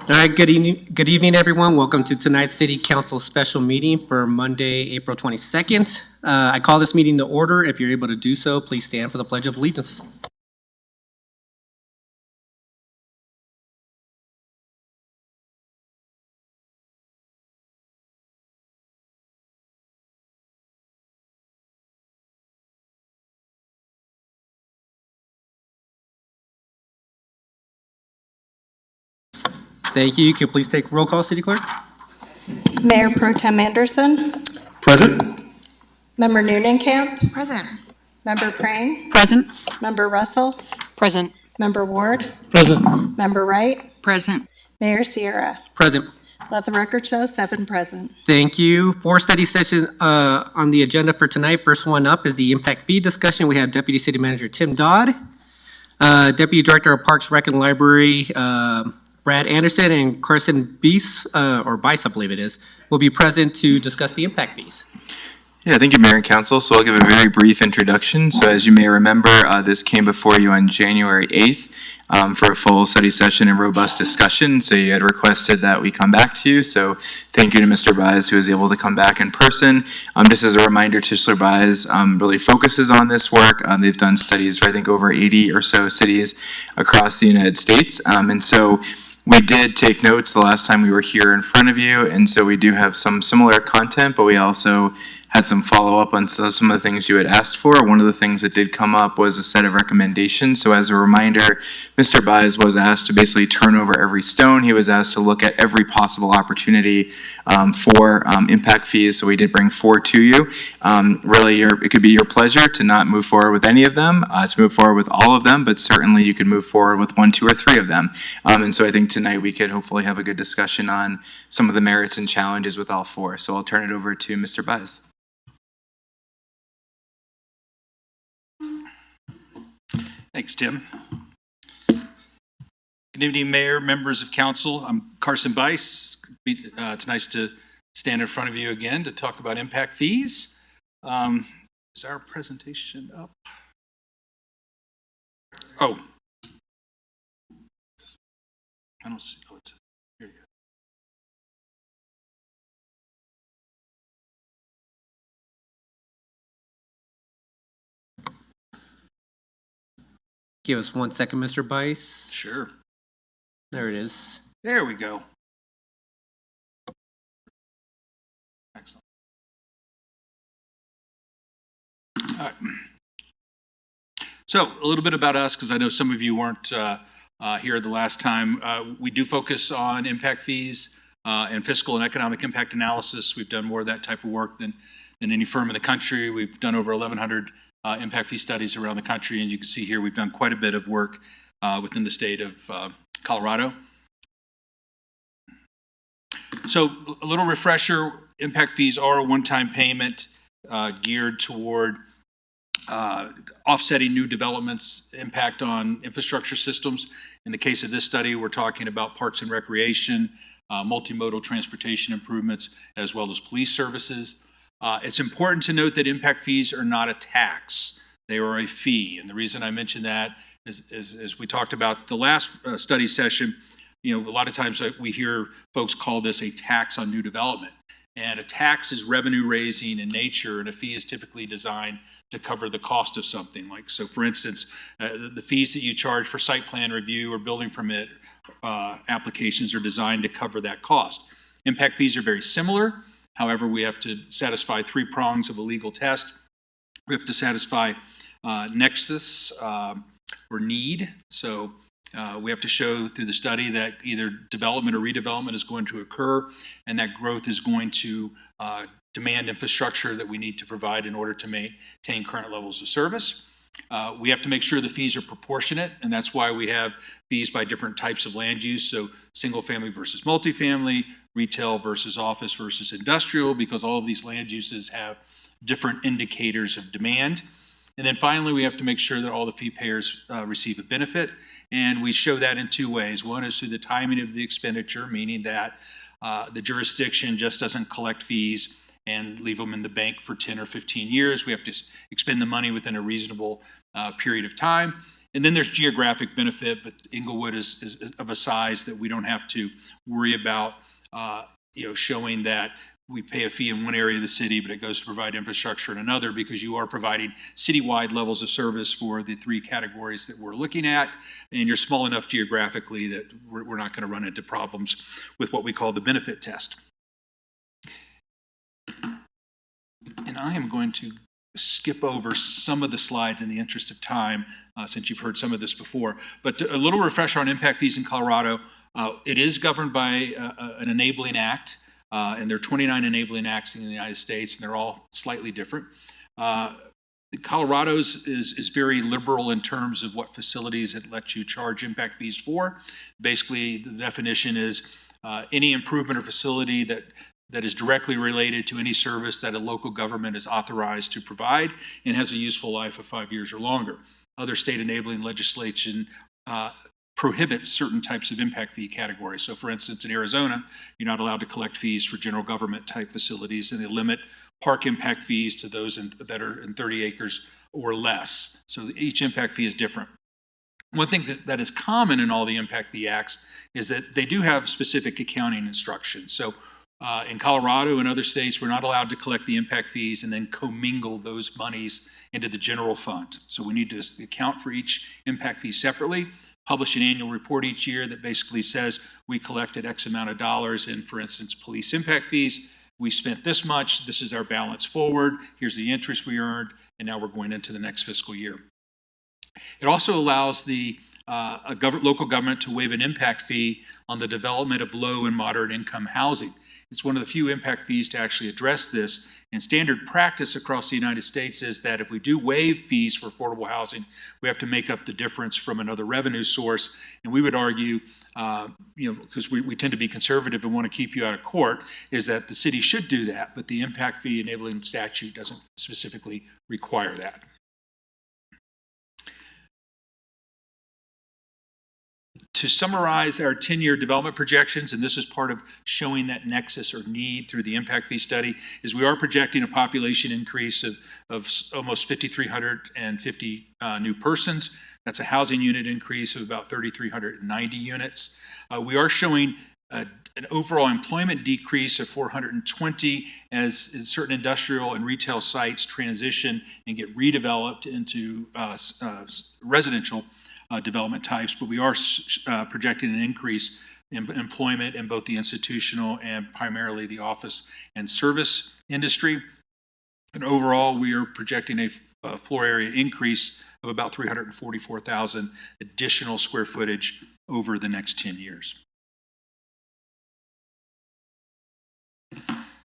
All right, good evening, everyone. Welcome to tonight's City Council special meeting for Monday, April 22nd. I call this meeting to order. If you're able to do so, please stand for the Pledge of Allegiance. Thank you. You can please take roll call, City Clerk. Mayor Pro Tem Anderson. Present. Member Newnenkamp. Present. Member Prang. Present. Member Russell. Present. Member Ward. Present. Member Wright. Present. Mayor Sierra. Present. Let the record show 7 present. Thank you. 4 study sessions on the agenda for tonight. First one up is the impact fee discussion. We have Deputy City Manager Tim Dodd, Deputy Director of Parks, Rec, and Library Brad Anderson, and Carson Bice, I believe it is, will be present to discuss the impact fees. Yeah, thank you, Mayor and Council. So I'll give a very brief introduction. So as you may remember, this came before you on January 8th for a full study session and robust discussion. So you had requested that we come back to you. So thank you to Mr. Bias, who was able to come back in person. Just as a reminder, Mr. Bias really focuses on this work. They've done studies for, I think, over 80 or so cities across the United States. And so we did take notes the last time we were here in front of you, and so we do have some similar content, but we also had some follow-up on some of the things you had asked for. One of the things that did come up was a set of recommendations. So as a reminder, Mr. Bias was asked to basically turn over every stone. He was asked to look at every possible opportunity for impact fees, so we did bring 4 to you. Really, it could be your pleasure to not move forward with any of them, to move forward with all of them, but certainly you could move forward with 1, 2, or 3 of them. And so I think tonight we could hopefully have a good discussion on some of the merits and challenges with all 4. So I'll turn it over to Mr. Bias. Thanks, Tim. Good evening, Mayor, members of Council. I'm Carson Bice. It's nice to stand in front of you again to talk about impact fees. Is our presentation up? Oh. I don't see. Oh, it's here you go. Give us 1 second, Mr. Bice. Sure. There it is. There we go. Excellent. All right. So a little bit about us, because I know some of you weren't here the last time. We do focus on impact fees and fiscal and economic impact analysis. We've done more of that type of work than any firm in the country. We've done over 1,100 impact fee studies around the country, and you can see here we've done quite a bit of work within the state of Colorado. So a little refresher, impact fees are a one-time payment geared toward offsetting new developments' impact on infrastructure systems. In the case of this study, we're talking about parks and recreation, multimodal transportation improvements, as well as police services. It's important to note that impact fees are not a tax. They are a fee. And the reason I mention that is as we talked about the last study session, a lot of times we hear folks call this a tax on new development. And a tax is revenue raising in nature, and a fee is typically designed to cover the cost of something. Like, so for instance, the fees that you charge for site plan review or building permit applications are designed to cover that cost. Impact fees are very similar. However, we have to satisfy 3 prongs of a legal test. We have to satisfy nexus or need. So we have to show through the study that either development or redevelopment is going to occur, and that growth is going to demand infrastructure that we need to provide in order to maintain current levels of service. We have to make sure the fees are proportionate, and that's why we have fees by different types of land use. So single family versus multifamily, retail versus office versus industrial, because all of these land uses have different indicators of demand. And then finally, we have to make sure that all the fee payers receive a benefit. And we show that in 2 ways. One is through the timing of the expenditure, meaning that the jurisdiction just doesn't collect fees and leave them in the bank for 10 or 15 years. We have to expend the money within a reasonable period of time. And then there's geographic benefit, but Inglewood is of a size that we don't have to worry about showing that we pay a fee in one area of the city, but it goes to provide infrastructure in another, because you are providing citywide levels of service for the three categories that we're looking at, and you're small enough geographically that we're not going to run into problems with what we call the benefit test. And I am going to skip over some of the slides in the interest of time, since you've heard some of this before. But a little refresher on impact fees in Colorado. It is governed by an enabling act. And there are 29 enabling acts in the United States, and they're all slightly different. Colorado's is very liberal in terms of what facilities it lets you charge impact fees for. Basically, the definition is any improvement or facility that is directly related to any service that a local government is authorized to provide and has a useful life of 5 years or longer. Other state enabling legislation prohibits certain types of impact fee categories. So for instance, in Arizona, you're not allowed to collect fees for general government type facilities, and they limit park impact fees to those that are in 30 acres or less. So each impact fee is different. One thing that is common in all the impact fee acts is that they do have specific accounting instructions. So in Colorado and other states, we're not allowed to collect the impact fees and then commingle those monies into the general fund. So we need to account for each impact fee separately, publish an annual report each year that basically says we collected X amount of dollars in, for instance, police impact fees. We spent this much. This is our balance forward. Here's the interest we earned, and now we're going into the next fiscal year. It also allows the local government to waive an impact fee on the development of low and moderate income housing. It's one of the few impact fees to actually address this. And standard practice across the United States is that if we do waive fees for affordable housing, we have to make up the difference from another revenue source. And we would argue, because we tend to be conservative and want to keep you out of court, is that the city should do that, but the impact fee enabling statute doesn't specifically require that. To summarize our 10-year development projections, and this is part of showing that nexus or need through the impact fee study, is we are projecting a population increase of almost 5,350 new persons. That's a housing unit increase of about 3,390 units. We are showing an overall employment decrease of 420 as certain industrial and retail sites transition and get redeveloped into residential development types, but we are projecting an increase in employment in both the institutional and primarily the office and service industry. And overall, we are projecting a floor area increase of about 344,000 additional square footage over the next 10 years.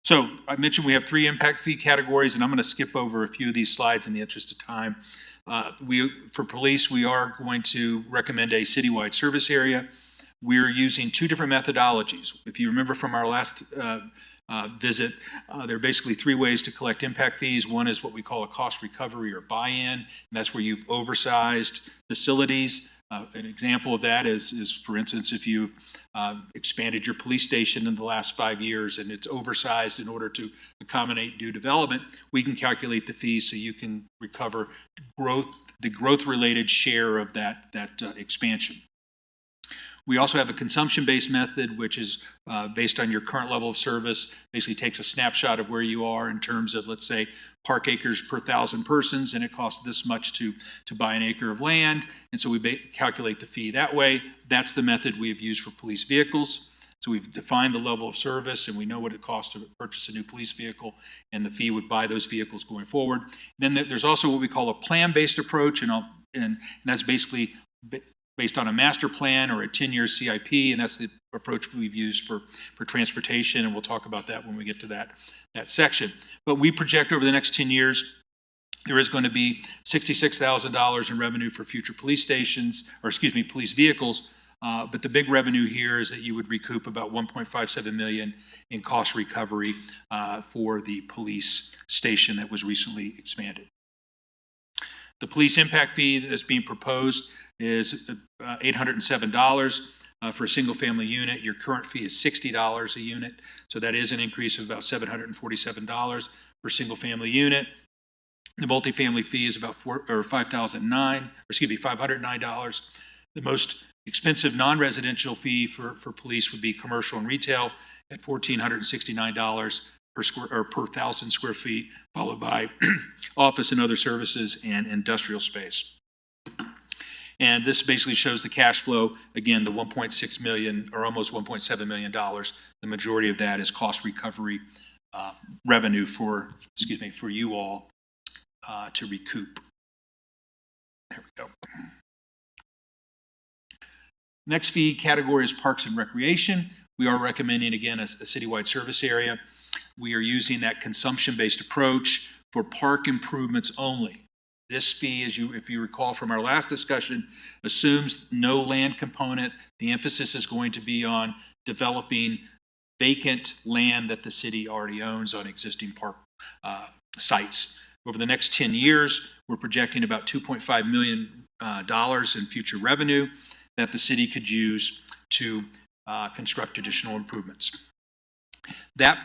So I mentioned we have 3 impact fee categories, and I'm going to skip over a few of these slides in the interest of time. For police, we are going to recommend a citywide service area. We're using 2 different methodologies. If you remember from our last visit, there are basically 3 ways to collect impact fees. One is what we call a cost recovery or buy-in, and that's where you've oversized facilities. An example of that is, for instance, if you've expanded your police station in the last 5 years and it's oversized in order to accommodate new development, we can calculate the fee so you can recover the growth-related share of that expansion. We also have a consumption-based method, which is based on your current level of service, basically takes a snapshot of where you are in terms of, let's say, park acres per 1,000 persons, and it costs this much to buy an acre of land, and so we calculate the fee that way. That's the method we have used for police vehicles. So we've defined the level of service, and we know what it costs to purchase a new police vehicle, and the fee would buy those vehicles going forward. Then there's also what we call a plan-based approach, and that's basically based on a master plan or a 10-year CIP, and that's the approach we've used for transportation, and we'll talk about that when we get to that section. But we project over the next 10 years, there is going to be $66,000 in revenue for future police vehicles, but the big revenue here is that you would recoup about $1.57 million in cost recovery for the police station that was recently expanded. The police impact fee that's being proposed is $807. for a single-family unit. Your current fee is $60 a unit, so that is an increase of about $747 per single-family unit. The multifamily fee is about $509. The most expensive non-residential fee for police would be commercial and retail at $1,469 per 1,000 square feet, followed by office and other services and industrial space. And this basically shows the cash flow. Again, the 1.6 million or almost $1.7 million. The majority of that is cost recovery revenue for you all to recoup. There we go. Next fee category is Parks and Recreation. We are recommending, again, a citywide service area. We are using that consumption-based approach for park improvements only. This fee, if you recall from our last discussion, assumes no land component. The emphasis is going to be on developing vacant land that the city already owns on existing park sites. Over the next 10 years, we're projecting about $2.5 million in future revenue that the city could use to construct additional improvements. That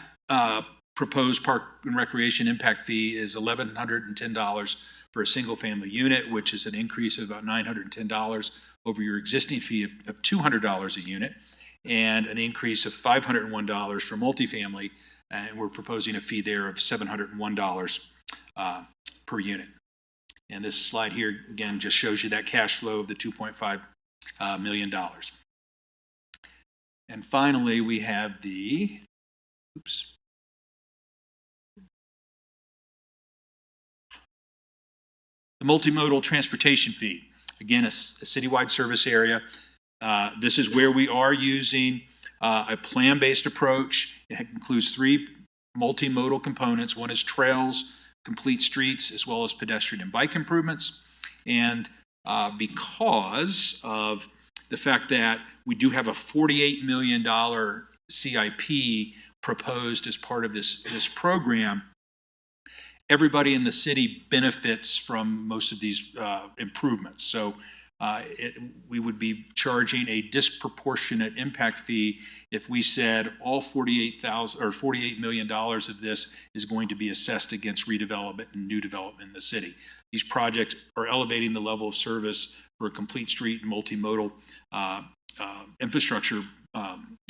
proposed park and recreation impact fee is $1,110 for a single-family unit, which is an increase of about $910 over your existing fee of $200 a unit, and an increase of $501 for multifamily, and we're proposing a fee there of $701 per unit. And this slide here, again, just shows you that cash flow of the $2.5 million. And finally, we have the, the multimodal transportation fee. Again, a citywide service area. This is where we are using a plan-based approach. It includes three multimodal components. One is trails, complete streets, as well as pedestrian and bike improvements. And because of the fact that we do have a $48 million CIP proposed as part of this program, everybody in the city benefits from most of these improvements. So we would be charging a disproportionate impact fee if we said all $48 million of this is going to be assessed against redevelopment and new development in the city. These projects are elevating the level of service for a complete street and multimodal infrastructure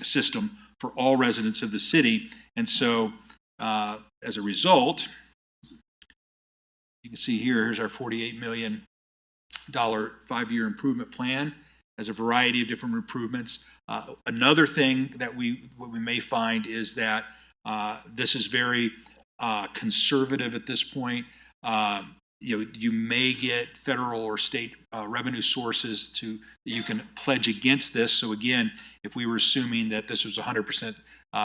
system for all residents of the city. And so as a result, you can see here's our $48 million 5-year improvement plan as a variety of different improvements. Another thing that what we may find is that this is very conservative at this point. You may get federal or state revenue sources that you can pledge against this. So again, if we were assuming that this was 100%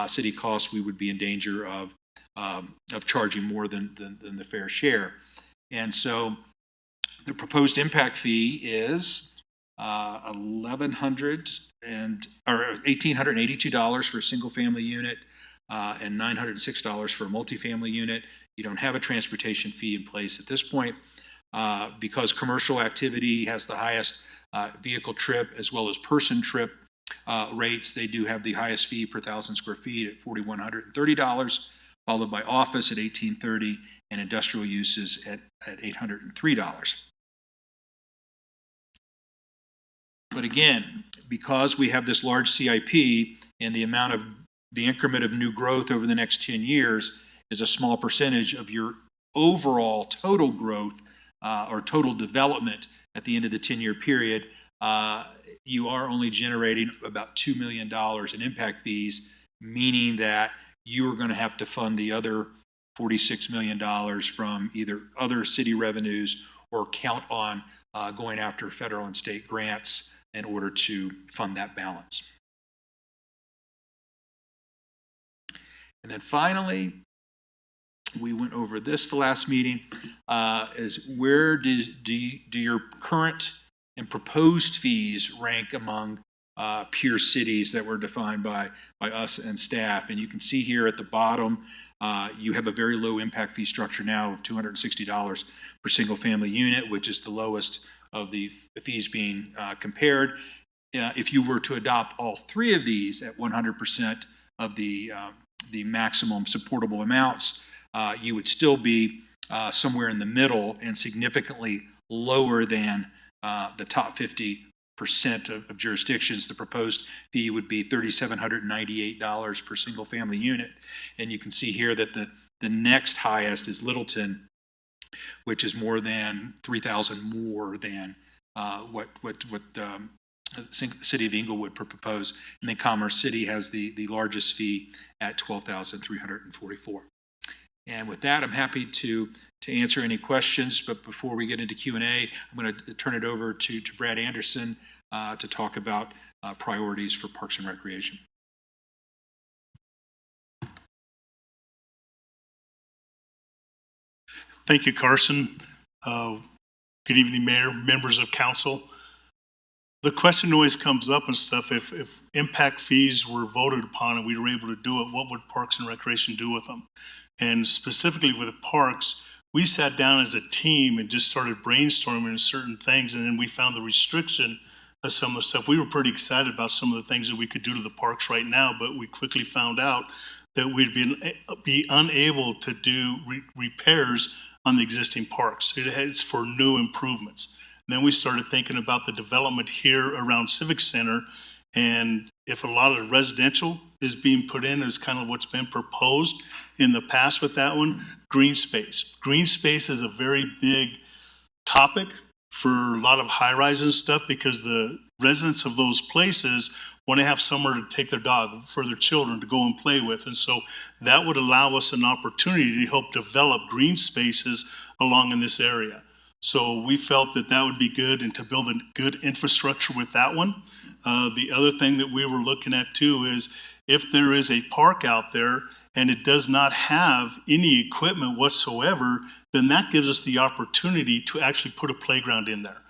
city cost, we would be in danger of charging more than the fair share. And so the proposed impact fee is $1,882 for a single-family unit and $906 for a multifamily unit. You don't have a transportation fee in place at this point because commercial activity has the highest vehicle trip as well as person trip rates. They do have the highest fee per 1,000 square feet at $4,130, followed by office at $1,830 and industrial uses at $803. But again, because we have this large CIP and the increment of new growth over the next 10 years is a small percentage of your overall total growth or total development at the end of the 10-year period, you are only generating about $2 million in impact fees, meaning that you are going to have to fund the other $46 million from either other city revenues or count on going after federal and state grants in order to fund that balance. And then finally, we went over this the last meeting, is where do your current and proposed fees rank among peer cities that were defined by us and staff? And you can see here at the bottom, you have a very low impact fee structure now of $260 per single family unit, which is the lowest of the fees being compared. if you were to adopt all three of these at 100% of the maximum supportable amounts, you would still be somewhere in the middle and significantly lower than the top 50% of jurisdictions. The proposed fee would be $3,798 per single family unit. And you can see here that the next highest is Littleton, which is more than 3,000 more than what the City of Inglewood propose. And then Commerce City has the largest fee at $12,344. And with that, I'm happy to answer any questions. But before we get into Q&A, I'm going to turn it over to Brad Anderson to talk about priorities for Parks and Recreation. Thank you, Carson. Good evening, Mayor, members of council. The question always comes up and stuff, if impact fees were voted upon and we were able to do it, what would Parks and Recreation do with them? And specifically with the parks, we sat down as a team and just started brainstorming certain things, and then we found the restriction of some of the stuff. We were pretty excited about some of the things that we could do to the parks right now, but we quickly found out that we'd be unable to do repairs on the existing parks. It's for new improvements. And then we started thinking about the development here around Civic Center, and if a lot of the residential is being put in as kind of what's been proposed in the past with that one, green space. Green space is a very big topic for a lot of high-rise and stuff because the residents of those places want to have somewhere to take their dog for their children to go and play with. And so that would allow us an opportunity to help develop green spaces along in this area. So we felt that that would be good and to build a good infrastructure with that one. The other thing that we were looking at too is if there is a park out there and it does not have any equipment whatsoever, then that gives us the opportunity to actually put a playground in there.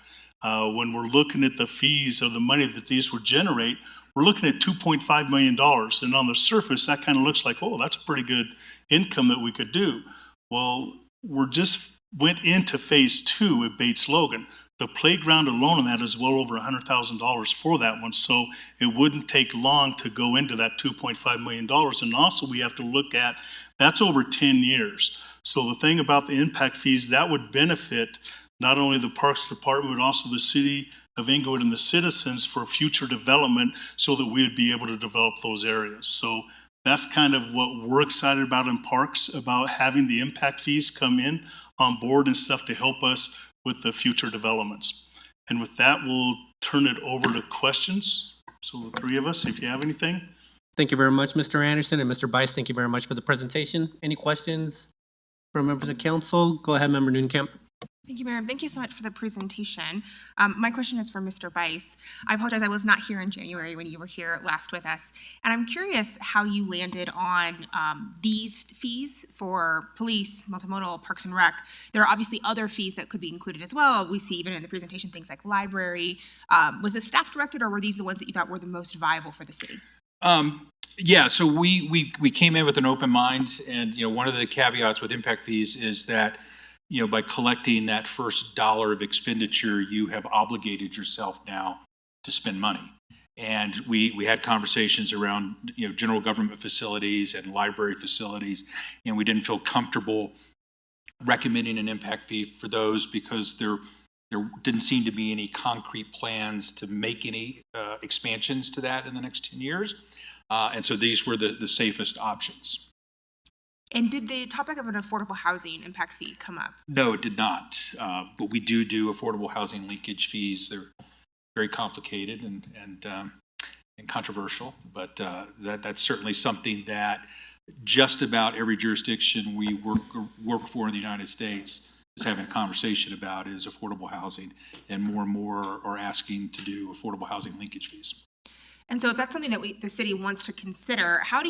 When we're looking at the fees of the money that these would generate, we're looking at $2.5 million. And on the surface, that kind of looks like, oh, that's a pretty good income that we could do. Well, we're just went into phase 2 at Bates Logan. The playground alone on that is well over $100,000 for that one. So it wouldn't take long to go into that $2.5 million. And also we have to look at, that's over 10 years. So the thing about the impact fees, that would benefit not only the Parks Department, but also the City of Inglewood and the citizens for future development so that we would be able to develop those areas. So that's kind of what we're excited about in parks, about having the impact fees come in on board and stuff to help us with the future developments. And with that, we'll turn it over to questions. So the three of us, if you have anything. Thank you very much, Mr. Anderson, and Mr. Bice, thank you very much for the presentation. Any questions from members of council? Go ahead, Member Nunekamp. Thank you, Mayor. Thank you so much for the presentation. My question is for Mr. Bice. I apologize, I was not here in January when you were here last with us. And I'm curious how you landed on these fees for police, multimodal, parks and rec. There are obviously other fees that could be included as well. We see even in the presentation things like library. Was this staff directed or were these the ones that you thought were the most viable for the city? Yeah, so we came in with an open mind, and one of the caveats with impact fees is that by collecting that first dollar of expenditure, you have obligated yourself now to spend money. And we had conversations around general government facilities and library facilities, and we didn't feel comfortable recommending an impact fee for those because there didn't seem to be any concrete plans to make any expansions to that in the next 10 years. And so these were the safest options. And did the topic of an affordable housing impact fee come up? No, it did not. But we do affordable housing linkage fees. They're very complicated and controversial, but that's certainly something that just about every jurisdiction we work for in the United States is having a conversation about is affordable housing, and more are asking to do affordable housing linkage fees. And so if that's something that the city wants to consider, how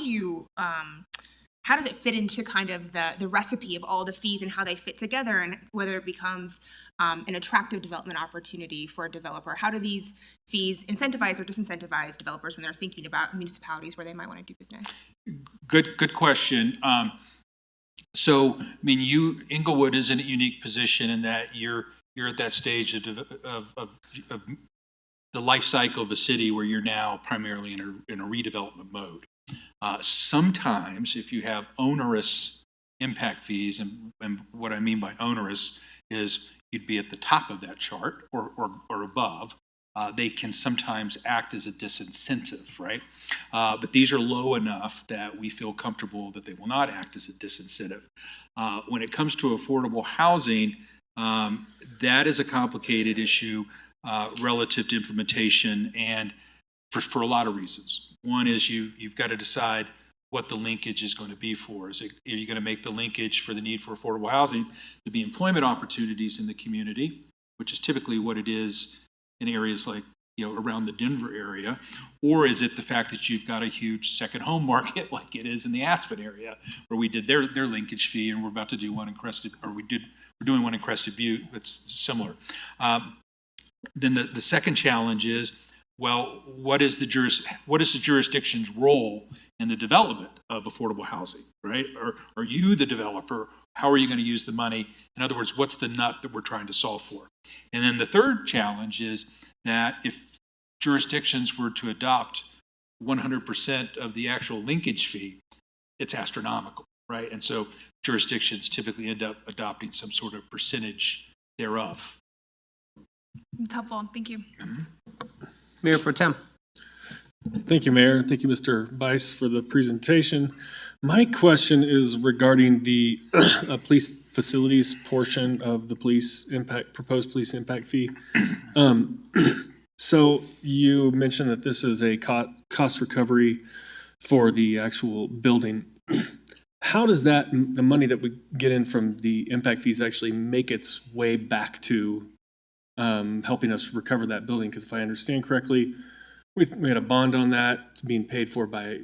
does it fit into kind of the recipe of all the fees and how they fit together, and whether it becomes an attractive development opportunity for a developer? How do these fees incentivize or disincentivize developers when they're thinking about municipalities where they might want to do business? Good question. So, Inglewood is in a unique position in that you're at that stage of the life cycle of a city where you're now primarily in a redevelopment mode. Sometimes if you have onerous impact fees, and what I mean by onerous is you'd be at the top of that chart or above, they can sometimes act as a disincentive, right? But these are low enough that we feel comfortable that they will not act as a disincentive. When it comes to affordable housing, that is a complicated issue relative to implementation, and for a lot of reasons. One is you've got to decide what the linkage is going to be for. Are you going to make the linkage for the need for affordable housing to be employment opportunities in the community, which is typically what it is in areas like, around the Denver area, or is it the fact that you've got a huge second home market like it is in the Aspen area, where we did their linkage fee, and we're about to do one in we're doing one in Crested Butte that's similar. Then the second challenge is, well, what is the jurisdiction's role in the development of affordable housing, right? Or are you the developer? How are you going to use the money? In other words, what's the nut that we're trying to solve for? And then the third challenge is that if jurisdictions were to adopt 100% of the actual linkage fee, it's astronomical, right? And so jurisdictions typically end up adopting some sort of percentage thereof. It's helpful. Thank you. Mayor Pro Tem. Thank you, Mayor. Thank you, Mr. Bice, for the presentation. My question is regarding the police facilities portion of the proposed police impact fee. So you mentioned that this is a cost recovery for the actual building. How does the money that we get in from the impact fees actually make its way back to helping us recover that building? Because if I understand correctly, we had a bond on that. It's being paid for by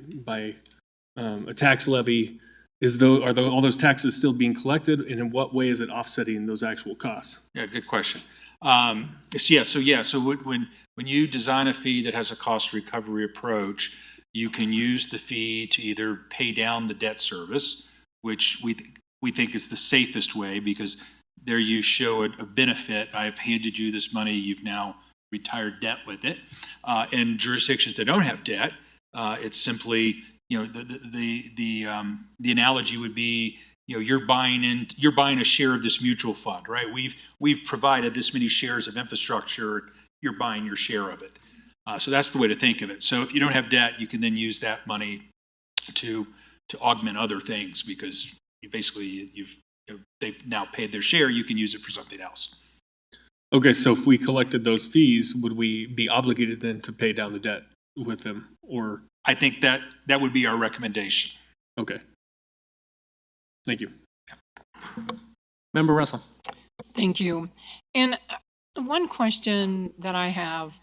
a tax levy. Are all those taxes still being collected, and in what way is it offsetting those actual costs? Yeah, good question. So when you design a fee that has a cost recovery approach, you can use the fee to either pay down the debt service, which we think is the safest way, because there you show a benefit. I've handed you this money, you've now retired debt with it. In jurisdictions that don't have debt, it's simply, the analogy would be, you're buying a share of this mutual fund, right? We've provided this many shares of infrastructure, you're buying your share of it. So that's the way to think of it. So if you don't have debt, you can then use that money to augment other things, because they've now paid their share, you can use it for something else. Okay, so if we collected those fees, would we be obligated then to pay down the debt with them, or? I think that would be our recommendation. Okay. Thank you. Member Russell. Thank you. And one question that I have,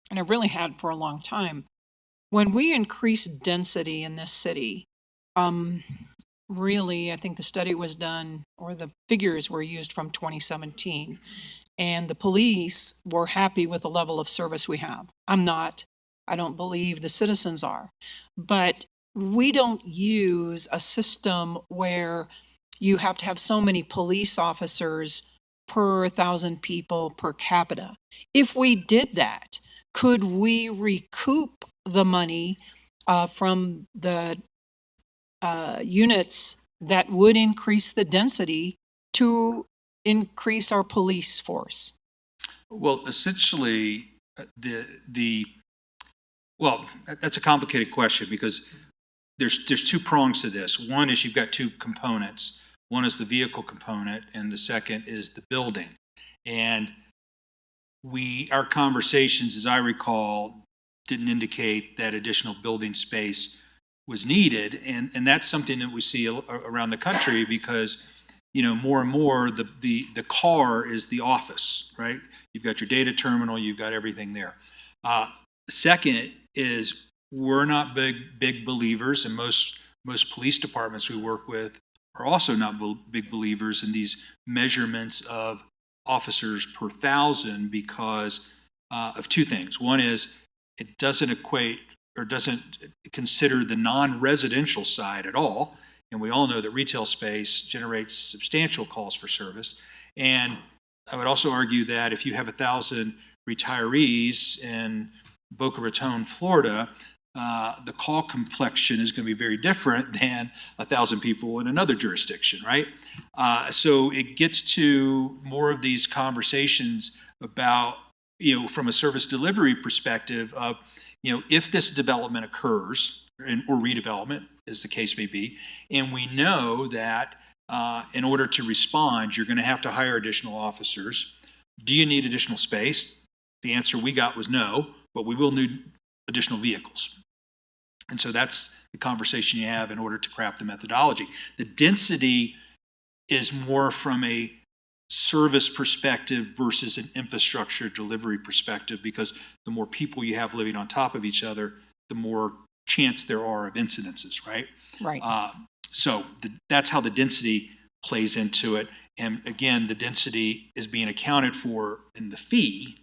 and I've really had for a long time, when we increase density in this city, really, I think the study was done, or the figures were used from 2017, and the police were happy with the level of service we have. I'm not. I don't believe the citizens are. But we don't use a system where you have to have so many police officers per 1,000 people per capita. If we did that, could we recoup the money from the units that would increase the density to increase our police force? Well, essentially, that's a complicated question, because there's two prongs to this. One is you've got two components. One is the vehicle component, and the second is the building. And our conversations, as I recall, didn't indicate that additional building space was needed. And that's something that we see around the country, because, more and more the car is the office, right? You've got your data terminal, you've got everything there. Second is, we're not big believers, and most police departments we work with are also not big believers in these measurements of officers per 1,000, because of two things. One is, it doesn't equate or doesn't consider the non-residential side at all. And we all know that retail space generates substantial calls for service. And I would also argue that if you have 1,000 retirees in Boca Raton, Florida, the call complexion is going to be very different than 1,000 people in another jurisdiction, right? So it gets to more of these conversations about, from a service delivery perspective of, if this development occurs, or redevelopment, as the case may be, and we know that in order to respond, you're going to have to hire additional officers. Do you need additional space? The answer we got was no, but we will need additional vehicles. And so that's the conversation you have in order to craft the methodology. The density is more from a service perspective versus an infrastructure delivery perspective, because the more people you have living on top of each other, the more chance there are of incidences, right? Right. So that's how the density plays into it. And again, the density is being accounted for in the fee.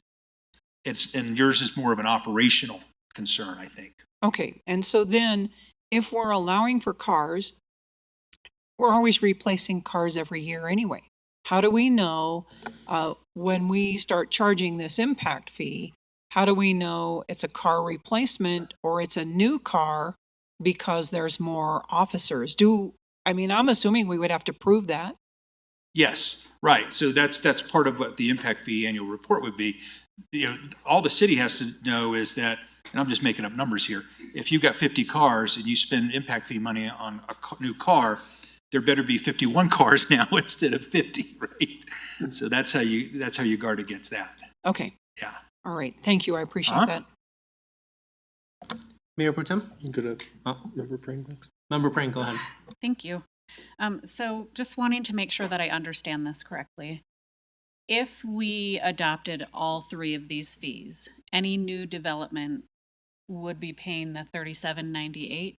And yours is more of an operational concern, I think. Okay, and so then if we're allowing for cars, we're always replacing cars every year anyway. How do we know when we start charging this impact fee, how do we know it's a car replacement or it's a new car because there's more officers? I'm assuming we would have to prove that. Yes, right. So that's part of what the impact fee annual report would be. All the city has to know is that, and I'm just making up numbers here, if you've got 50 cars and you spend impact fee money on a new car, there better be 51 cars now instead of 50, right? So that's how you guard against that. Okay. Yeah. All right. Thank you. I appreciate that. Mayor Pro Tem? Good. Member Pring next. Member Prank, go ahead. Thank you. So just wanting to make sure that I understand this correctly. If we adopted all three of these fees, any new development would be paying the $37.98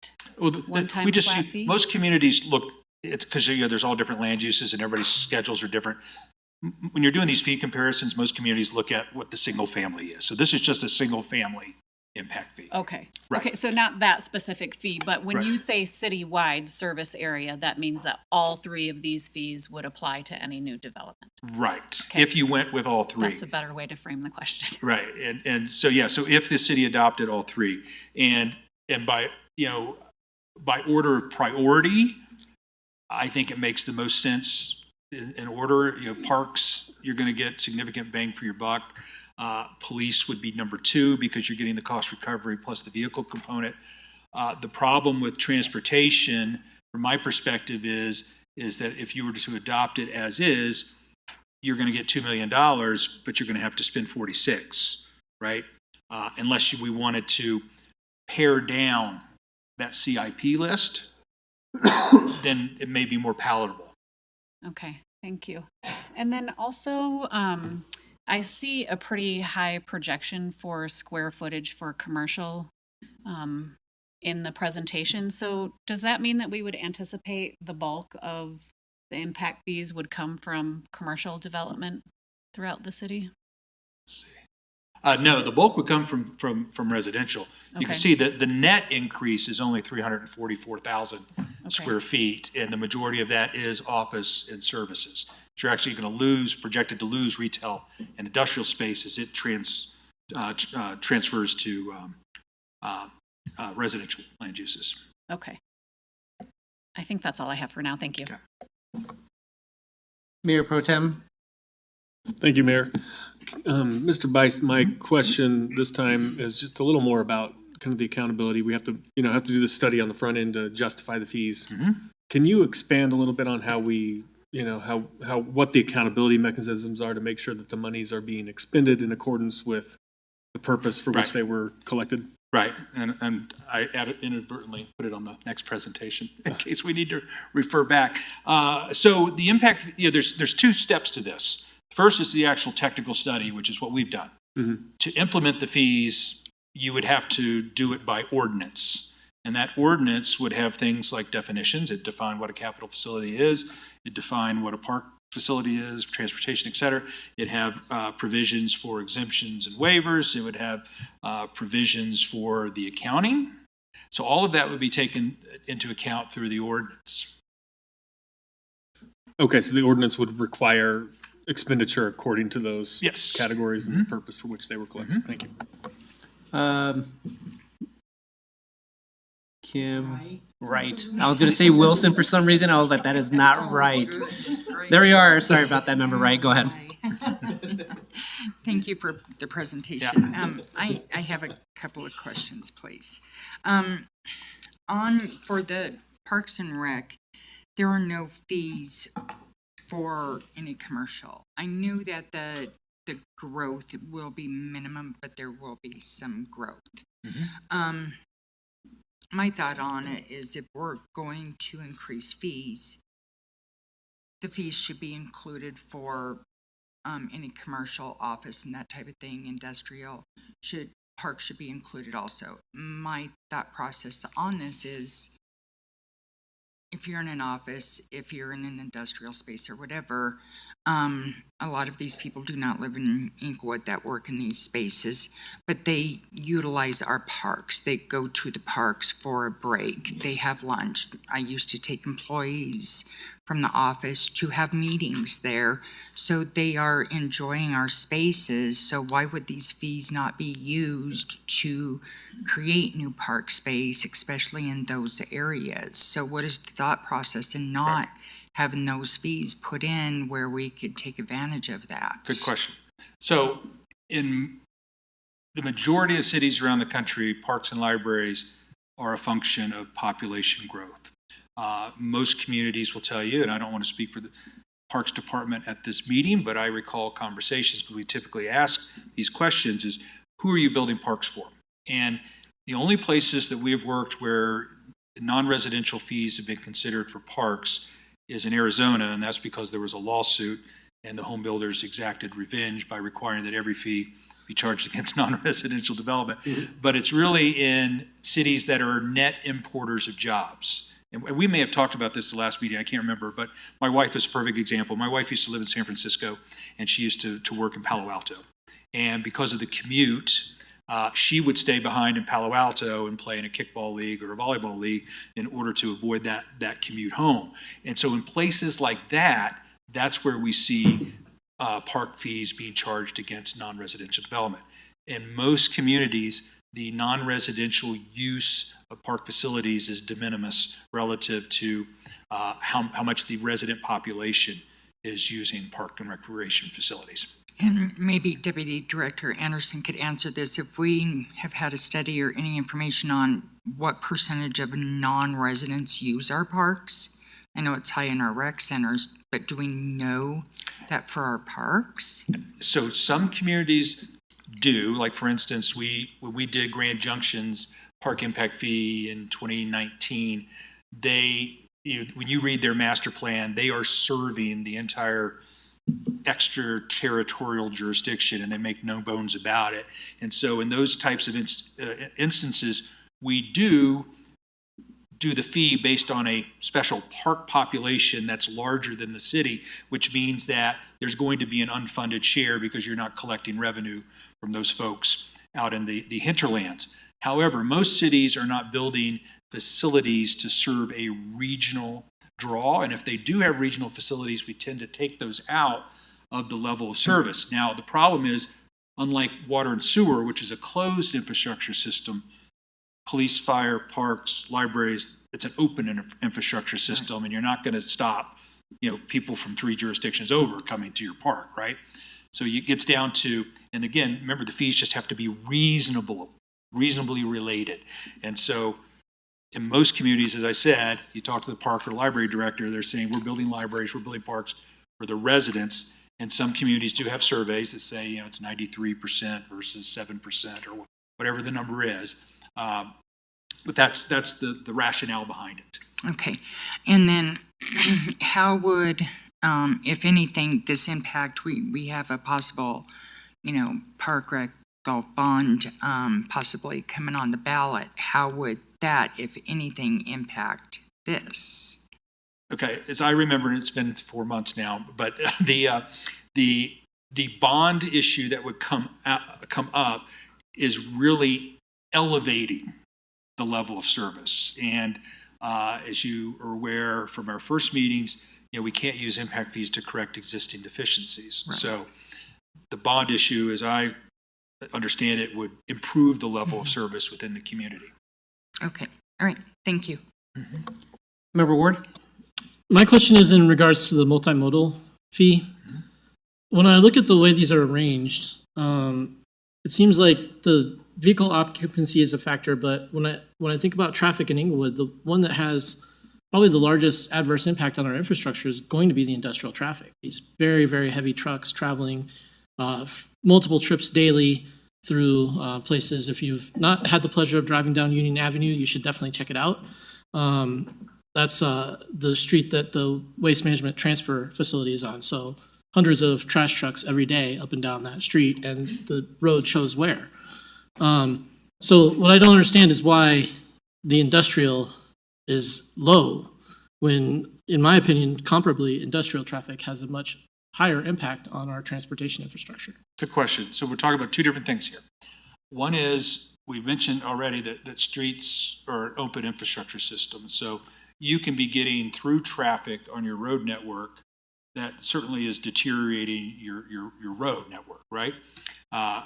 one-time we just flat fee? most communities look. It's because there's all different land uses and everybody's schedules are different. When you're doing these fee comparisons, most communities look at what the single family is. So this is just a single family impact fee. Okay. Right. Okay, so not that specific fee, but when Right. you say citywide service area, that means that all three of these fees would apply to any new development. Right. Okay. If you went with all three. That's a better way to frame the question. Right. And so, so if the city adopted all three and by order of priority, I think it makes the most sense in order. Parks, you're going to get significant bang for your buck. Police would be number 2 because you're getting the cost recovery plus the vehicle component. The problem with transportation, from my perspective, is that if you were to adopt it as is, you're going to get $2 million, but you're going to have to spend 46, right? Unless we wanted to pare down that CIP list, then it may be more palatable. Okay, thank you. And then also, I see a pretty high projection for square footage for commercial in the presentation. So does that mean that we would anticipate the bulk of the impact fees would come from commercial development throughout the city? Let's see. No, the bulk would come from residential. You can Okay. see that the net increase is only 344,000 Okay. square feet, and the majority of that is office and services. You're actually going to projected to lose retail and industrial space as it transfers to residential land uses. Okay. I think that's all I have for now. Thank you. Okay. Mayor Pro Tem? Thank you, Mayor. Mr. Bice, my question this time is just a little more about kind of the accountability. We have to do this study on the front end to justify the fees. Mm-hmm. Can you expand a little bit on how we, what the accountability mechanisms are to make sure that the monies are being expended in accordance with the purpose for which Right. they were collected? Right, and I inadvertently put it on the next presentation in case we need to refer back. So the impact, there's 2 steps to this. First is the actual technical study, which is what we've done. Mm-hmm. To implement the fees, you would have to do it by ordinance. And that ordinance would have things like definitions. It defined what a capital facility is. It defined what a park facility is, transportation, et cetera. It'd have provisions for exemptions and waivers. It would have provisions for the accounting. So all of that would be taken into account through the ordinance. Okay, so the ordinance would require expenditure according to those Yes. categories and the purpose for which they were collected. Thank you. Kim, right. I was gonna say Wilson for some reason. I was like, that is not right. There we are. Sorry about that, member Wright. Go ahead. Thank you for the presentation. I have a couple of questions, please. For the Parks and Rec, there are no fees for any commercial. I knew that the growth will be minimum, but there will be some growth. My thought on it is if we're going to increase fees, the fees should be included for any commercial, office, and that type of thing, industrial, parks should be included also. My thought process on this is, if you're in an office, if you're in an industrial space or whatever, a lot of these people do not live in Inkwood that work in these spaces, but they utilize our parks. They go to the parks for a break. They have lunch. I used to take employees from the office to have meetings there. So they are enjoying our spaces. So why would these fees not be used to create new park space, especially in those areas? So what is the thought process in not having those fees put in where we could take advantage of that? Good question. So in the majority of cities around the country, parks and libraries are a function of population growth. Most communities will tell you, and I don't want to speak for the Parks Department at this meeting, but I recall conversations because we typically ask these questions is, who are you building parks for? And the only places that we have worked where non-residential fees have been considered for parks is in Arizona, and that's because there was a lawsuit and the home builders exacted revenge by requiring that every fee be charged against non-residential development. But it's really in cities that are net importers of jobs. And we may have talked about this the last meeting, I can't remember, but my wife is a perfect example. My wife used to live in San Francisco, and she used to work in Palo Alto. And because of the commute, she would stay behind in Palo Alto and play in a kickball league or a volleyball league in order to avoid that commute home. And so in places like that, that's where we see park fees being charged against non-residential development. In most communities, the non-residential use of park facilities is de minimis relative to how much the resident population is using park and recreation facilities. And maybe Deputy Director Anderson could answer this. If we have had a study or any information on what percentage of non-residents use our parks, I know it's high in our rec centers, but do we know that for our parks? So some communities do, like for instance, when we did Grand Junction's park impact fee in 2019, when you read their master plan, they are serving the entire extraterritorial jurisdiction, and they make no bones about it. And so in those types of instances, we do the fee based on a special park population that's larger than the city, which means that there's going to be an unfunded share because you're not collecting revenue from those folks out in the hinterlands. However, most cities are not building facilities to serve a regional draw, and if they do have regional facilities, we tend to take those out of the level of service. Now, the problem is, unlike water and sewer, which is a closed infrastructure system, police, fire, parks, libraries, it's an open infrastructure system, and you're not going to stop, people from 3 jurisdictions over coming to your park, right? So it gets down to, and again, remember the fees just have to be reasonably related. And so in most communities, as I said, you talk to the park or library director, they're saying we're building libraries, we're building parks for the residents. And some communities do have surveys that say, it's 93% versus 7% or whatever the number is. But that's the rationale behind it. Okay. And then how would, if anything, this impact, we have a possible, park rec golf bond possibly coming on the ballot. How would that, if anything, impact this? Okay, as I remember, it's been 4 months now, but the bond issue that would come up is really elevating the level of service. And as you are aware from our first meetings, we can't use impact fees to correct existing deficiencies. So the bond issue, as I understand it, would improve the level of service within the community. Okay, all right, thank you. Member Ward? My question is in regards to the multimodal fee. When I look at the way these are arranged, it seems like the vehicle occupancy is a factor, but when I think about traffic in Inglewood, the one that has probably the largest adverse impact on our infrastructure is going to be the industrial traffic. These very, very heavy trucks traveling multiple trips daily through places. If you've not had the pleasure of driving down Union Avenue, you should definitely check it out. That's the street that the waste management transfer facility is on. So hundreds of trash trucks every day up and down that street, and the road shows wear. So what I don't understand is why the industrial is low when, in my opinion, comparably, industrial traffic has a much higher impact on our transportation infrastructure. Good question. So we're talking about two different things here. One is, we mentioned already that streets are an open infrastructure system. So you can be getting through traffic on your road network that certainly is deteriorating your road network, right?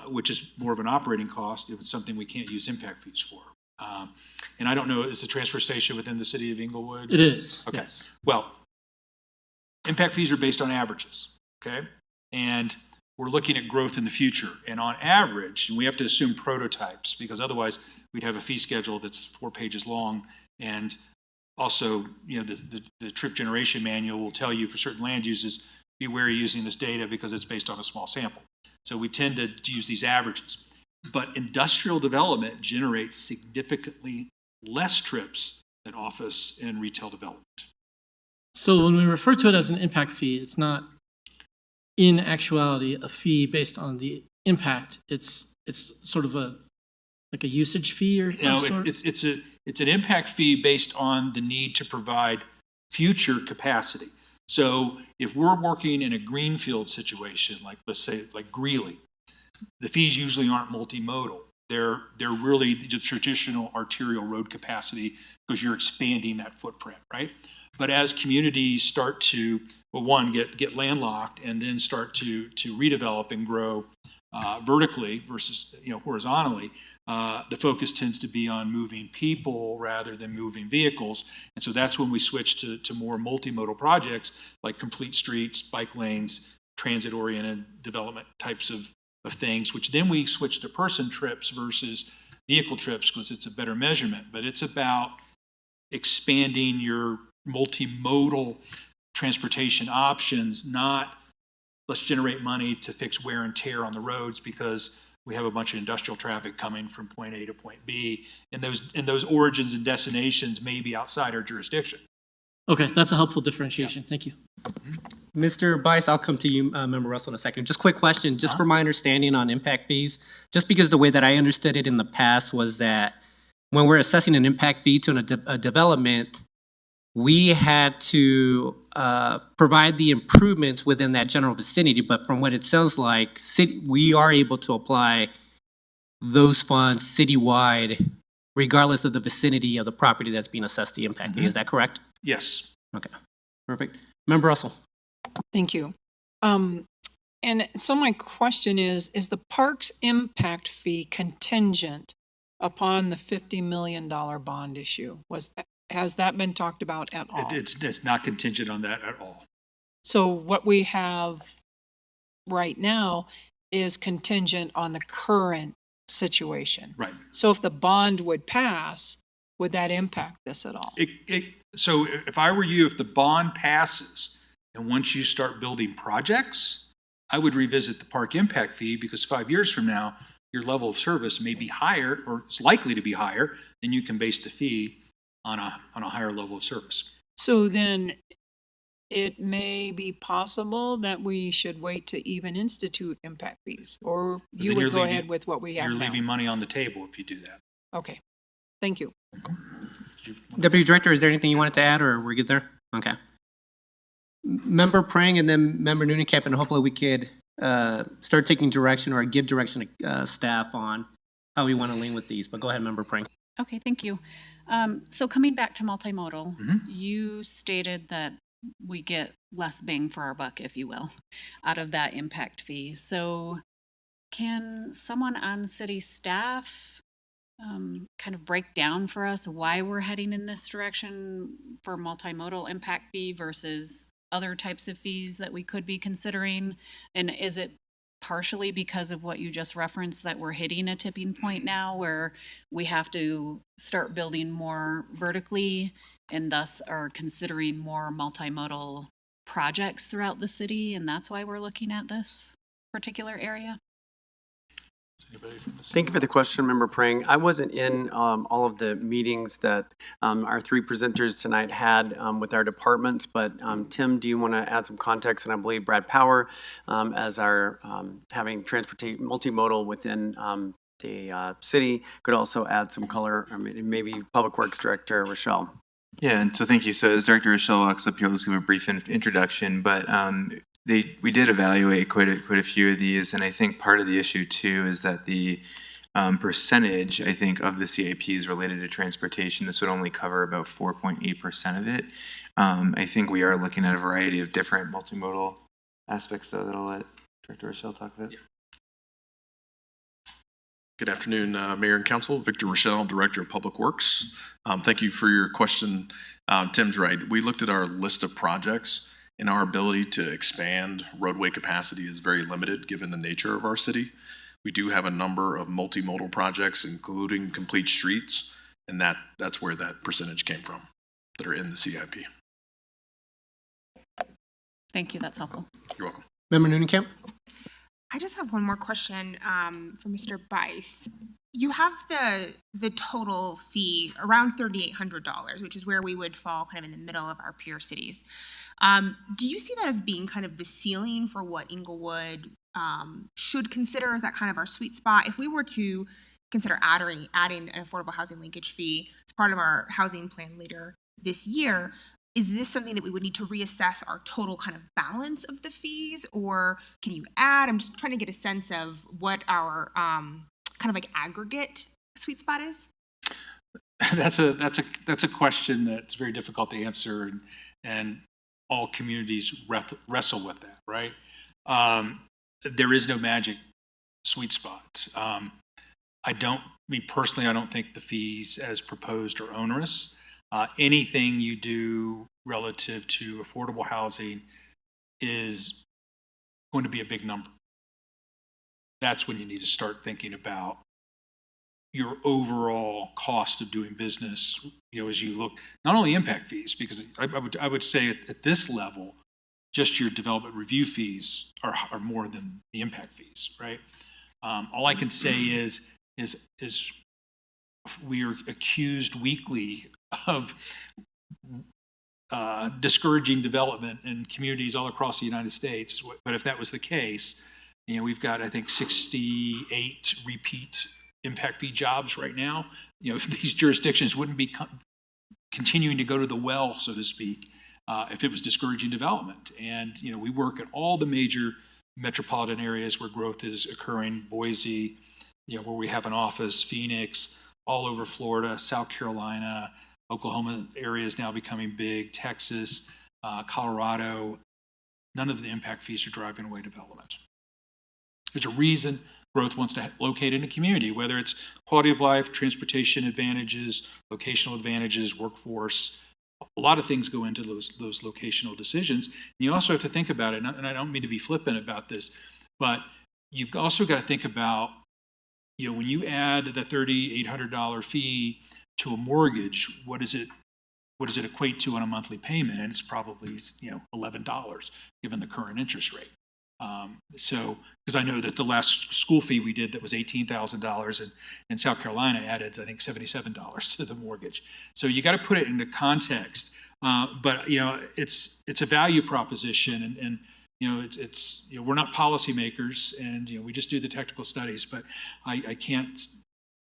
Which is more of an operating cost if it's something we can't use impact fees for. And I don't know, is the transfer station within the city of Inglewood? It is, Okay. yes. Well, impact fees are based on averages, okay? And we're looking at growth in the future. And on average, and we have to assume prototypes, because otherwise we'd have a fee schedule that's 4 pages long. And also, the trip generation manual will tell you for certain land uses, be wary using this data because it's based on a small sample. So we tend to use these averages. But industrial development generates significantly less trips than office and retail development. So when we refer to it as an impact fee, it's not in actuality a fee based on the impact. It's sort of a usage fee or No, sort? it's an impact fee based on the need to provide future capacity. So if we're working in a greenfield situation, like let's say like Greeley, the fees usually aren't multimodal. They're really the traditional arterial road capacity because you're expanding that footprint, right? But as communities start to, well, one, get landlocked and then start to redevelop and grow vertically versus horizontally, the focus tends to be on moving people rather than moving vehicles. And so that's when we switch to more multimodal projects like complete streets, bike lanes, transit-oriented development types of things, which then we switch to person trips versus vehicle trips because it's a better measurement. But it's about expanding your multimodal transportation options, not let's generate money to fix wear and tear on the roads because we have a bunch of industrial traffic coming from point A to point B, and those origins and destinations may be outside our jurisdiction. Okay, that's a helpful differentiation. Thank you. Mr. Bice, I'll come to you, Member Russell, in a second. Just quick question, just for my understanding on impact fees, just because the way that I understood it in the past was that when we're assessing an impact fee to a development, we had to provide the improvements within that general vicinity. But from what it sounds like, we are able to apply those funds citywide, regardless of the vicinity of the property that's being assessed the impact fee. Is that correct? Yes. Okay, perfect. Member Russell. Thank you. And so my question is the park's impact fee contingent upon the $50 million bond issue? Has that been talked about at all? It's not contingent on that at all. So what we have right now is contingent on the current situation. Right. So if the bond would pass, would that impact this at all? So if I were you, if the bond passes, and once you start building projects, I would revisit the park impact fee because 5 years from now, your level of service may be higher, or it's likely to be higher, then you can base the fee on a higher level of service. So then it may be possible that we should wait to even institute impact fees, or you Then you're would go leaving- ahead with what we have You're now? leaving money on the table if you do that. Okay, thank you. Deputy Director, is there anything you wanted to add, or we're good there? Okay. Member Prang and then Member Noonekamp, and hopefully we could start taking direction or give direction to staff on how we want to lean with these. But go ahead, Member Prang. Okay, thank you. So coming back to multimodal, you stated that we get less bang for our buck, if you will, out of that impact fee. So can someone on city staff kind of break down for us why we're heading in this direction for multimodal impact fee versus other types of fees that we could be considering? And is it partially because of what you just referenced that we're hitting a tipping point now where we have to start building more vertically and thus are considering more multimodal projects throughout the city, and that's why we're looking at this particular area? Thank you for the question, Member Prang. I wasn't in all of the meetings that our three presenters tonight had with our departments, but Tim, do you want to add some context? And I believe Brad Power, as our having transportation multimodal within the city, could also add some color. I mean, maybe Public Works Director Rochelle. Yeah, and so thank you. So as Director Rochelle walks up here, I'll just give a brief introduction, but we did evaluate quite a few of these, and I think part of the issue too is that the percentage, I think, of the CIPs related to transportation, this would only cover about 4.8% of it. I think we are looking at a variety of different multimodal aspects though that I'll let Director Rochelle talk about. Yeah. Good afternoon, Mayor and Council. Victor Rochelle, Director of Public Works. Thank you for your question. Tim's right. We looked at our list of projects, and our ability to expand roadway capacity is very limited given the nature of our city. We do have a number of multimodal projects, including complete streets, and that's where that percentage came from that are in the CIP. Thank you, that's helpful. You're welcome. Member Noonan-Kemp? I just have one more question for Mr. Bice. You have the total fee around $3,800, which is where we would fall kind of in the middle of our peer cities. Do you see that as being kind of the ceiling for what Inglewood should consider? Is that kind of our sweet spot? If we were to consider adding an affordable housing linkage fee as part of our housing plan later this year, is this something that we would need to reassess our total kind of balance of the fees, or can you add? I'm just trying to get a sense of what our kind of like aggregate sweet spot is. That's a question that's very difficult to answer, and all communities wrestle with that, right? There is no magic sweet spot. I don't think the fees as proposed are onerous. Anything you do relative to affordable housing is going to be a big number. That's when you need to start thinking about your overall cost of doing business, as you look, not only impact fees, because I would say at this level, just your development review fees are more than the impact fees, right? All I can say is we are accused weekly of discouraging development in communities all across the United States. But if that was the case, we've got, I think, 68 repeat impact fee jobs right now. These jurisdictions wouldn't be continuing to go to the well, so to speak, if it was discouraging development. And, we work at all the major metropolitan areas where growth is occurring, Boise, where we have an office, Phoenix, all over Florida, South Carolina, Oklahoma area is now becoming big, Texas, Colorado. None of the impact fees are driving away development. There's a reason growth wants to locate in a community, whether it's quality of life, transportation advantages, locational advantages, workforce. A lot of things go into those locational decisions. And you also have to think about it, and I don't mean to be flippant about this, but you've also got to think about, when you add the $3,800 fee to a mortgage, what does it equate to on a monthly payment? And it's probably $11 given the current interest rate. So because I know that the last school fee we did that was $18,000, and in South Carolina added, I think, $77 to the mortgage. So you got to put it into context. But it's a value proposition, and we're not policymakers, and we just do the technical studies. But I can't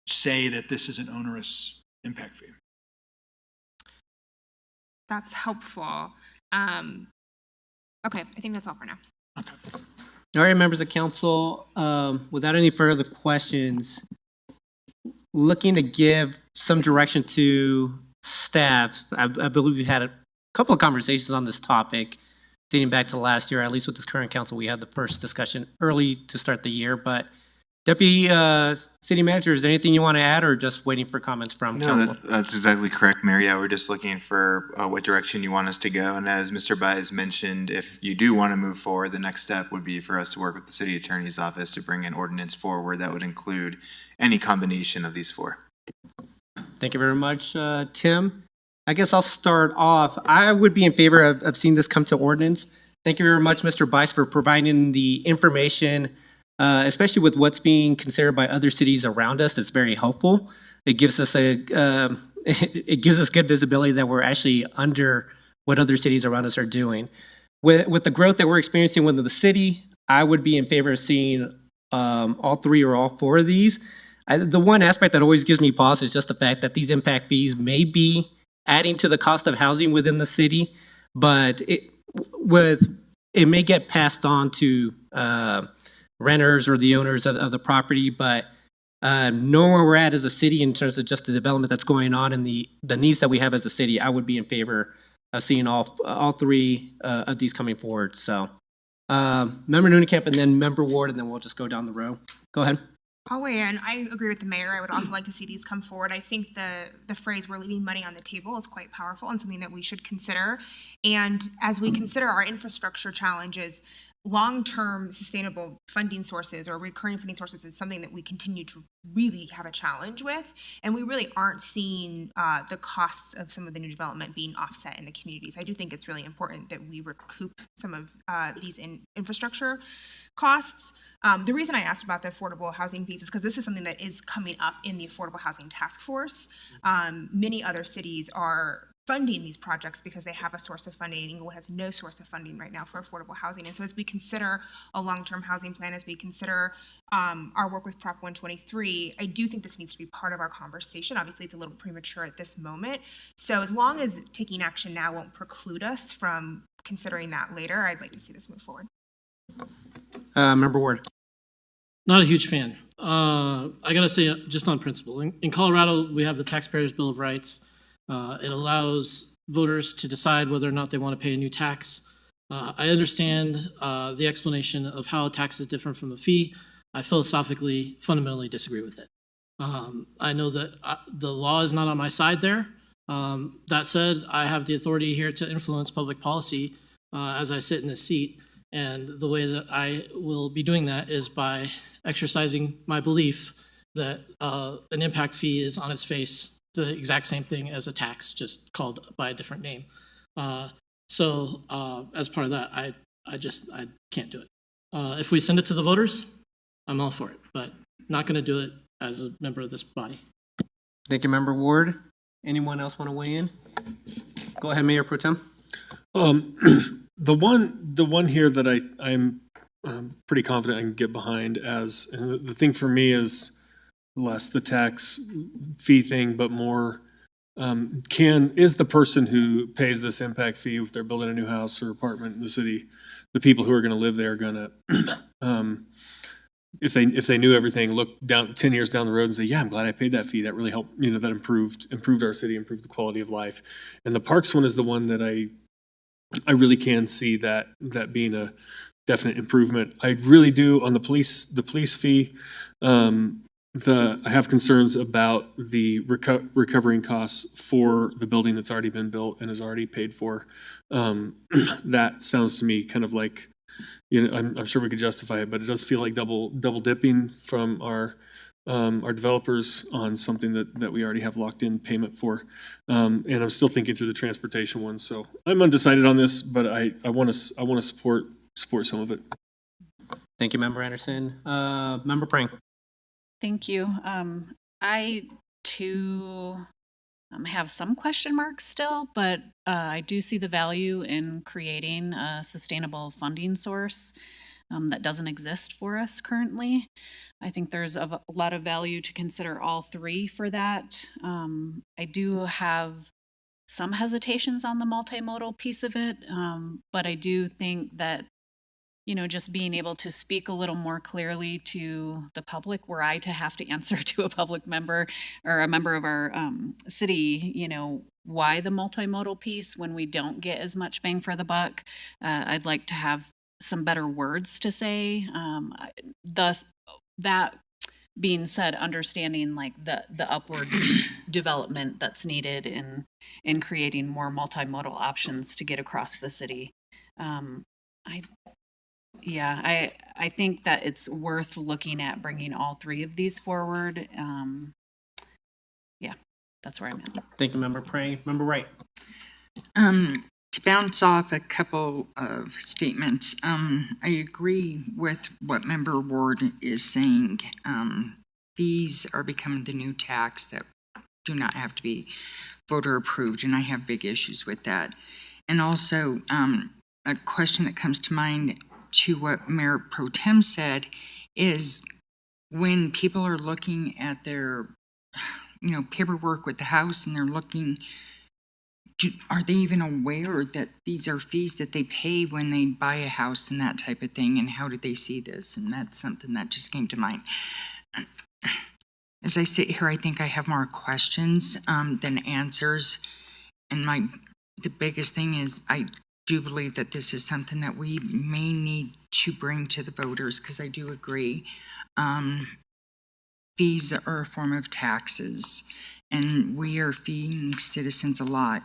say that this is an onerous impact fee. That's helpful. Okay, I think that's all for now. Okay. All right, members of council, without any further questions, looking to give some direction to staff. I believe we had couple of conversations on this topic dating back to last year. At least with this current council, we had the first discussion early to start the year. But Deputy City Manager, is there anything you want to add, or just waiting for comments from No, council? that's exactly correct, Mayor. Yeah, we're just looking for what direction you want us to go. And as Mr. Baez mentioned, if you do want to move forward, the next step would be for us to work with the city attorney's office to bring an ordinance forward that would include any combination of these four. Thank you very much, Tim. I guess I'll start off. I would be in favor of seeing this come to ordinance. Thank you very much, Mr. Bice, for providing the information, especially with what's being considered by other cities around us. It's very helpful. It gives us it gives us good visibility that we're actually under what other cities around us are doing. With the growth that we're experiencing within the city, I would be in favor of seeing all three or all four of these. The one aspect that always gives me pause is just the fact that these impact fees may be adding to the cost of housing within the city, but it may get passed on to renters or the owners of the property. But knowing where we're at as a city in terms of just the development that's going on and the needs that we have as a city, I would be in favor of seeing all three of these coming forward. So Member Nunnekamp and then Member Ward, and then we'll just go down the row. Go ahead. I'll weigh in. I agree with the mayor. I would also like to see these come forward. I think the phrase "we're leaving money on the table" is quite powerful and something that we should consider. And as we consider our infrastructure challenges, long-term sustainable funding sources or recurring funding sources is something that we continue to really have a challenge with. And we really aren't seeing the costs of some of the new development being offset in the community. So I do think it's really important that we recoup some of these infrastructure costs. The reason I asked about the affordable housing fees is because this is something that is coming up in the Affordable Housing Task Force. Many other cities are funding these projects because they have a source of funding. Inglewood has no source of funding right now for affordable housing. And so as we consider a long-term housing plan, as we consider our work with Prop 123, I do think this needs to be part of our conversation. Obviously, it's a little premature at this moment. So as long as taking action now won't preclude us from considering that later, I'd like to see this move forward. Member Ward. Not a huge fan. I gotta say, just on principle, in Colorado, we have the Taxpayers' Bill of Rights. It allows voters to decide whether or not they want to pay a new tax. I understand the explanation of how a tax is different from a fee. I philosophically, fundamentally disagree with it. I know that the law is not on my side there. That said, I have the authority here to influence public policy as I sit in this seat. And the way that I will be doing that is by exercising my belief that an impact fee is on its face the exact same thing as a tax, just called by a different name. So as part of that, I can't do it. If we send it to the voters, I'm all for it, but not going to do it as a member of this body. Thank you, Member Ward. Anyone else want to weigh in? Go ahead, Mayor Pro Tem. The one here that I'm pretty confident I can get behind as, and the thing for me is less the tax fee thing, but more is the person who pays this impact fee, if they're building a new house or apartment in the city, the people who are going to live there are going to, if they knew everything, look down 10 years down the road and say, yeah, I'm glad I paid that fee. That really helped, that improved our city, improved the quality of life. And the parks one is the one that I really can see that being a definite improvement. I really do on the police fee. I have concerns about the recovering costs for the building that's already been built and is already paid for. That sounds to me kind of like, I'm sure we could justify it, but it does feel like double dipping from our developers on something that we already have locked in payment for. And I'm still thinking through the transportation one. So I'm undecided on this, but I want to support some of it. Thank you, Member Anderson. Member Prang. Thank you. I too have some question marks still, but I do see the value in creating a sustainable funding source that doesn't exist for us currently. I think there's a lot of value to consider all three for that. I do have some hesitations on the multimodal piece of it, but I do think that just being able to speak a little more clearly to the public, were I to have to answer to a public member or a member of our city, why the multimodal piece when we don't get as much bang for the buck. I'd like to have some better words to say. Thus, that being said, understanding like the upward development that's needed in creating more multimodal options to get across the city. I think that it's worth looking at bringing all three of these forward. That's where I'm at. Thank you, Member Prang. Member Wright. To bounce off a couple of statements, I agree with what Member Ward is saying. Fees are becoming the new tax that do not have to be voter approved, and I have big issues with that. And also, a question that comes to mind to what Mayor Pro Tem said is when people are looking at their paperwork with the house and they're looking, are they even aware that these are fees that they pay when they buy a house and that type of thing? And how did they see this? And that's something that just came to mind. As I sit here, I think I have more questions than answers. And the biggest thing is I do believe that this is something that we may need to bring to the voters, because I do agree. Fees are a form of taxes, and we are feeing citizens a lot.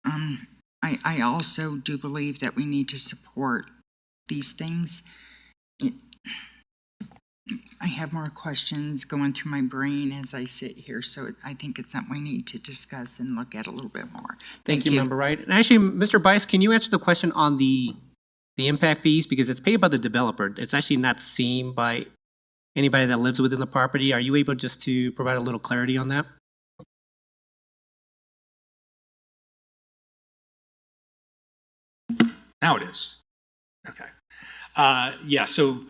I also do believe that we need to support these things. I have more questions going through my brain as I sit here, so I think it's something we need to discuss and look at a little bit more. Thank you, Member Wright. And actually, Mr. Bice, can you answer the question on the impact fees? Because it's paid by the developer. It's actually not seen by anybody that lives within the property. Are you able just to provide a little clarity on that? Now it is. Okay. So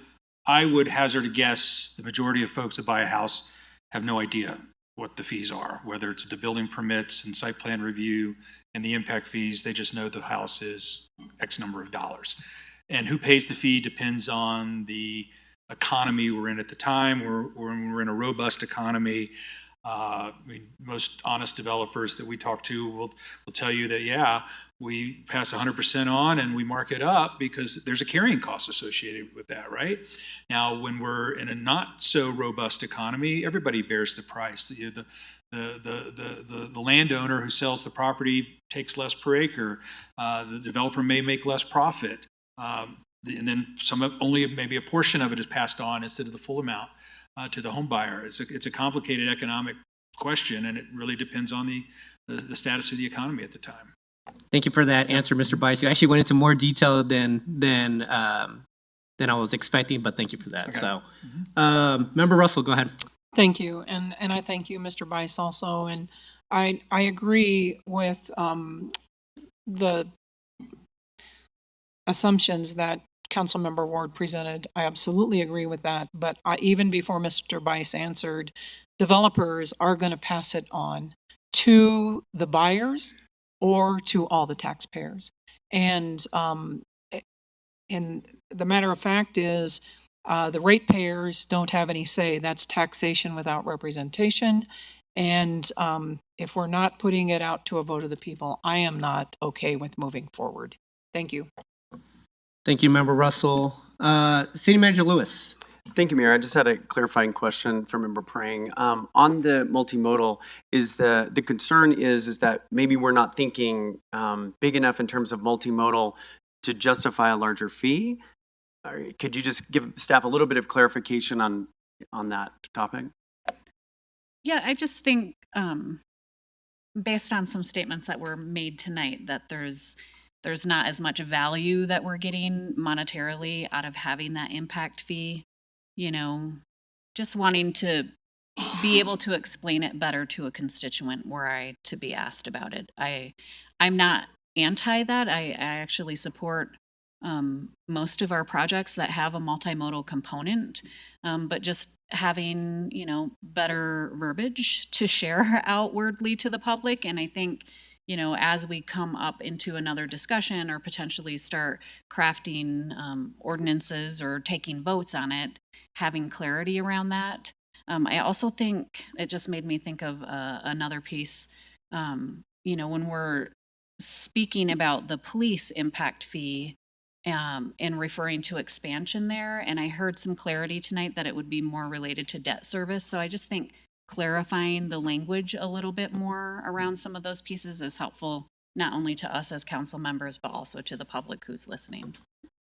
I would hazard a guess the majority of folks that buy a house have no idea what the fees are, whether it's the building permits and site plan review and the impact fees. They just know the house is X number of dollars. And who pays the fee depends on the economy we're in at the time. We're in a robust economy. Most honest developers that we talk to will tell you that, we pass 100% on and we mark it up because there's a carrying cost associated with that, right? Now, when we're in a not so robust economy, everybody bears the price. The landowner who sells the property takes less per acre. The developer may make less profit. And then only maybe a portion of it is passed on instead of the full amount to the home buyer. It's a complicated economic question, and it really depends on the status of the economy at the time. Thank you for that answer, Mr. Bice. You actually went into more detail than I was expecting, but thank you for that. Okay. So, Member Russell, go ahead. Thank you, and I thank you, Mr. Bice, also. And I agree with the assumptions that Councilmember Ward presented. I absolutely agree with that. But even before Mr. Bice answered, developers are going to pass it on to the buyers or to all the taxpayers. And the matter of fact is, the ratepayers don't have any say. That's taxation without representation. And if we're not putting it out to a vote of the people, I am not okay with moving forward. Thank you. Thank you, Member Russell. City Manager Lewis. Thank you, Mayor. I just had a clarifying question for Member Prang. On the multimodal, is the concern is that maybe we're not thinking big enough in terms of multimodal to justify a larger fee? Could you just give staff a little bit of clarification on that topic? Yeah, I just think based on some statements that were made tonight that there's not as much value that we're getting monetarily out of having that impact fee. Just wanting to be able to explain it better to a constituent were I to be asked about it. I'm not anti that. I actually support most of our projects that have a multimodal component, but just having, better verbiage to share outwardly to the public. And I think, as we come up into another discussion or potentially start crafting ordinances or taking votes on it, having clarity around that. I also think it just made me think of another piece. when we're speaking about the police impact fee, and referring to expansion there, and I heard some clarity tonight that it would be more related to debt service. So I just think clarifying the language a little bit more around some of those pieces is helpful, not only to us as council members, but also to the public who's listening.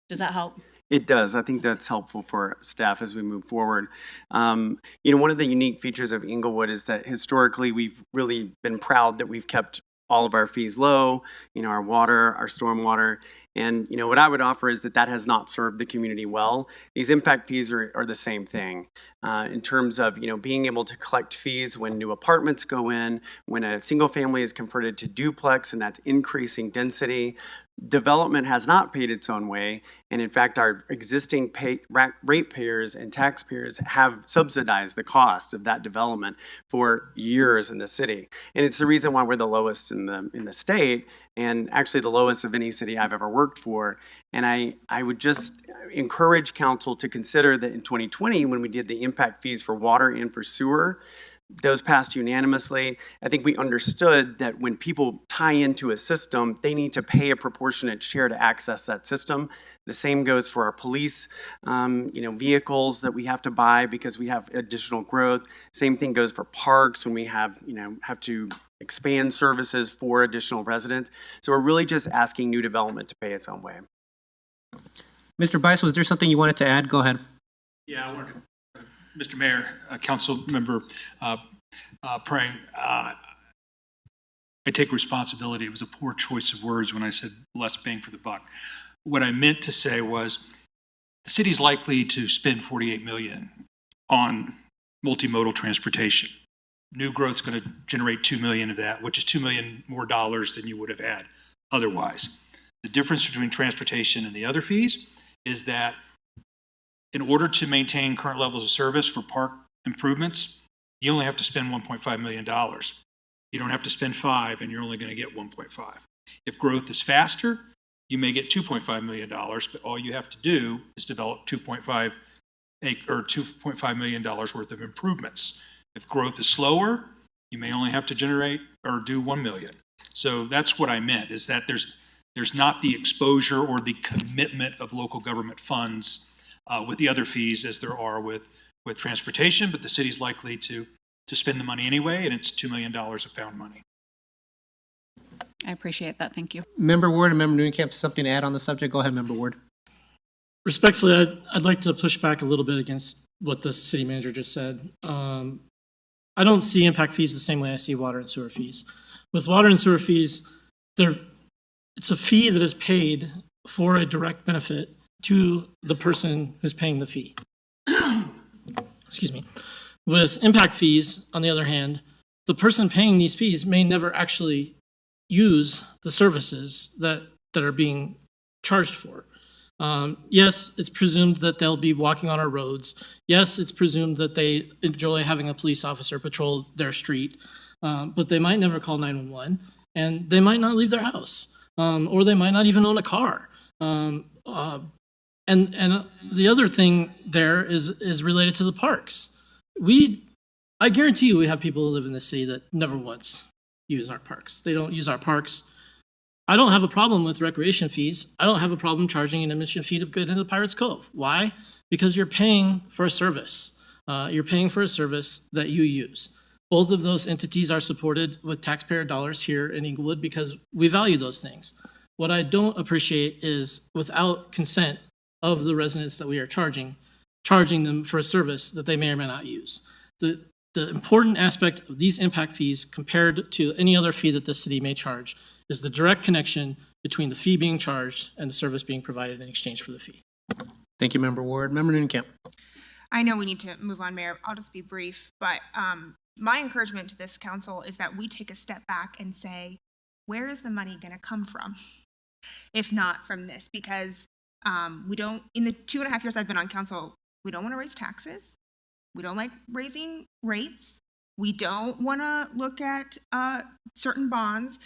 Does that help? It does. I think that's helpful for staff as we move forward. One of the unique features of Inglewood is that historically we've really been proud that we've kept all of our fees low, our water, our stormwater. And, what I would offer is that has not served the community well. These impact fees are the same thing in terms of, being able to collect fees when new apartments go in, when a single family is converted to duplex and that's increasing density. Development has not paid its own way. And in fact, our existing ratepayers and taxpayers have subsidized the cost of that development for years in the city. And it's the reason why we're the lowest in the state, and actually the lowest of any city I've ever worked for. And I would just encourage council to consider that in 2020, when we did the impact fees for water and for sewer, those passed unanimously. I think we understood that when people tie into a system, they need to pay a proportionate share to access that system. The same goes for our police, vehicles that we have to buy because we have additional growth. Same thing goes for parks when we have to expand services for additional residents. So we're really just asking new development to pay its own way. Mr. Bice, was there something you wanted to add? Go ahead. Yeah, I wanted to, Mr. Mayor, Council Member Prang, I take responsibility. It was a poor choice of words when I said less bang for the buck. What I meant to say was the city's likely to spend $48 million on multimodal transportation. New growth's going to generate $2 million of that, which is $2 million more dollars than you would have had otherwise. The difference between transportation and the other fees is that in order to maintain current levels of service for park improvements, you only have to spend $1.5 million. You don't have to spend $5 and you're only going to get $1.5. If growth is faster, you may get $2.5 million, but all you have to do is develop $2.5 million worth of improvements. If growth is slower, you may only have to generate or do $1 million. So that's what I meant, is that there's not the exposure or the commitment of local government funds with the other fees as there are with transportation, but the city's likely to spend the money anyway, and it's $2 million of found money. I appreciate that. Thank you. Member Ward and Member Newcamp, something to add on the subject? Go ahead, Member Ward. Respectfully, I'd like to push back a little bit against what the city manager just said. I don't see impact fees the same way I see water and sewer fees. With water and sewer fees, it's a fee that is paid for a direct benefit to the person who's paying the fee. Excuse me. With impact fees, on the other hand, the person paying these fees may never actually use the services that are being charged for. Yes, it's presumed that they'll be walking on our roads. Yes, it's presumed that they enjoy having a police officer patrol their street, but they might never call 911, and they might not leave their house, or they might not even own a car. And the other thing there is related to the parks. I guarantee you we have people who live in the city that never once use our parks. They don't use our parks. I don't have a problem with recreation fees. I don't have a problem charging an admission fee to get into Pirates Cove. Why? Because you're paying for a service. You're paying for a service that you use. Both of those entities are supported with taxpayer dollars here in Inglewood because we value those things. What I don't appreciate is without consent of the residents that we are charging them for a service that they may or may not use. The important aspect of these impact fees compared to any other fee that the city may charge is the direct connection between the fee being charged and the service being provided in exchange for the fee. Thank you, Member Ward. Member Newcamp. I know we need to move on, Mayor. I'll just be brief, but my encouragement to this council is that we take a step back and say, where is the money going to come from? If not from this, because we don't, in the 2.5 years I've been on council, we don't want to raise taxes. We don't like raising rates. We don't want to look at certain bonds.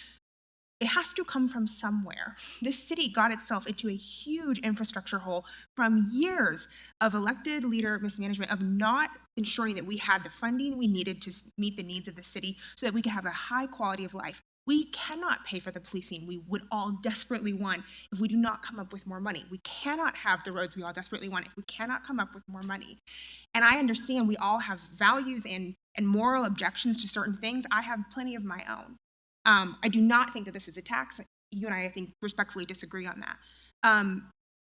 It has to come from somewhere. This city got itself into a huge infrastructure hole from years of elected leader mismanagement, of not ensuring that we had the funding we needed to meet the needs of the city so that we could have a high quality of life. We cannot pay for the policing we would all desperately want if we do not come up with more money. We cannot have the roads we all desperately want if we cannot come up with more money. And I understand we all have values and moral objections to certain things. I have plenty of my own. I do not think that this is a tax. You and I think, respectfully disagree on that.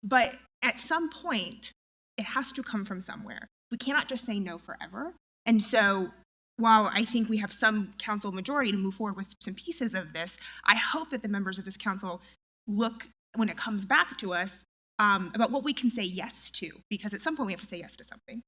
But at some point, it has to come from somewhere. We cannot just say no forever. And so while I think we have some council majority to move forward with some pieces of this, I hope that the members of this council look, when it comes back to us, about what we can say yes to, because at some point we have to say yes to something.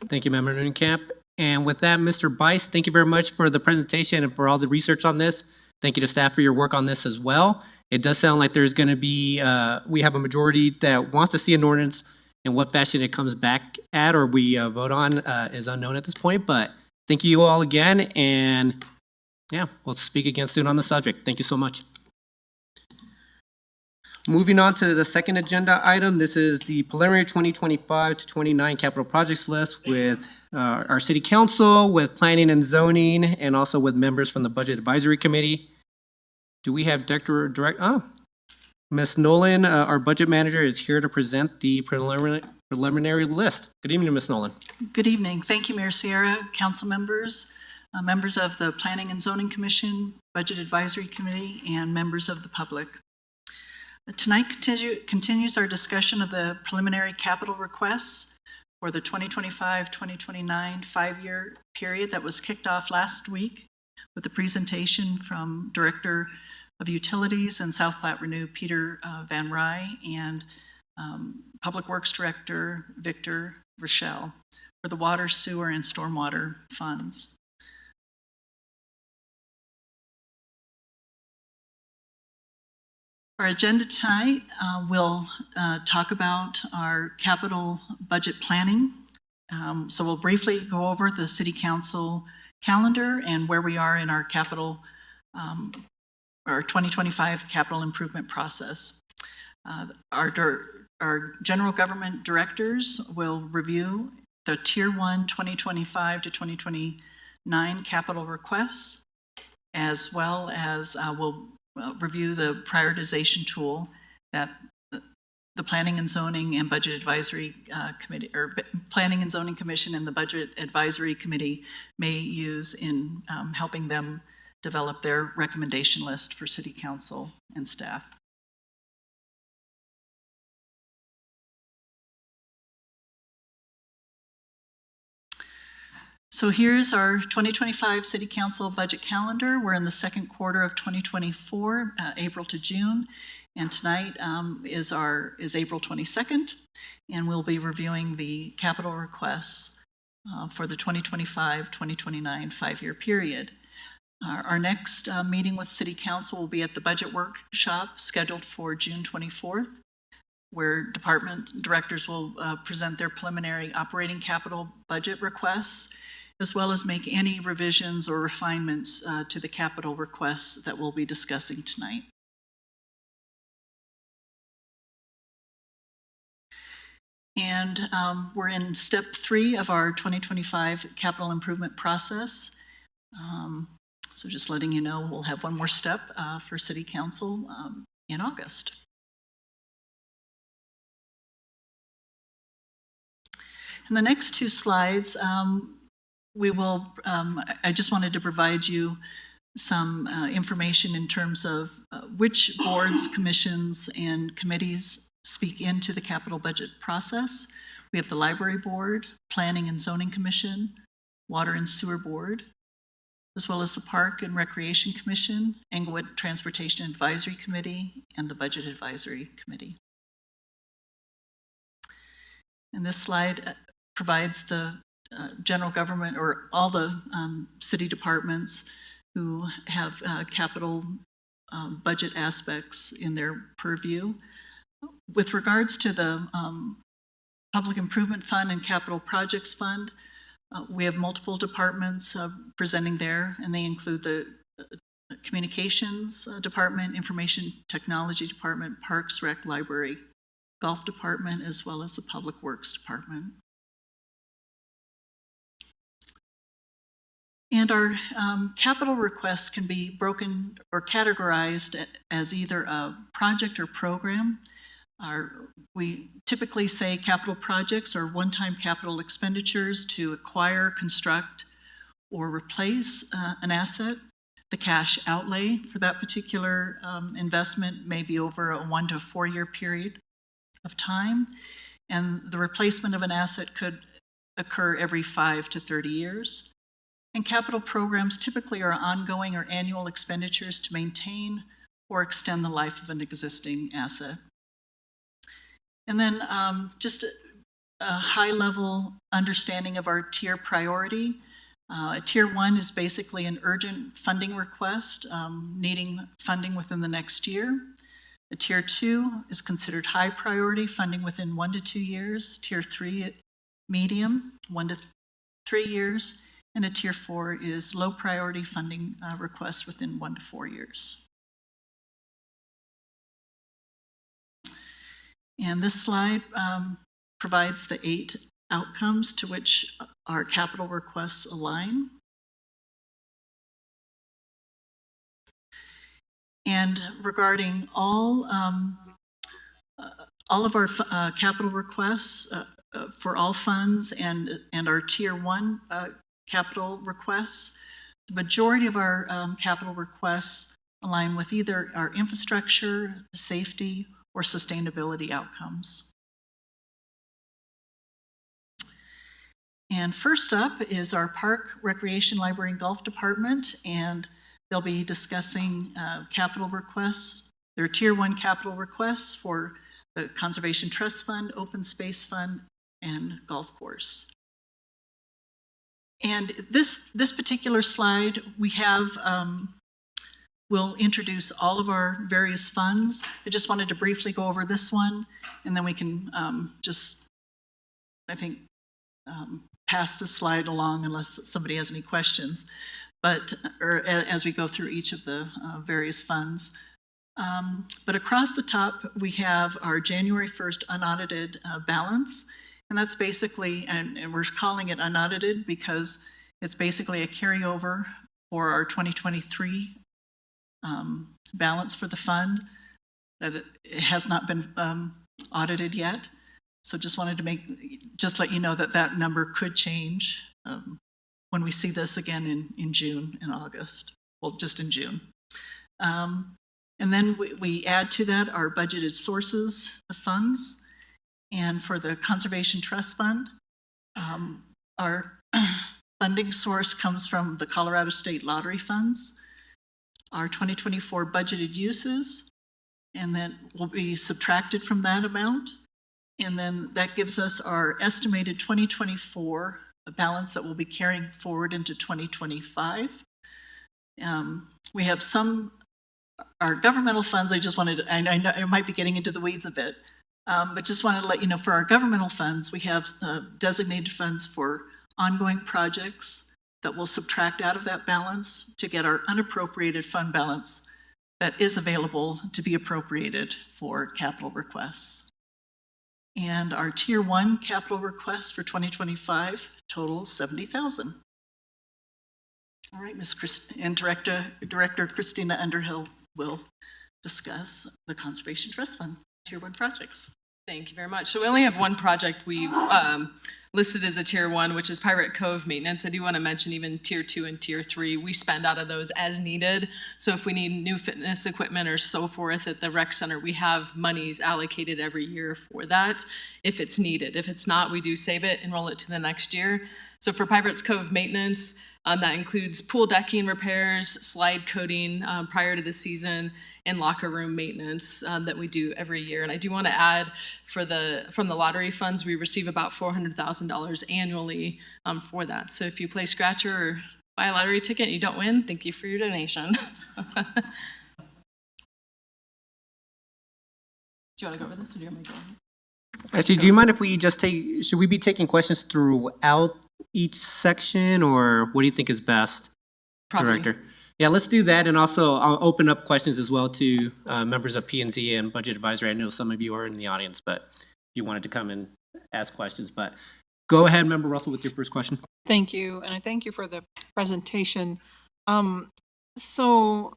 Thank you, Member Nunekamp. And with that, Mr. Bice, thank you very much for the presentation and for all the research on this. Thank you to staff for your work on this as well. It does sound like there's going to be, we have a majority that wants to see an ordinance. In what fashion it comes back at or we vote on is unknown at this point, but thank you all again, and yeah, we'll speak again soon on the subject. Thank you so much. Moving on to the second agenda item, this is the preliminary 2025 to 29 capital projects list with our city council, with planning and zoning, and also with members from the budget advisory committee. Do we have Ms. Nolan, our budget manager, is here to present the preliminary list. Good evening, Ms. Nolan. Good evening. Thank you, Mayor Sierra, council members, members of the Planning and Zoning Commission, Budget Advisory Committee, and members of the public. Tonight continues our discussion of the preliminary capital requests for the 2025-2029 5-year period that was kicked off last week with the presentation from Director of Utilities and South Platte Renew, Peter Van Rye, and Public Works Director, Victor Rochelle, for the water, sewer, and stormwater funds. Our agenda tonight will talk about our capital budget planning. So we'll briefly go over the City Council calendar and where we are in our capital our 2025 capital improvement process. Our general government directors will review the Tier 1 2025 to 2029 capital requests, as well as we'll review the prioritization tool that the Planning and Zoning and Budget Advisory Committee, or Planning and Zoning Commission and the Budget Advisory Committee may use in helping them develop their recommendation list for City Council and staff. So here's our 2025 City Council budget calendar. We're in the second quarter of 2024, April to June, and tonight is April 22nd, and we'll be reviewing the capital requests for the 2025-2029 5-year period. Our next meeting with City Council will be at the budget workshop scheduled for June 24th, where department directors will present their preliminary operating capital budget requests, as well as make any revisions or refinements to the capital requests that we'll be discussing tonight. And we're in step 3 of our 2025 capital improvement process. So just letting you know, we'll have one more step for City Council in August. In the next 2 slides, I just wanted to provide you some information in terms of which boards, commissions, and committees speak into the capital budget process. We have the Library Board, Planning and Zoning Commission, Water and Sewer Board, as well as the Park and Recreation Commission, Englewood Transportation Advisory Committee, and the Budget Advisory Committee. And this slide provides the general government, or all the city departments who have capital budget aspects in their purview. With regards to the Public Improvement Fund and Capital Projects Fund, we have multiple departments presenting there, and they include the Communications Department, Information Technology Department, Parks, Rec, Library, Golf Department, as well as the Public Works Department. And our capital requests can be broken or categorized as either a project or program. We typically say capital projects are one-time capital expenditures to acquire, construct, or replace an asset. The cash outlay for that particular investment may be over a 1 to 4 year period of time, and the replacement of an asset could occur every 5 to 30 years. And capital programs typically are ongoing or annual expenditures to maintain or extend the life of an existing asset. And then just a high-level understanding of our tier priority. A tier 1 is basically an urgent funding request needing funding within the next year. A tier 2 is considered high priority funding within 1 to 2 years. Tier 3, medium, 1 to 3 years. And a tier 4 is low priority funding requests within 1 to 4 years. And this slide provides the 8 outcomes to which our capital requests align. And regarding all of our capital requests for all funds and our tier 1 capital requests, the majority of our capital requests align with either our infrastructure, safety, or sustainability outcomes. And first up is our Park, Recreation, Library, and Golf Department, and they'll be discussing capital requests. Their Tier 1 capital requests for the Conservation Trust Fund, Open Space Fund, and Golf Course. And this particular slide, we have, we'll introduce all of our various funds. I just wanted to briefly go over this one, and then we can just, I think, pass the slide along unless somebody has any questions, or as we go through each of the various funds. But across the top, we have our January 1st unaudited balance, and that's basically, and we're calling it unaudited because it's basically a carryover for our 2023 balance for the fund that it has not been audited yet. So just wanted to let you know that that number could change when we see this again in June and August. Well, just in June. And then we add to that our budgeted sources of funds. And for the Conservation Trust Fund, our funding source comes from the Colorado State Lottery funds. Our 2024 budgeted uses, and then will be subtracted from that amount. And then that gives us our estimated 2024 balance that we'll be carrying forward into 2025. We have our governmental funds, I know I might be getting into the weeds a bit, but just wanted to let you know for our governmental funds, we have designated funds for ongoing projects that will subtract out of that balance to get our unappropriated fund balance that is available to be appropriated for capital requests. And our Tier 1 capital request for 2025 totals $70,000. All right, and Director Christina Underhill will discuss the Conservation Trust Fund Tier 1 projects. Thank you very much. So we only have one project we've listed as a Tier 1, which is Pirate Cove maintenance. I do want to mention even Tier 2 and Tier 3, we spend out of those as needed. So if we need new fitness equipment or so forth at the rec center, we have monies allocated every year for that if it's needed. If it's not, we do save it and roll it to the next year. So for Pirates Cove maintenance, that includes pool decking repairs, slide coating prior to the season, and locker room maintenance that we do every year. And I do want to add, from the lottery funds, we receive about $400,000 annually for that. So if you play Scratcher or buy a lottery ticket and you don't win, thank you for your donation. Do you want to go over this, or do you want me to go over it? Actually, do you mind if we just should we be taking questions throughout each section, or what do you think is best, Probably. Director? Yeah, let's do that, and also I'll open up questions as well to members of P&Z and Budget Advisory. I know some of you are in the audience, but if you wanted to come and ask questions, but go ahead, Member Russell, with your first question. Thank you, and I thank you for the presentation. So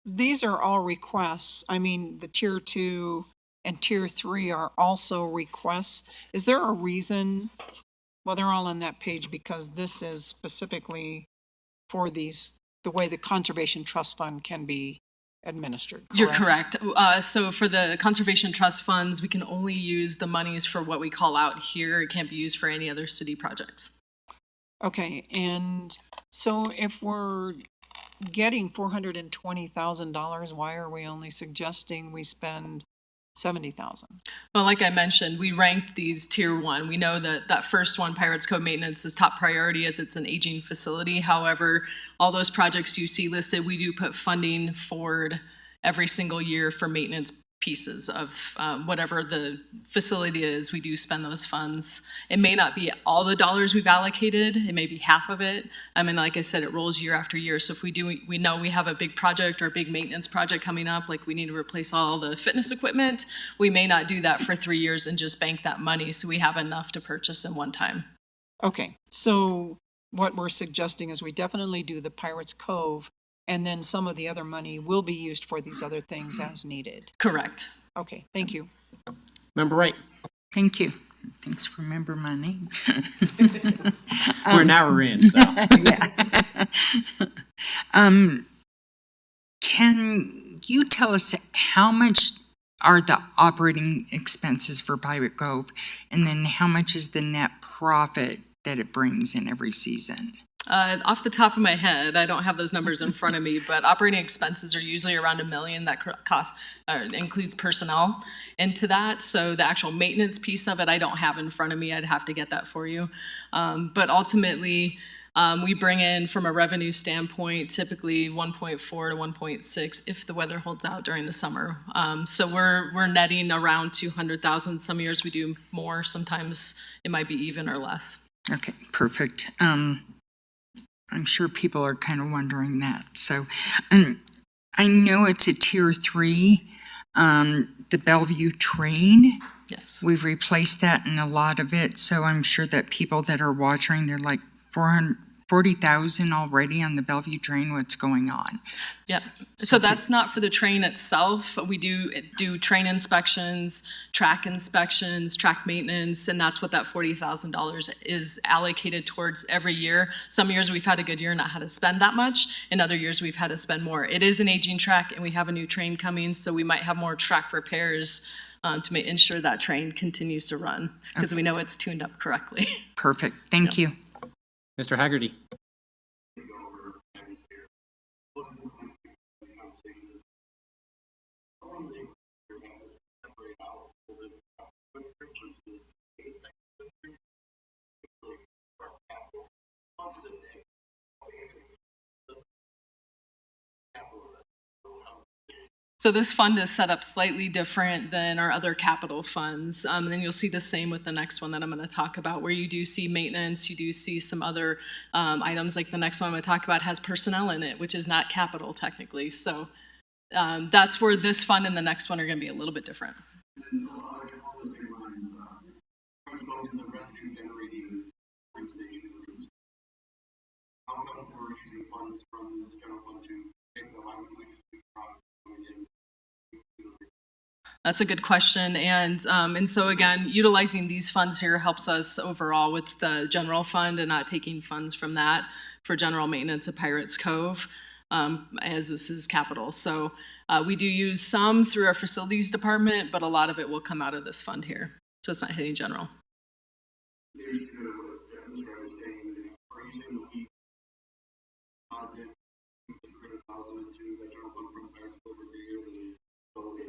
these are all requests. I mean, the tier 2 and tier 3 are also requests. Is there a reason? Well, they're all on that page because this is specifically for these, the way the Conservation Trust Fund can be administered, correct? You're correct. So for the conservation trust funds, we can only use the monies for what we call out here. It can't be used for any other city projects. Okay, and so if we're getting $420,000, why are we only suggesting we spend $70,000? Well, like I mentioned, we ranked these tier 1. We know that that first one, Pirates Cove maintenance, is top priority as it's an aging facility. However, all those projects you see listed, we do put funding forward every single year for maintenance pieces of whatever the facility is. We do spend those funds. It may not be all the dollars we've allocated. It may be half of it. I mean, like I said, it rolls year after year. So if we know we have a big project or a big maintenance project coming up, like we need to replace all the fitness equipment, we may not do that for 3 years and just bank that money so we have enough to purchase in one time. Okay, so what we're suggesting is we definitely do the Pirates Cove, and then some of the other money will be used for these other things as needed. Correct. Okay, thank you. Member Wright. Thank you. Thanks for remembering my name. We're an hour in, so. Yeah. Can you tell us how much are the operating expenses for Pirate Cove, and then how much is the net profit that it brings in every season? Off the top of my head, I don't have those numbers in front of me, but operating expenses are usually around $1 million. That includes personnel into that. So the actual maintenance piece of it, I don't have in front of me. I'd have to get that for you. But ultimately, we bring in, from a revenue standpoint, typically 1.4 to 1.6 if the weather holds out during the summer. So we're netting around 200,000. Some years we do more. Sometimes it might be even or less. Okay, perfect. I'm sure people are kind of wondering that. So I know it's a tier 3, the Bellevue train. Yes. We've replaced that in a lot of it. So I'm sure that people that are watching, they're like 40,000 already on the Bellevue train. What's going on? Yeah. So that's not for the train itself. We do train inspections, track maintenance, and that's what that $40,000 is allocated towards every year. Some years we've had a good year and not had to spend that much. In other years we've had to spend more. It is an aging track and we have a new train coming, so we might have more track repairs to ensure that train continues to run because we know it's tuned up correctly. Perfect. Thank you. Mr. Haggerty. So this fund is set up slightly different than our other capital funds. And then you'll see the same with the next one that I'm going to talk about, where you do see maintenance, you do see some other items, like the next one I'm going to talk about has personnel in it, which is not capital technically. So that's where this fund and the next one are going to be a little bit different. That's a good question. And so again, utilizing these funds here helps us overall with the general fund and not taking funds from that for general maintenance of Pirates Cove, as this is capital. So we do use some through our facilities department, but a lot of it will come out of this fund here. So it's not hitting general.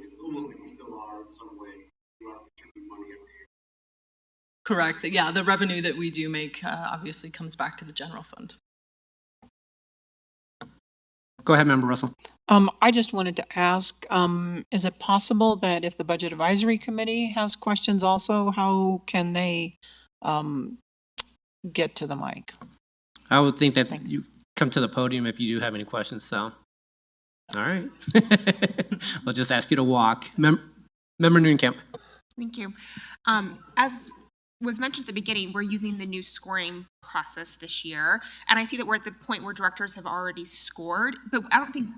It's almost like we still are in some way. We are contributing money every year. Correct. Yeah, the revenue that we do make obviously comes back to the general fund. Go ahead, Member Russell. I just wanted to ask, is it possible that if the Budget Advisory Committee has questions also, how can they get to the mic? I would think that you come to the podium if you do have any questions, so. All right. We'll just ask you to walk. Member Noonkemp. Thank you. As was mentioned at the beginning, we're using the new scoring process this year. And I see that we're at the point where directors have already scored, but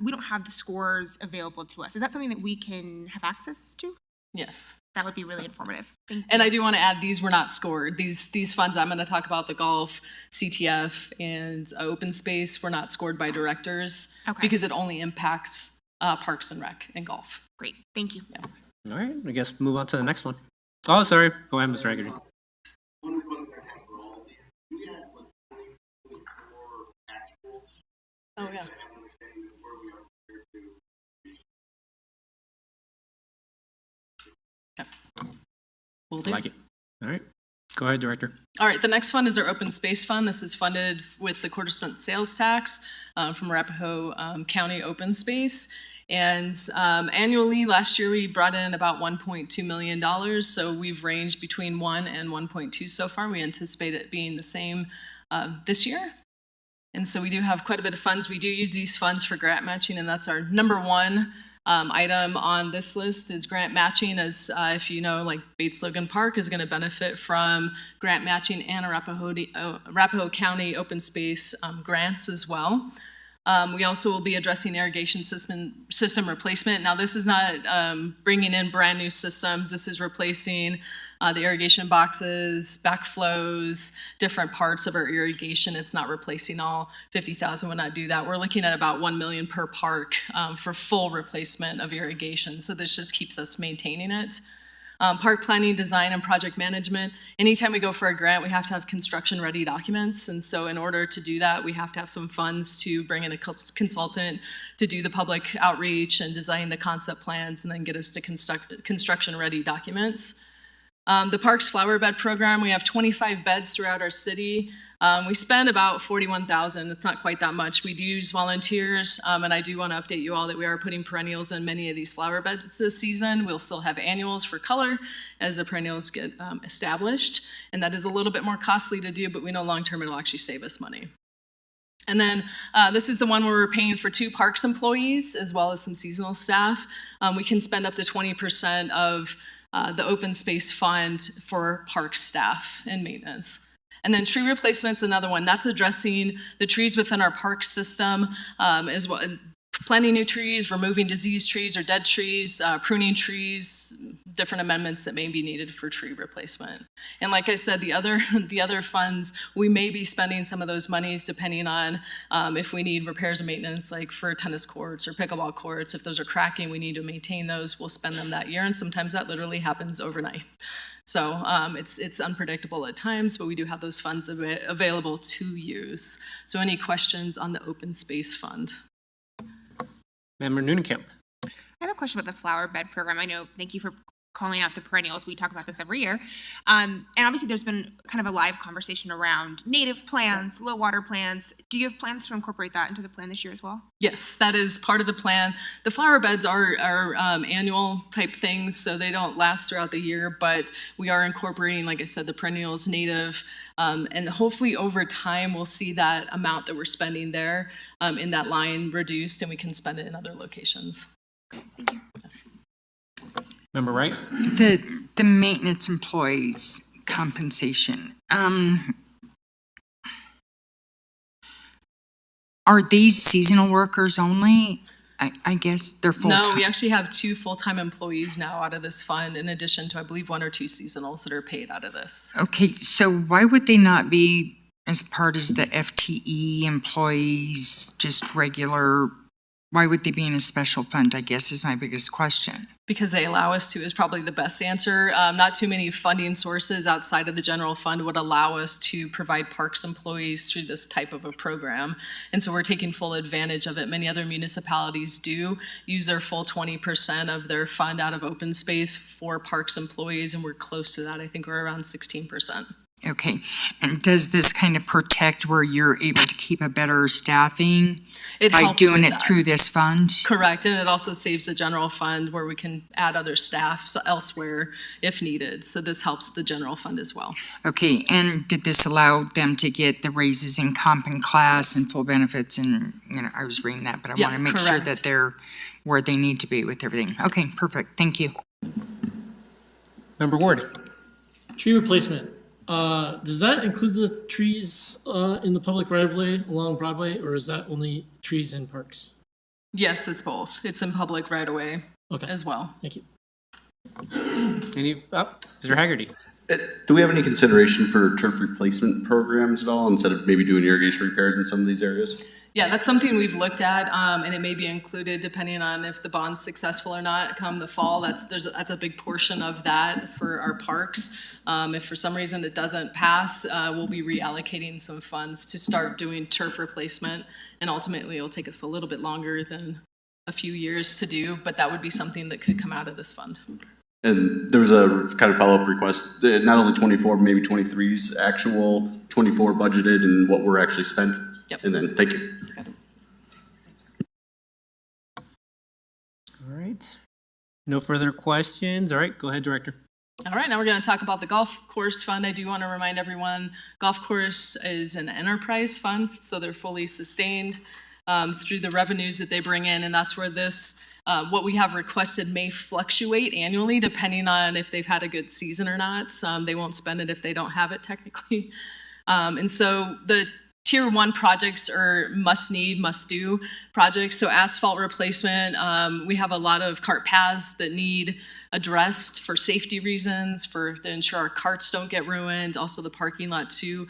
we don't have the scores available to us. Is that something that we can have access to? Yes. That would be really informative. Thank you. And I do want to add, these were not scored. These funds I'm going to talk about, the golf, CTF, and open space, were not scored by directors because it only impacts Parks and Rec and golf. Great. Thank you. Yeah. All right, I guess move on to the next one. Oh, sorry. Go ahead, Mr. Haggerty. One of the questions I have for all of these, do we have like 2024 actuals? Oh, yeah. To have an understanding of where we are compared to these. Will do. I like it. All right, go ahead, Director. All right, the next fund is our open space fund. This is funded with the quarter-cent sales tax from Arapahoe County Open Space. And annually, last year we brought in about $1.2 million. So we've ranged between 1 and 1.2 so far. We anticipate it being the same this year. And so we do have quite a bit of funds. We do use these funds for grant matching, and that's our number one item on this list is grant matching. As if you know, like Bates Logan Park is going to benefit from grant matching and Arapahoe County open space grants as well. We also will be addressing irrigation system replacement. Now, this is not bringing in brand new systems. This is replacing the irrigation boxes, backflows, different parts of our irrigation. It's not replacing all 50,000. We'll not do that. We're looking at about $1 million per park for full replacement of irrigation. So this just keeps us maintaining it. Park planning, design, and project management. Anytime we go for a grant, we have to have construction-ready documents. And so in order to do that, we have to have some funds to bring in a consultant to do the public outreach and design the concept plans and then get us to construction-ready documents. The Parks Flower Bed Program, we have 25 beds throughout our city. We spend about $41,000. It's not quite that much. We do use volunteers, and I do want to update you all that we are putting perennials in many of these flower beds this season. We'll still have annuals for color as the perennials get established, and that is a little bit more costly to do, but we know long-term it'll actually save us money. And then this is the one where we're paying for 2 parks employees as well as some seasonal staff. We can spend up to 20% of the open space fund for park staff and maintenance. And then tree replacement's another one. That's addressing the trees within our park system as well. Planting new trees, removing diseased trees or dead trees, pruning trees, different amendments that may be needed for tree replacement. And like I said, the other funds, we may be spending some of those monies depending on if we need repairs and maintenance, like for tennis courts or pickleball courts. If those are cracking, we need to maintain those. We'll spend them that year, and sometimes that literally happens overnight. So it's unpredictable at times, but we do have those funds available to use. So any questions on the open space fund? Member Newnenkamp. I have a question about the flower bed program. I know, thank you for calling out the perennials. We talk about this every year. And obviously there's been kind of a live conversation around native plants, low water plants. Do you have plans to incorporate that into the plan this year as well? Yes, that is part of the plan. The flower beds are annual type things, so they don't last throughout the year, but we are incorporating, like I said, the perennials, native, and hopefully over time we'll see that amount that we're spending there in that line reduced, and we can spend it in other locations. Thank you. Member Wright? The maintenance employees compensation. Are these seasonal workers only? I guess they're full-time. No, we actually have 2 full-time employees now out of this fund, in addition to, I believe, 1 or 2 seasonals that are paid out of this. Okay, so why would they not be as part of the FTE employees, just regular? Why would they be in a special fund, I guess, is my biggest question. Because they allow us to is probably the best answer. Not too many funding sources outside of the general fund would allow us to provide parks employees through this type of a program. And so we're taking full advantage of it. Many other municipalities do use their full 20% of their fund out of open space for parks employees, and we're close to that. I think we're around 16%. Okay, and does this kind of protect where you're able to keep a better staffing by doing it through this fund? Correct, and it also saves the general fund where we can add other staff elsewhere if needed. So this helps the general fund as well. Okay, and did this allow them to get the raises in comp and class and full benefits? And, you know, I was reading that, but I want to make sure that they're where they need to be with everything. Okay, perfect, thank you. Member Ward? Tree replacement. Does that include the trees in the public right of way along Broadway, or is that only trees in parks? Yes, it's both. It's in public right away as well. Thank you. Mr. Haggerty. Do we have any consideration for turf replacement programs at all, instead of maybe doing irrigation repairs in some of these areas? Yeah, that's something we've looked at, and it may be included depending on if the bond's successful or not come the fall. That's a big portion of that for our parks. If for some reason it doesn't pass, we'll be reallocating some funds to start doing turf replacement, and ultimately it'll take us a little bit longer than a few years to do, but that would be something that could come out of this fund. And there was a kind of follow-up request, not only 24, but maybe 23's actual, 24 budgeted, and what were actually spent. Yep. And then, thank you. All right. No further questions. All right, go ahead, Director. All right, now we're going to talk about the golf course fund. I do want to remind everyone, golf course is an enterprise fund, so they're fully sustained through the revenues that they bring in, and that's where this, what we have requested may fluctuate annually depending on if they've had a good season or not. They won't spend it if they don't have it technically. And so the Tier 1 projects are must-need, must-do projects. So asphalt replacement, we have a lot of cart paths that need addressed for safety reasons, to ensure our carts don't get ruined. Also the parking lot too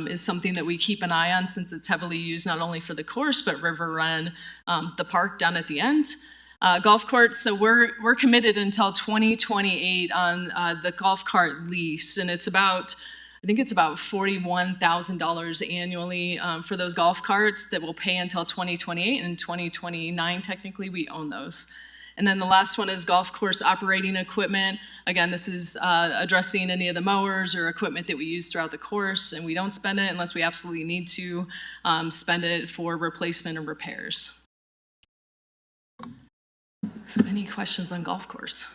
is something that we keep an eye on since it's heavily used not only for the course, but River Run, the park down at the end. Golf carts, so we're committed until 2028 on the golf cart lease, and it's about, I think it's about $41,000 annually for those golf carts that will pay until 2028, and 2029 technically we own those. And then the last one is golf course operating equipment. Again, this is addressing any of the mowers or equipment that we use throughout the course, and we don't spend it unless we absolutely need to spend it for replacement or repairs. So any questions on golf course?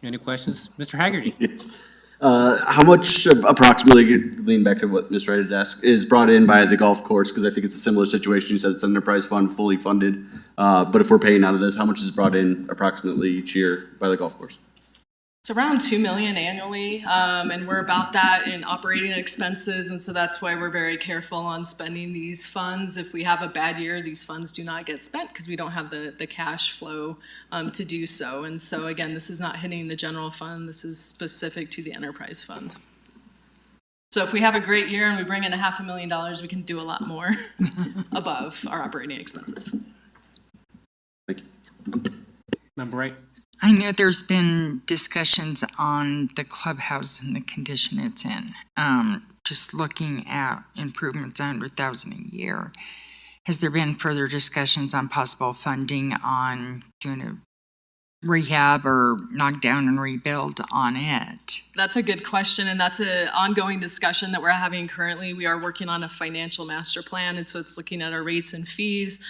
Any questions? Mr. Haggerty? Yes. How much approximately, lean back to what Ms. Wright had asked, is brought in by the golf course? Because I think it's a similar situation. You said it's an enterprise fund, fully funded. But if we're paying out of this, how much is brought in approximately each year by the golf course? It's around $2 million annually, and we're about that in operating expenses, and so that's why we're very careful on spending these funds. If we have a bad year, these funds do not get spent because we don't have the cash flow to do so. And so again, this is not hitting the general fund. This is specific to the enterprise fund. So if we have a great year and we bring in $500,000, we can do a lot more above our operating expenses. Thank you. Member Wright? I know there's been discussions on the clubhouse and the condition it's in. Just looking at improvements, 100,000 a year. Has there been further discussions on possible funding on doing a rehab or knock down and rebuild on it? That's a good question, and that's an ongoing discussion that we're having currently. We are working on a financial master plan, and so it's looking at our rates and fees,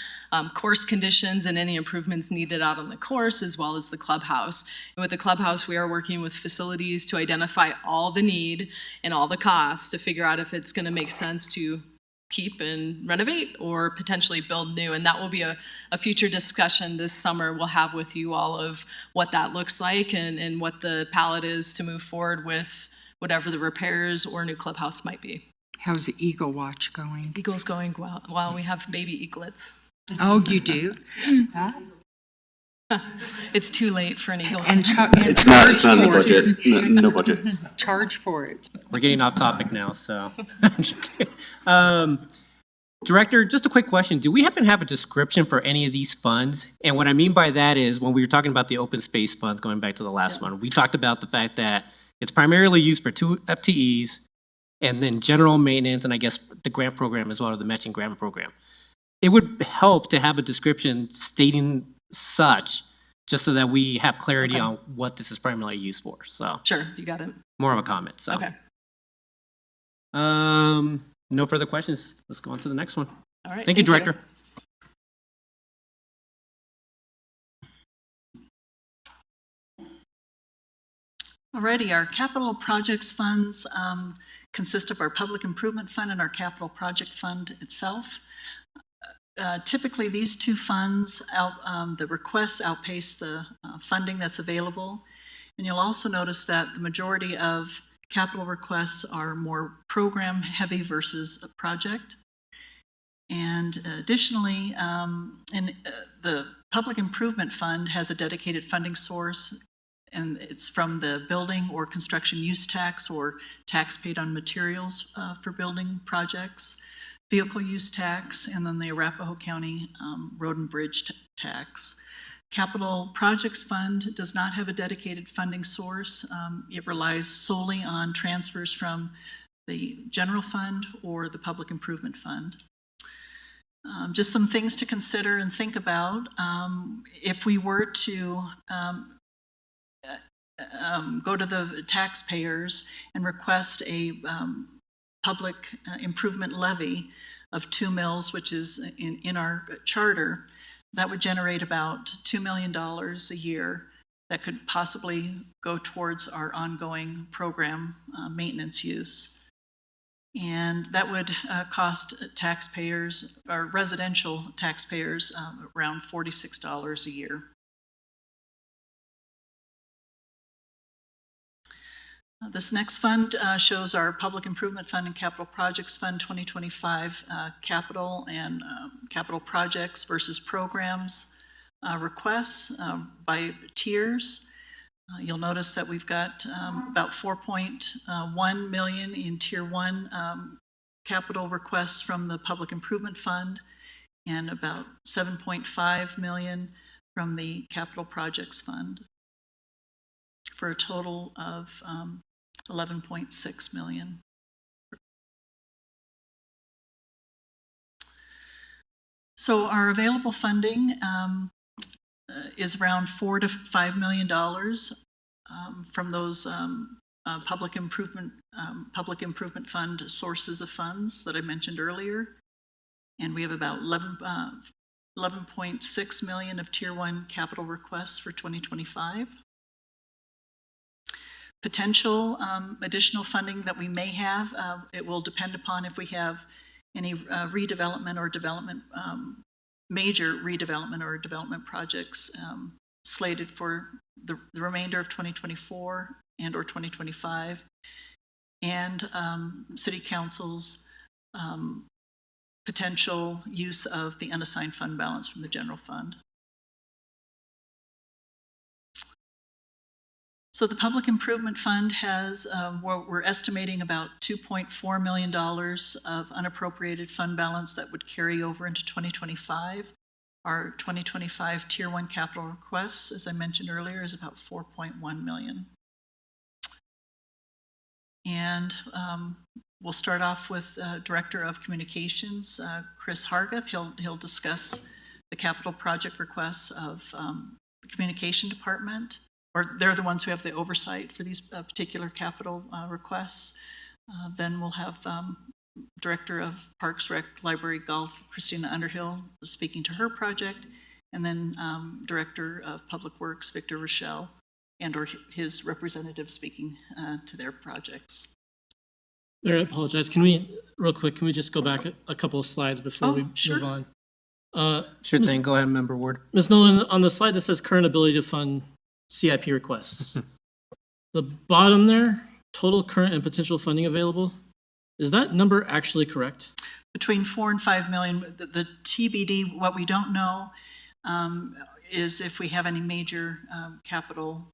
course conditions, and any improvements needed out on the course, as well as the clubhouse. And with the clubhouse, we are working with facilities to identify all the need and all the costs to figure out if it's going to make sense to keep and renovate or potentially build new. And that will be a future discussion this summer we'll have with you all of what that looks like and what the palette is to move forward with whatever the repairs or new clubhouse might be. How's the Eagle Watch going? Eagle's going well. Well, we have baby eaglets. Oh, you do? It's too late for an eagle. And It's not in the budget. No budget. Charge for it. We're getting off topic now, so. Director, just a quick question. Do we happen to have a description for any of these funds? And what I mean by that is when we were talking about the open space funds, going back to the last one, we talked about the fact that it's primarily used for 2 FTEs and then general maintenance and I guess the grant program as well, or the matching grant program. It would help to have a description stating such, just so that we have clarity on what this is primarily used for. So sure, you got it. More of a comment. So okay. No further questions. Let's go on to the next one. All right. Thank you, Director. Alrighty, our capital projects funds consist of our public improvement fund and our capital project fund itself. Typically, these two funds, the requests outpace the funding that's available. And you'll also notice that the majority of capital requests are more program heavy versus a project. And additionally, the Public Improvement Fund has a dedicated funding source, and it's from the building or construction use tax or tax paid on materials for building projects, vehicle use tax, and then the Arapahoe County Road and Bridge tax. Capital Projects Fund does not have a dedicated funding source. It relies solely on transfers from the general fund or the Public Improvement Fund. Just some things to consider and think about. If we were to go to the taxpayers and request a public improvement levy of 2 mills, which is in our charter, that would generate about $2 million a year that could possibly go towards our ongoing program maintenance use. And that would cost taxpayers, or residential taxpayers, around $46 a year. This next fund shows our Public Improvement Fund and Capital Projects Fund 2025 capital and capital projects versus programs requests by tiers. You'll notice that we've got about 4.1 million in Tier 1 capital requests from the Public Improvement Fund and about 7.5 million from the Capital Projects Fund, for a total of 11.6 million. So our available funding is around $4 to $5 million from those Public Improvement Fund sources of funds that I mentioned earlier. And we have about 11.6 million of Tier 1 capital requests for 2025. Potential additional funding that we may have, it will depend upon if we have any redevelopment or development, major redevelopment or development projects slated for the remainder of 2024 and or 2025, and City Council's potential use of the unassigned fund balance from the general fund. So the Public Improvement Fund has, we're estimating about $2.4 million of unappropriated fund balance that would carry over into 2025. Our 2025 Tier 1 capital requests, as I mentioned earlier, is about 4.1 million. And we'll start off with Director of Communications, Chris Hargath. He'll discuss the capital project requests of the Communication Department. Or they're the ones who have the oversight for these particular capital requests. Then we'll have Director of Parks, Rec, Library, Golf, Christina Underhill, speaking to her project, and then Director of Public Works, Victor Rochelle, and or his representative speaking to their projects. There, I apologize. Can we, real quick, can we just go back a couple of slides before we move on? Sure thing. Go ahead, Member Ward. Ms. Nolan, on the slide that says current ability to fund CIP requests, the bottom there, total current and potential funding available, is that number actually correct? Between 4 and 5 million. The TBD, what we don't know is if we have any major capital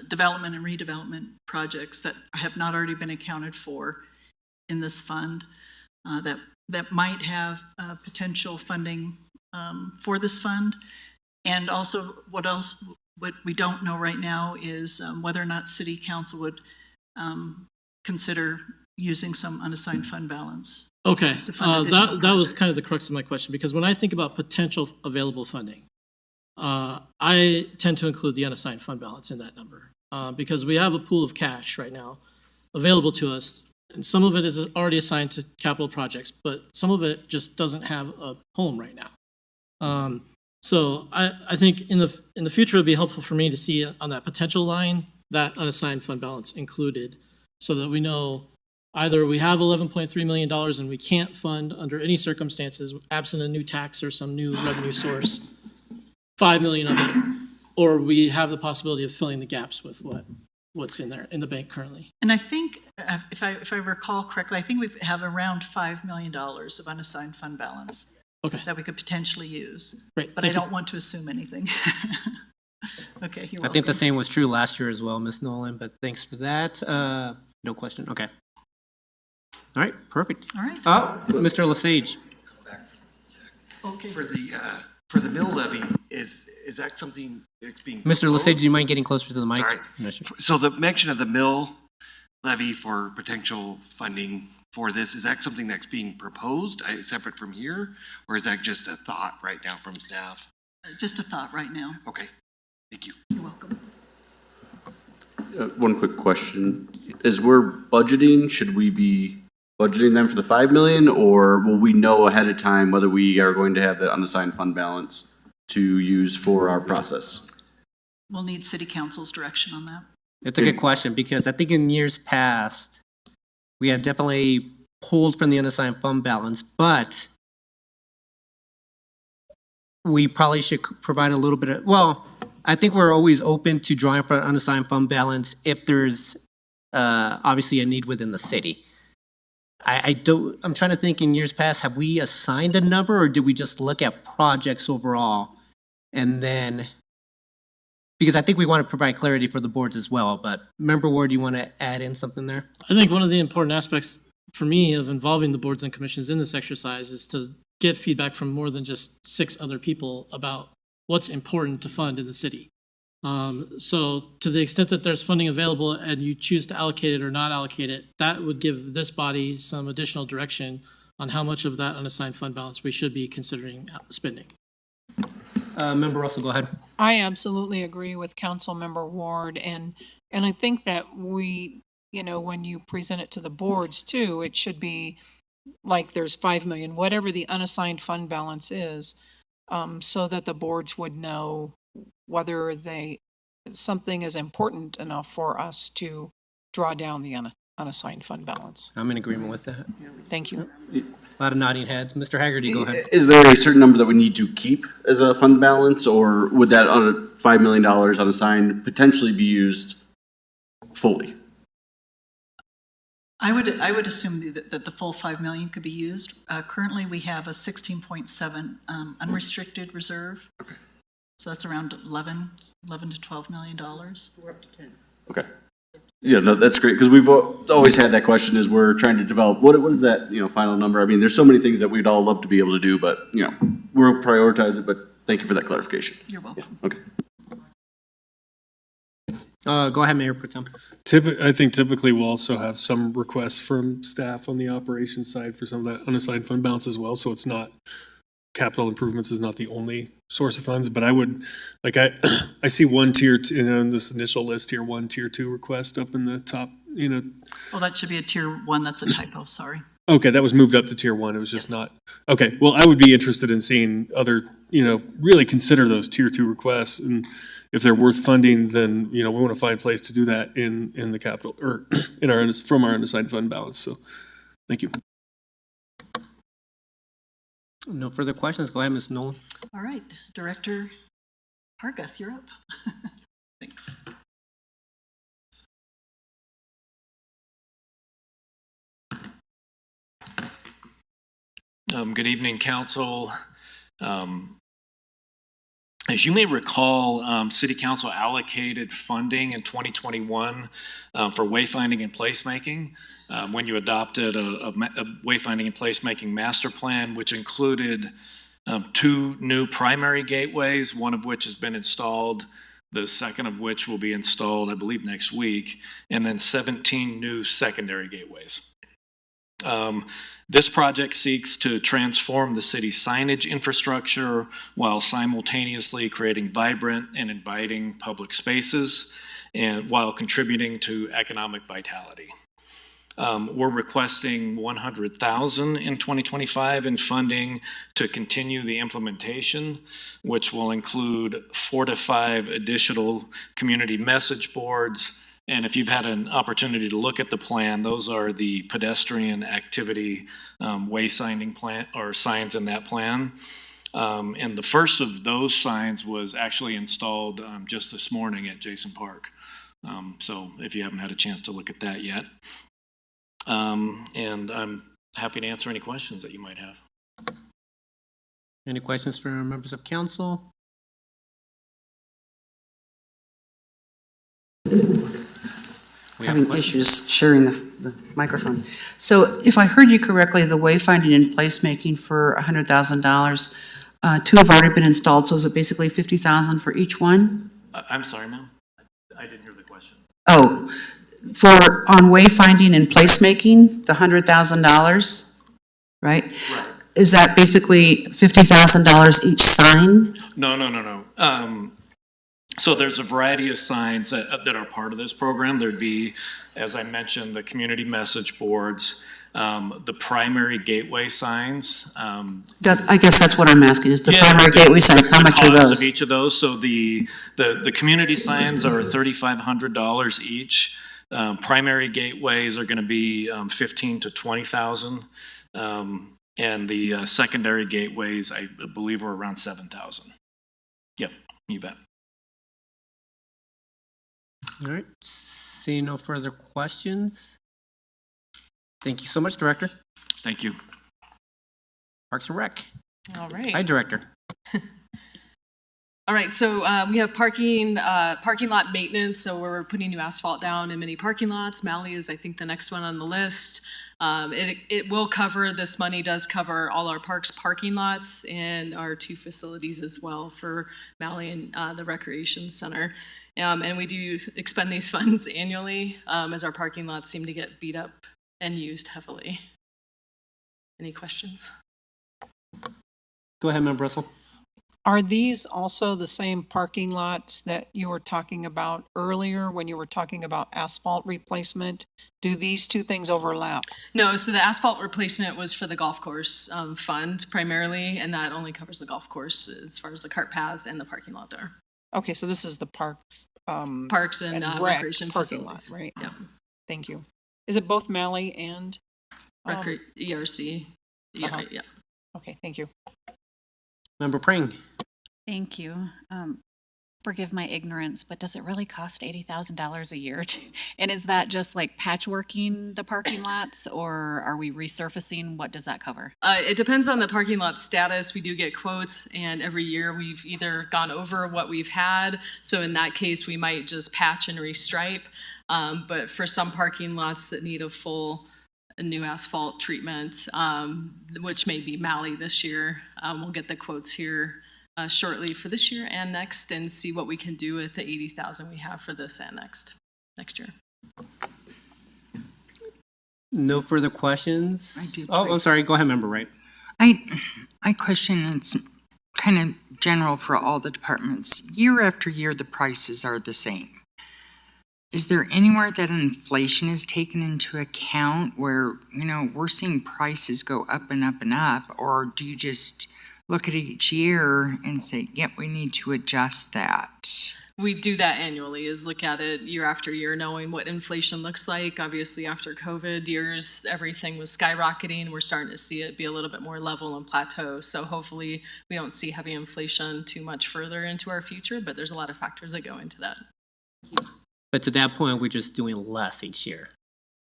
development and redevelopment projects that have not already been accounted for in this fund that might have potential funding for this fund. And also, what we don't know right now is whether or not City Council would consider using some unassigned fund balance. Okay, to fund that was kind of the crux of my question, because when I think about potential available funding, I tend to include the unassigned fund balance in that number, because we have a pool of cash right now available to us, and some of it is already assigned to capital projects, but some of it just doesn't have a home right now. So I think in the future, it'd be helpful for me to see on that potential line, that unassigned fund balance included, so that we know either we have $11.3 million and we can't fund under any circumstances, absent a new tax or some new revenue source, 5 million of it, or we have the possibility of filling the gaps with what what's in there, in the bank currently. And I think, if I recall correctly, I think we have around $5 million of unassigned fund balance. Okay. That we could potentially use. Great, But I thank you. don't want to assume anything. Okay, you're welcome. I think the same was true last year as well, Ms. Nolan, but thanks for that. No question, okay. All right, perfect. All right. Oh, Mr. Lesage. Okay. For the mill levy, is that something that's being? Mr. Lesage, do you mind getting closer to the mic? Sorry. No, sure. So the mention of the mill levy for potential funding for this, is that something that's being proposed separate from here? Or is that just a thought right now from staff? Just a thought right now. Okay, thank you. You're welcome. One quick question. As we're budgeting, should we be budgeting them for the 5 million, or will we know ahead of time whether we are going to have that unassigned fund balance to use for our process? We'll need city council's direction on that. It's a good question, because I think in years past, we have definitely pulled from the unassigned fund balance, but we probably should provide a little bit of, well, I think we're always open to drawing from unassigned fund balance if there's obviously a need within the city. I'm trying to think, in years past, have we assigned a number, or did we just look at projects overall? And then, because I think we want to provide clarity for the boards as well, but Member Ward, do you want to add in something there? I think one of the important aspects for me of involving the boards and commissions in this exercise is to get feedback from more than just 6 other people about what's important to fund in the city. So to the extent that there's funding available and you choose to allocate it or not allocate it, that would give this body some additional direction on how much of that unassigned fund balance we should be considering spending. Member Russell, go ahead. I absolutely agree with Councilmember Ward, and I think that we, when you present it to the boards too, it should be like there's 5 million, whatever the unassigned fund balance is, so that the boards would know whether something is important enough for us to draw down the unassigned fund balance. I'm in agreement with that. Thank you. A lot of nodding heads. Mr. Haggerty, go ahead. Is there a certain number that we need to keep as a fund balance, or would that $5 million unassigned potentially be used fully? I would assume that the full 5 million could be used. Currently, we have a 16.7 unrestricted reserve. Okay. So that's around 11 to $12 million. So we're up to 10. Okay. Yeah, no, that's great, because we've always had that question as we're trying to develop, what is that, final number? I mean, there's so many things that we'd all love to be able to do, but, we'll prioritize it, but thank you for that clarification. You're welcome. Okay. Go ahead, Mayor Protem. I think typically we'll also have some requests from staff on the operations side for some of that unassigned fund balance as well, so it's not, capital improvements is not the only source of funds, but I would, I see one tier, in this initial list here, 1 tier 2 request up in the top, Well, that should be a tier 1. That's a typo, sorry. Okay, that was moved up to tier 1. It was just not, okay, well, I would be interested in seeing other, really consider those tier 2 requests, and if they're worth funding, then, we want to find a place to do that in the capital, or from our unassigned fund balance, so, thank you. No further questions. Go ahead, Ms. Nolan. All right, Director Harguth, you're up. Thanks. Good evening, Council. As you may recall, City Council allocated funding in 2021 for wayfinding and placemaking when you adopted a wayfinding and placemaking master plan, which included 2 new primary gateways, one of which has been installed, the second of which will be installed, I believe, next week, and then 17 new secondary gateways. This project seeks to transform the city's signage infrastructure while simultaneously creating vibrant and inviting public spaces, and while contributing to economic vitality. We're requesting $100,000 in 2025 in funding to continue the implementation, which will include 4 to 5 additional community message boards. And if you've had an opportunity to look at the plan, those are the pedestrian activity wayfinding plan, or signs in that plan. And the first of those signs was actually installed just this morning at Jason Park. So if you haven't had a chance to look at that yet. And I'm happy to answer any questions that you might have. Any questions for members of council? Having issues sharing the microphone. So if I heard you correctly, the wayfinding and placemaking for $100,000, 2 have already been installed, so is it basically $50,000 for each one? I'm sorry, ma'am. I didn't hear the question. Oh, on wayfinding and placemaking, the $100,000, right? Right. Is that basically $50,000 each sign? No. So there's a variety of signs that are part of this program. There'd be, as I mentioned, the community message boards, the primary gateway signs. I guess that's what I'm asking, is the primary gateway signs, how much are The cost those? of each of those. So the community signs are $3,500 each. Primary gateways are going to be $15,000 to $20,000. And the secondary gateways, I believe, are around $7,000. Yep, you bet. All right, seeing no further questions. Thank you so much, Director. Thank you. Parks and Rec. All right. Hi, Director. All right, so we have parking lot maintenance. So we're putting new asphalt down in many parking lots. Malley is, I think, the next one on the list. It will cover, this money does cover all our parks parking lots and our 2 facilities as well for Malley and the Recreation Center. And we do expend these funds annually as our parking lots seem to get beat up and used heavily. Any questions? Go ahead, Member Russell. Are these also the same parking lots that you were talking about earlier when you were talking about asphalt replacement? Do these 2 things overlap? No, so the asphalt replacement was for the golf course fund primarily, and that only covers the golf course as far as the cart paths and the parking lot there. Okay, so this is the parks. Parks and rec recreation parking lot, facilities. right? Yep. Thank you. Is it both Malley and? ERC. Yeah. Okay, thank you. Member Pring. Thank you. Forgive my ignorance, but does it really cost $80,000 a year? And is that just like patchworking the parking lots, or are we resurfacing? What does that cover? It depends on the parking lot status. We do get quotes, and every year we've either gone over what we've had. So in that case, we might just patch and restripe. But for some parking lots that need a new asphalt treatment, which may be Malley this year, we'll get the quotes here shortly for this year and next, and see what we can do with the $80,000 we have for this and next year. No further questions? I do, Oh, I'm please. sorry. Go ahead, Member Wright. My question is kind of general for all the departments. Year after year, the prices are the same. Is there anywhere that inflation is taken into account where, we're seeing prices go up and up and up, or do you just look at each year and say, yep, we need to adjust that? We do that annually, is look at it year after year, knowing what inflation looks like. Obviously, after COVID years, everything was skyrocketing. We're starting to see it be a little bit more level and plateau. So hopefully we don't see heavy inflation too much further into our future, but there's a lot of factors that go into that. But to that point, we're just doing less each year.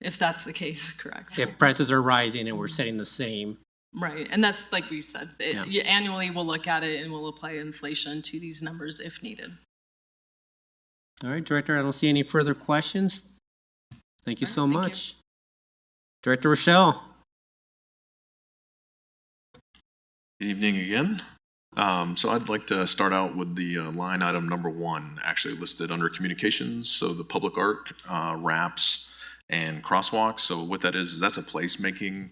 If that's the case, correct. If prices are rising and we're setting the same. Right, and that's like we said, annually we'll look at it and we'll apply inflation to these numbers if needed. All right, Director, I don't see any further questions. Thank you so much. Director Rochelle. Good evening again. So I'd like to start out with the line item number 1, actually listed under communications. So the public art, wraps, and crosswalks. So what that is that's a placemaking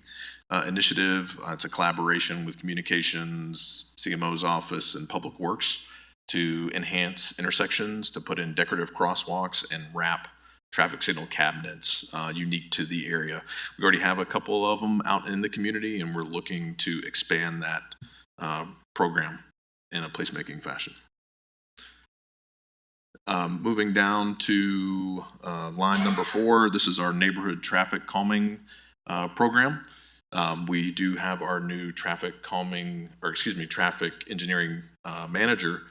initiative. It's a collaboration with communications, CMO's office, and Public Works to enhance intersections, to put in decorative crosswalks and wrap traffic signal cabinets unique to the area. We already have a couple of them out in the community, and we're looking to expand that program in a placemaking fashion. Moving down to line number 4, this is our neighborhood traffic calming program. We do have our new traffic engineering manager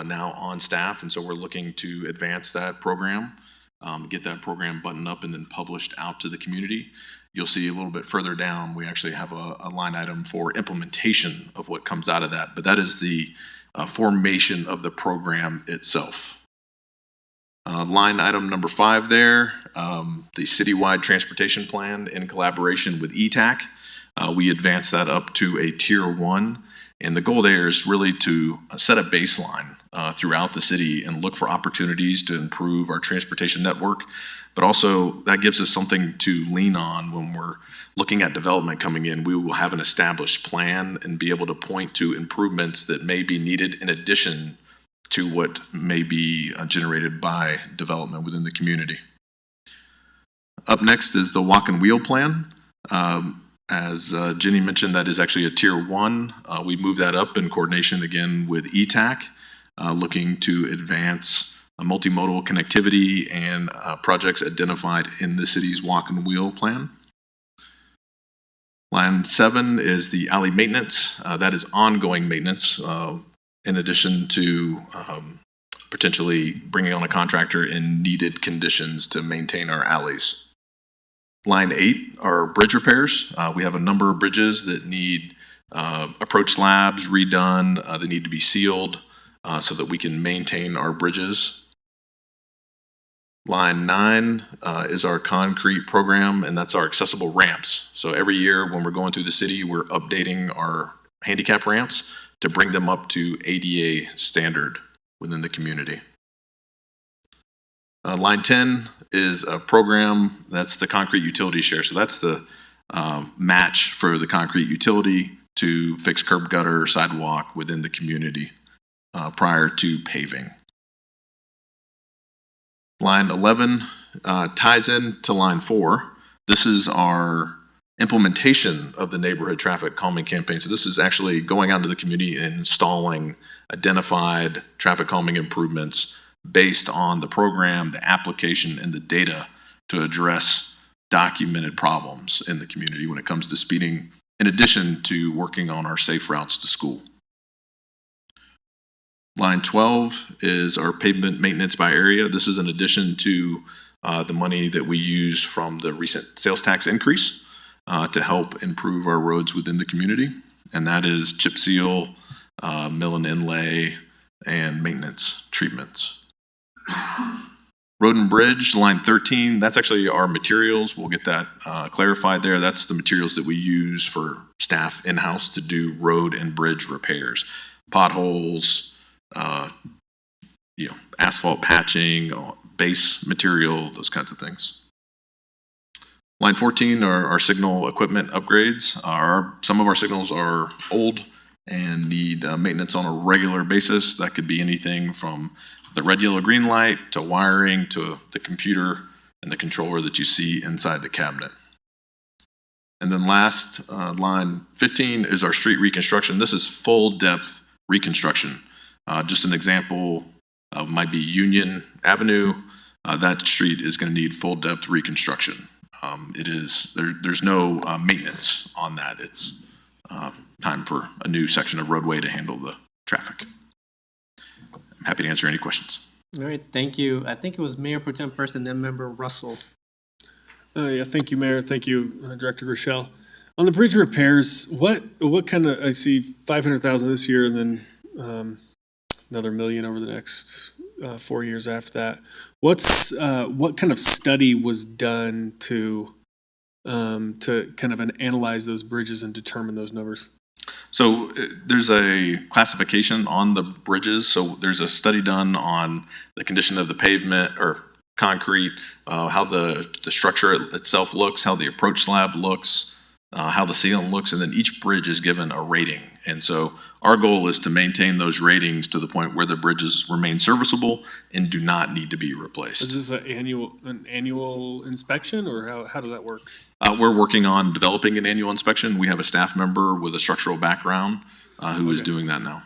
now on staff, and so we're looking to advance that program. get that program buttoned up and then published out to the community. You'll see a little bit further down, we actually have a line item for implementation of what comes out of that, but that is the formation of the program itself. Line item number 5 there, the citywide transportation plan in collaboration with ETAC. We advanced that up to a tier 1, and the goal there is really to set a baseline throughout the city and look for opportunities to improve our transportation network, but also that gives us something to lean on when we're looking at development coming in. We will have an established plan and be able to point to improvements that may be needed in addition to what may be generated by development within the community. Up next is the walk and wheel plan. As Jenny mentioned, that is actually a tier 1. We moved that up in coordination again with ETAC, looking to advance multimodal connectivity and projects identified in the city's walk and wheel plan. Line 7 is the alley maintenance. That is ongoing maintenance, in addition to potentially bringing on a contractor in needed conditions to maintain our alleys. Line 8 are bridge repairs. We have a number of bridges that need approach slabs redone. They need to be sealed so that we can maintain our bridges. Line 9 is our concrete program, and that's our accessible ramps. So every year when we're going through the city, we're updating our handicap ramps to bring them up to ADA standard within the community. Line 10 is a program that's the concrete utility share. So that's the match for the concrete utility to fix curb gutter or sidewalk within the community prior to paving. Line 11 ties in to line 4. This is our implementation of the neighborhood traffic calming campaign. So this is actually going out into the community and installing identified traffic calming improvements based on the program, the application, and the data to address documented problems in the community when it comes to speeding, in addition to working on our safe routes to school. Line 12 is our pavement maintenance by area. This is in addition to the money that we use from the recent sales tax increase to help improve our roads within the community. And that is chip seal, mill and inlay, and maintenance treatments. Road and bridge, line 13, that's actually our materials. We'll get that clarified there. That's the materials that we use for staff in-house to do road and bridge repairs. Potholes, asphalt patching, base material, those kinds of things. Line 14 are our signal equipment upgrades. Some of our signals are old and need maintenance on a regular basis. That could be anything from the red, yellow, green light to wiring to the computer and the controller that you see inside the cabinet. And then last, line 15 is our street reconstruction. This is full depth reconstruction. Just an example might be Union Avenue. That street is going to need full depth reconstruction. There's no maintenance on that. It's time for a new section of roadway to handle the traffic. I'm happy to answer any questions. All right, thank you. I think it was Mayor Pro Tem first and then Member Russell. Yeah, thank you, Mayor. Thank you, Director Rochelle. On the bridge repairs, what kind of, I see 500,000 this year and then another $1 million over the next 4 years after that. What kind of study was done to kind of analyze those bridges and determine those numbers? So there's a classification on the bridges. So there's a study done on the condition of the pavement or concrete, how the structure itself looks, how the approach slab looks, how the ceiling looks, and then each bridge is given a rating. And so our goal is to maintain those ratings to the point where the bridges remain serviceable and do not need to be replaced. Is this an annual inspection, or how does that work? We're working on developing an annual inspection. We have a staff member with a structural background who is doing that now.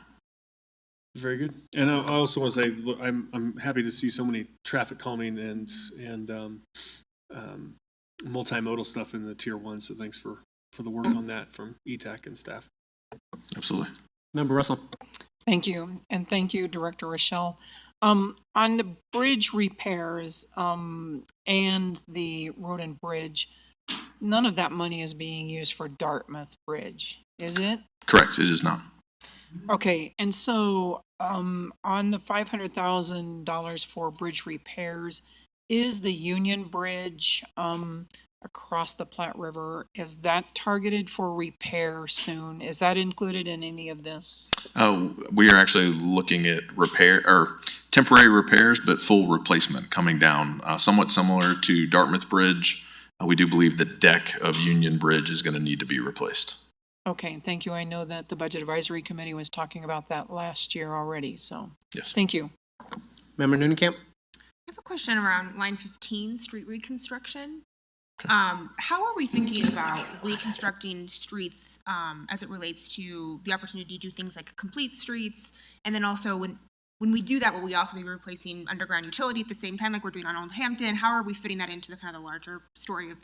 Very good. And I also want to say, look, I'm happy to see so many traffic calming and multimodal stuff in the tier 1. So thanks for the work on that from ETAC and staff. Absolutely. Member Russell. Thank you. And thank you, Director Rochelle. On the bridge repairs, and the road and bridge, none of that money is being used for Dartmouth Bridge, is it? Correct, it is not. Okay, and so, on the $500,000 for bridge repairs, is the Union Bridge, across the Platte River, is that targeted for repair soon? Is that included in any of this? We are actually looking at repair, or temporary repairs, but full replacement coming down, somewhat similar to Dartmouth Bridge. We do believe the deck of Union Bridge is going to need to be replaced. Okay, thank you. I know that the Budget Advisory Committee was talking about that last year already, so. Yes. Thank you. Member Nunekamp? I have a question around line 15, street reconstruction. How are we thinking about reconstructing streets as it relates to the opportunity to do things like complete streets? And then also when we do that, will we also be replacing underground utility at the same time like we're doing on Old Hampton? How are we fitting that into the kind of the larger story of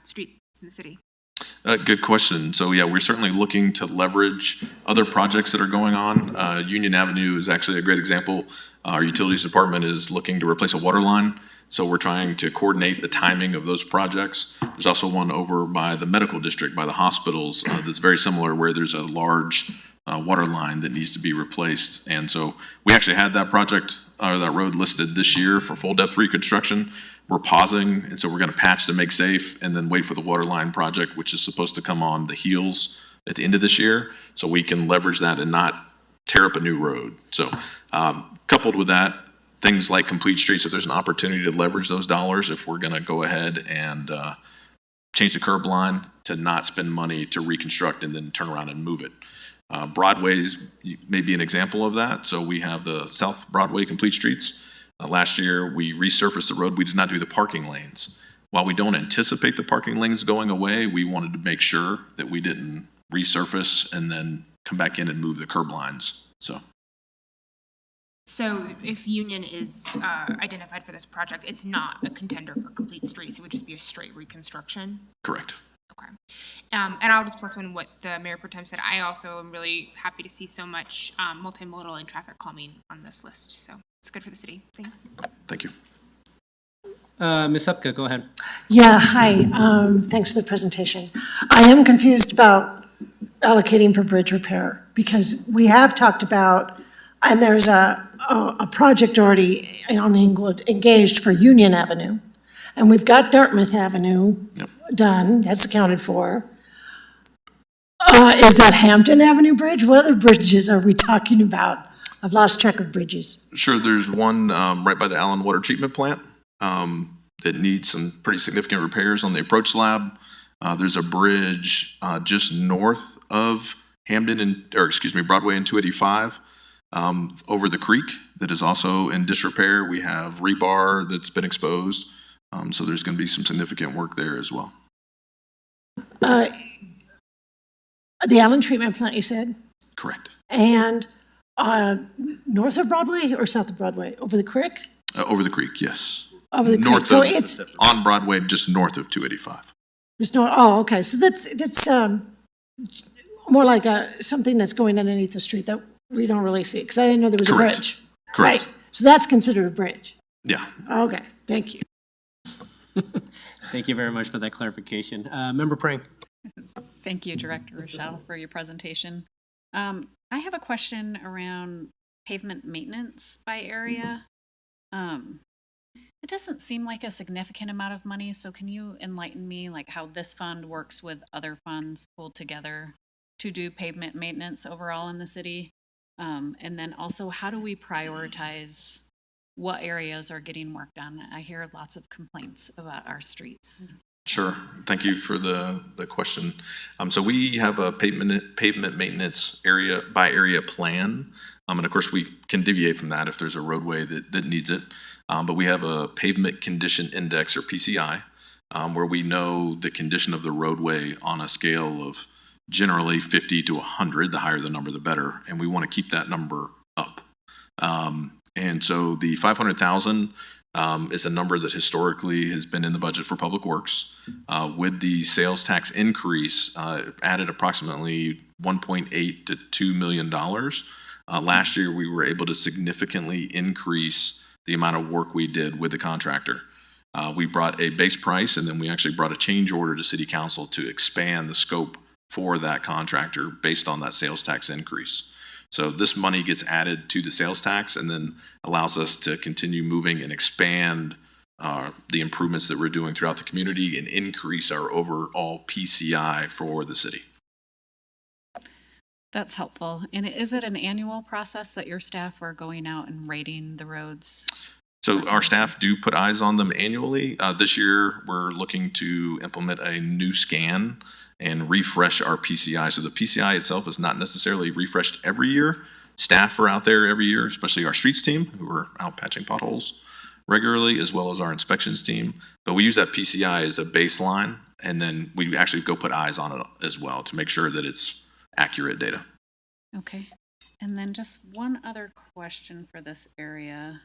streets in the city? Good question. So yeah, we're certainly looking to leverage other projects that are going on. Union Avenue is actually a great example. Our utilities department is looking to replace a water line. So we're trying to coordinate the timing of those projects. There's also one over by the medical district, by the hospitals, that's very similar, where there's a large water line that needs to be replaced. And so we actually had that project, or that road listed this year for full depth reconstruction. We're pausing, and so we're going to patch to make safe and then wait for the water line project, which is supposed to come on the heels at the end of this year, so we can leverage that and not tear up a new road. So coupled with that, things like complete streets, if there's an opportunity to leverage those dollars, if we're going to go ahead and change the curb line, to not spend money to reconstruct and then turn around and move it. Broadway's may be an example of that. So we have the South Broadway complete streets. Last year, we resurfaced the road. We did not do the parking lanes. While we don't anticipate the parking lanes going away, we wanted to make sure that we didn't resurface and then come back in and move the curb lines. So if Union is identified for this project, it's not a contender for complete streets. It would just be a straight reconstruction? Correct. Okay. And I'll just plus one what the Mayor Pro Tem said. I also am really happy to see so much multimodal and traffic calming on this list. So it's good for the city. Thanks. Thank you. Ms. Upka, go ahead. Yeah, hi. Thanks for the presentation. I am confused about allocating for bridge repair, because we have talked about, and there's a project already on Englewood engaged for Union Avenue, and we've got Dartmouth Avenue done, that's accounted for. Is that Hampton Avenue Bridge? What other bridges are we talking about? I've lost track of bridges. Sure, there's one right by the Allen Water Treatment Plant that needs some pretty significant repairs on the approach slab. There's a bridge just north of Broadway and 285 over the creek that is also in disrepair. We have rebar that's been exposed, so there's going to be some significant work there as well. The Allen Treatment Plant, you said? Correct. And north of Broadway or south of Broadway? Over the creek? Over the creek, yes. Over the creek. North So of, it's on Broadway, just north of 285. there's no. Oh, okay. So that's more like something that's going underneath the street that we don't really see, because I didn't know there was Correct. a bridge. Correct. Right. So that's considered a bridge. Yeah. Okay. Thank you. Thank you very much for that clarification. Member Prang. Thank you, Director Rochelle, for your presentation. I have a question around pavement maintenance by area. It doesn't seem like a significant amount of money, so can you enlighten me like how this fund works with other funds pulled together to do pavement maintenance overall in the city? And then also, how do we prioritize what areas are getting work done? I hear lots of complaints about our streets. Sure. Thank you for the question. So we have a pavement maintenance area by area plan. And of course, we can deviate from that if there's a roadway that needs it. But we have a pavement condition index, or PCI, where we know the condition of the roadway on a scale of generally 50 to 100. The higher the number, the better. And we want to keep that number up. And so the 500,000 is a number that historically has been in the budget for Public Works. With the sales tax increase, added approximately $1.8 to $2 million. Last year, we were able to significantly increase the amount of work we did with the contractor. We brought a base price, and then we actually brought a change order to City Council to expand the scope for that contractor based on that sales tax increase. So this money gets added to the sales tax and then allows us to continue moving and expand the improvements that we're doing throughout the community and increase our overall PCI for the city. That's helpful. And is it an annual process that your staff are going out and rating the roads? So our staff do put eyes on them annually. This year, we're looking to implement a new scan and refresh our PCI. So the PCI itself is not necessarily refreshed every year. Staff are out there every year, especially our streets team, who are out patching potholes regularly, as well as our inspections team. But we use that PCI as a baseline, and then we actually go put eyes on it as well to make sure that it's accurate data. Okay. And then just one other question for this area.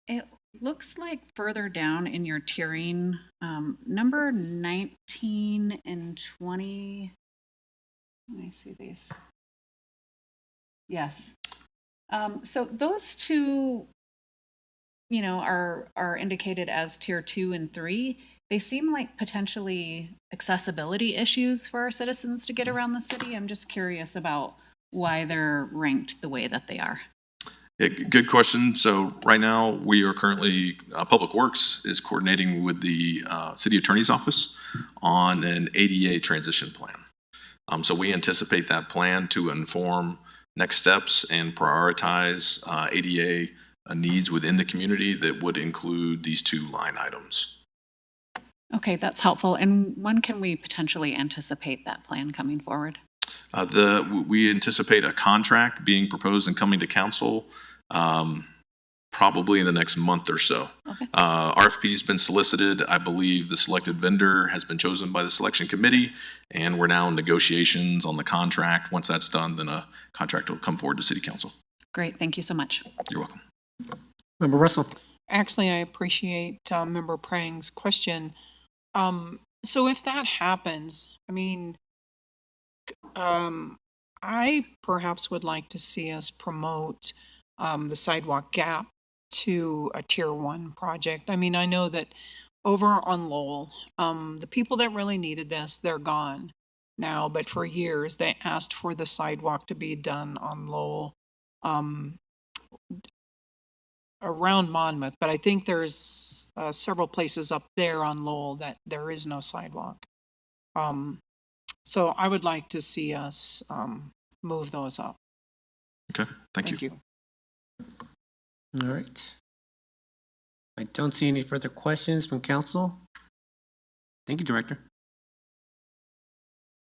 It looks like further down in your tiering, number 19 and 20. Let me see these. Yes. So those two, are indicated as tier 2 and 3. They seem like potentially accessibility issues for our citizens to get around the city. I'm just curious about why they're ranked the way that they are. Yeah, good question. So right now, we are currently, Public Works is coordinating with the City Attorney's Office on an ADA transition plan. So we anticipate that plan to inform next steps and prioritize ADA needs within the community that would include these two line items. Okay, that's helpful. And when can we potentially anticipate that plan coming forward? We anticipate a contract being proposed and coming to council probably in the next month or so. Okay. RFP's been solicited. I believe the selected vendor has been chosen by the selection committee, and we're now in negotiations on the contract. Once that's done, then a contract will come forward to City Council. Great, thank you so much. You're welcome. Member Russell. Actually, I appreciate Member Prang's question. So if that happens, I perhaps would like to see us promote the sidewalk gap to a tier 1 project. I know that over on Lowell, the people that really needed this, they're gone now, but for years they asked for the sidewalk to be done on Lowell around Monmouth, but I think there's several places up there on Lowell that there is no sidewalk. So I would like to see us move those up. Okay, thank you. All right. I don't see any further questions from council. Thank you, Director.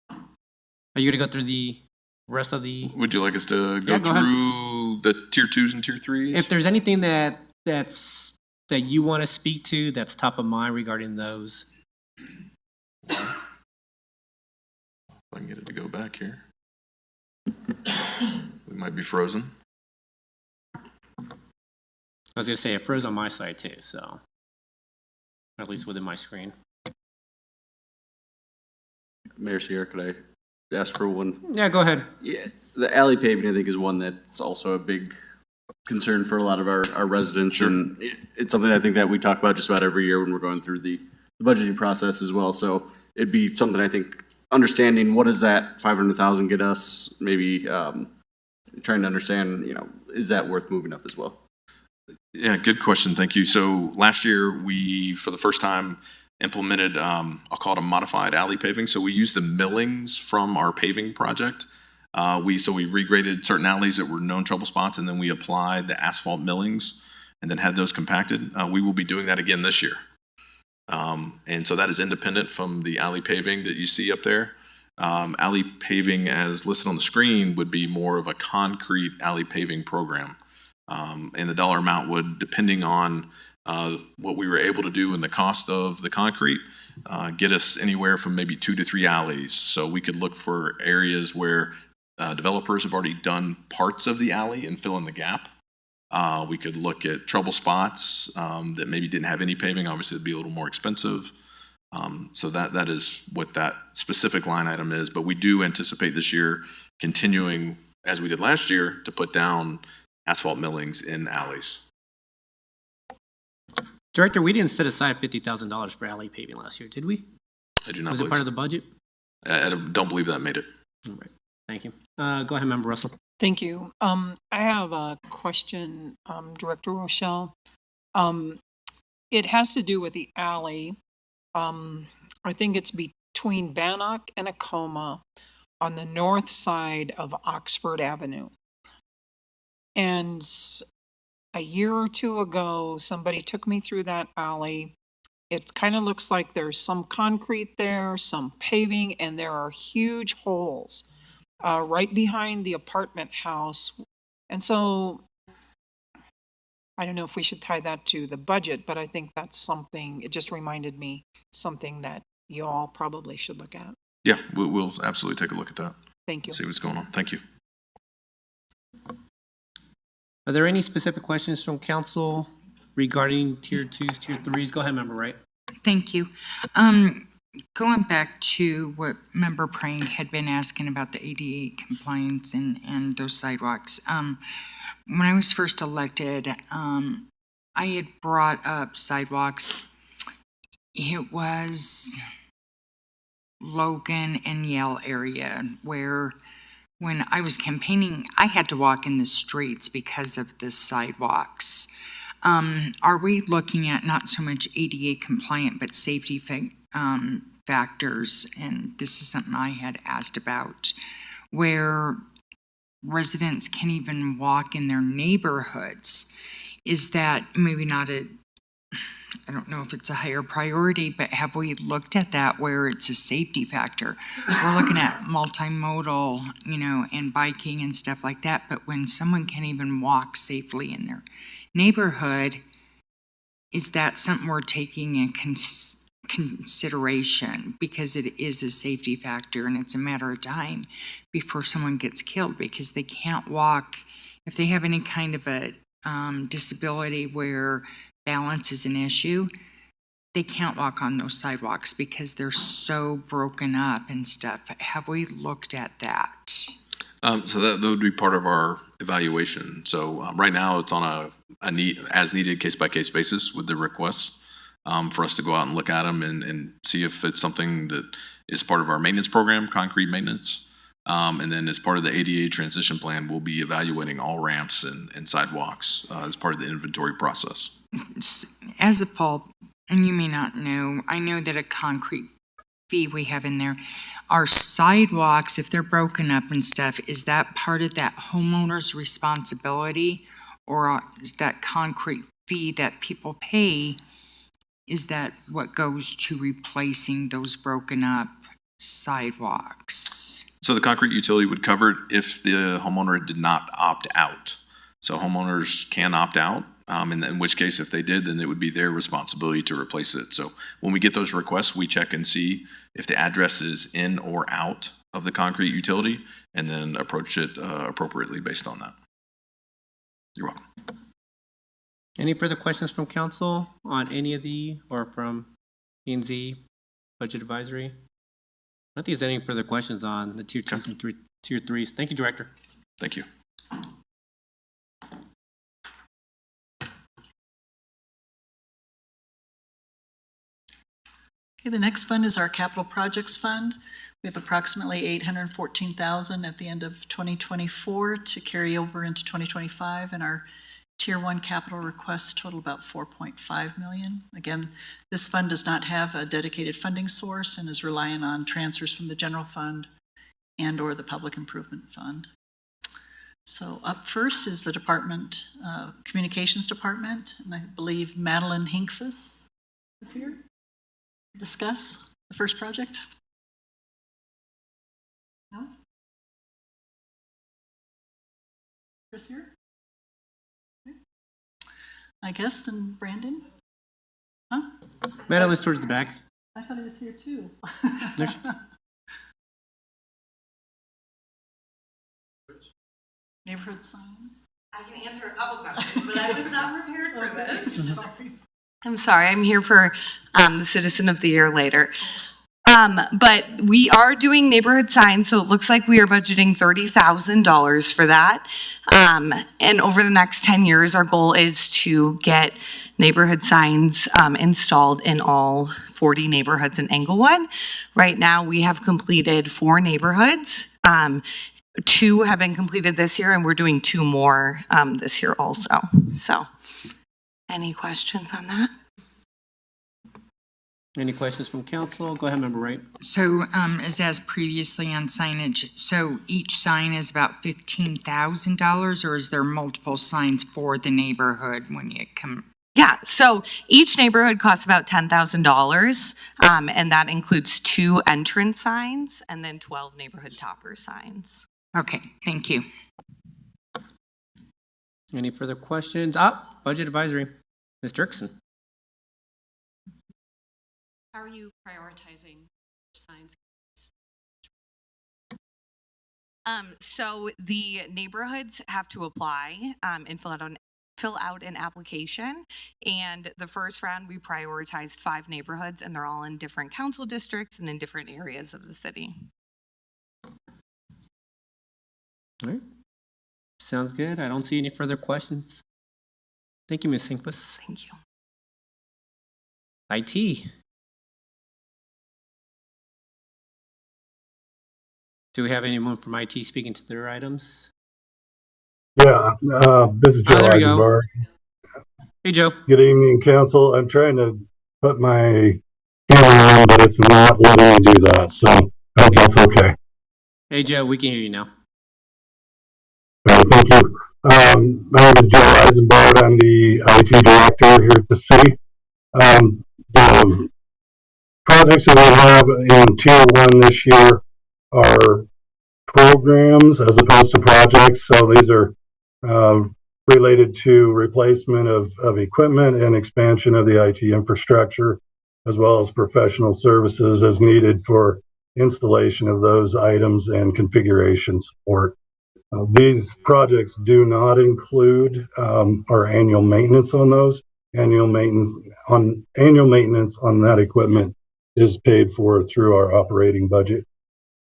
Are you going to go through the rest of the... Would you like us to go Yeah, go through the tier 2s and tier 3s? If there's anything that you want to speak to that's top of mind regarding those. If I can get it to go back here. We might be frozen. I was going to say it froze on my side too, so at least within my screen. Mayor Sierra, could I ask for one? Yeah, go ahead. Yeah, the alley paving, I think, is one that's also a big concern for a lot of our residents. Sure. And it's something I think that we talk about just about every year when we're going through the budgeting process as well. So it'd be something I think understanding what does that 500,000 get us, maybe trying to understand, is that worth moving up as well? Yeah, good question. Thank you. So last year, we, for the first time, implemented, I'll call it a modified alley paving. So we used the millings from our paving project. We regraded certain alleys that were known trouble spots, and then we applied the asphalt millings and then had those compacted. We will be doing that again this year. And so that is independent from the alley paving that you see up there. Alley paving, as listed on the screen, would be more of a concrete alley paving program. And the dollar amount would, depending on what we were able to do and the cost of the concrete, get us anywhere from maybe 2 to 3 alleys. So we could look for areas where developers have already done parts of the alley and fill in the gap. We could look at trouble spots that maybe didn't have any paving. Obviously, it'd be a little more expensive. So that is what that specific line item is. But we do anticipate this year continuing as we did last year, to put down asphalt millings in alleys. Director, we didn't set aside $50,000 for alley paving last year, did we? I do not Was it believe part so. of the budget? I don't believe that made it. All right, thank you. Go ahead, Member Russell. Thank you. I have a question, Director Rochelle. It has to do with the alley. I think it's between Bannock and Acoma on the north side of Oxford Avenue. And a year or two ago, somebody took me through that alley. It kind of looks like there's some concrete there, some paving, and there are huge holes right behind the apartment house. And so I don't know if we should tie that to the budget, but I think that's something, it just reminded me, something that you all probably should look at. Yeah, we'll absolutely take a look at that. Thank you. See what's going on. Thank you. Are there any specific questions from council regarding tier 2s, tier 3s? Go ahead, Member Wright. Thank you. Going back to what Member Prang had been asking about the ADA compliance and those sidewalks. When I was first elected, I had brought up sidewalks. It was Logan and Yale area where when I was campaigning, I had to walk in the streets because of the sidewalks. Are we looking at not so much ADA compliant, but safety factors? And this is something I had asked about, where residents can even walk in their neighborhoods. Is that maybe not I don't know if it's a higher priority, but have we looked at that where it's a safety factor? We're looking at multimodal, and biking and stuff like that, but when someone can't even walk safely in their neighborhood, is that something we're taking in consideration? Because it is a safety factor and it's a matter of time before someone gets killed because they can't walk. If they have any kind of a disability where balance is an issue, they can't walk on those sidewalks because they're so broken up and stuff. Have we looked at that? So that would be part of our evaluation. So right now it's on a as needed case by case basis with the requests for us to go out and look at them and see if it's something that is part of our maintenance program, concrete maintenance. And then as part of the ADA transition plan, we'll be evaluating all ramps and sidewalks as part of the inventory process. As a fall, and you may not know, I know that a concrete fee we have in there, our sidewalks, if they're broken up and stuff, is that part of that homeowner's responsibility? Or is that concrete fee that people pay, is that what goes to replacing those broken up sidewalks? So the concrete utility would cover it if the homeowner did not opt out. So homeowners can opt out, in which case if they did, then it would be their responsibility to replace it. So when we get those requests, we check and see if the address is in or out of the concrete utility and then approach it appropriately based on that. You're welcome. Any further questions from council on any of or from P&Z Budget Advisory? I don't think there's any further questions on the tier 2s and tier 3s. Thank you, Director. Thank you. Okay, the next fund is our Capital Projects Fund. We have approximately $814,000 at the end of 2024 to carry over into 2025, and our Tier 1 capital requests total about $4.5 million. Again, this fund does not have a dedicated funding source and is relying on transfers from the general fund and or the public improvement fund. So up first is the Communications Department, and I believe Madeline Hinkfuss is here to discuss the first project. No? Chris here? I guess then Brandon? Huh? Madeline's towards the back. I thought he was here too. Neighborhood signs? I can answer a couple questions, but I was not prepared for this. Sorry. I'm sorry, I'm here for the Citizen of the Year later. But we are doing neighborhood signs, so it looks like we are budgeting $30,000 for that. And over the next 10 years, our goal is to get neighborhood signs installed in all 40 neighborhoods in Englewood. Right now, we have completed 4 neighborhoods. 2 have been completed this year, and we're doing 2 more this year also. So, any questions on that? Any questions from council? Go ahead, Member Wright. So, as previously on signage, so each sign is about $15,000, or is there multiple signs for the neighborhood when you come? Yeah, so each neighborhood costs about $10,000, and that includes 2 entrance signs and then 12 neighborhood topper signs. Okay, thank you. Any further questions? Budget advisory. Ms. Dirksen. How are you prioritizing signs? So the neighborhoods have to apply and fill out an application. And the first round, we prioritized 5 neighborhoods, and they're all in different council districts and in different areas of the city. All right. Sounds good. I don't see any further questions. Thank you, Ms. Hinkvis. Thank you. IT. Do we have anyone from IT speaking to their items? Yeah, this is Joe there you go. Eisenberg. Hey, Joe. Good evening, council. I'm trying to put my camera on, but it's not letting me do that, so I hope that's okay. Hey, Joe, we can hear you now. Thank you. My name is Joe Eisenberg. I'm the IT director here at the city. The projects that we have in Tier 1 this year are programs as opposed to projects. So these are related to replacement of equipment and expansion of the IT infrastructure, as well as professional services as needed for installation of those items and configuration support. These projects do not include our annual maintenance on those. Annual maintenance on that equipment is paid for through our operating budget.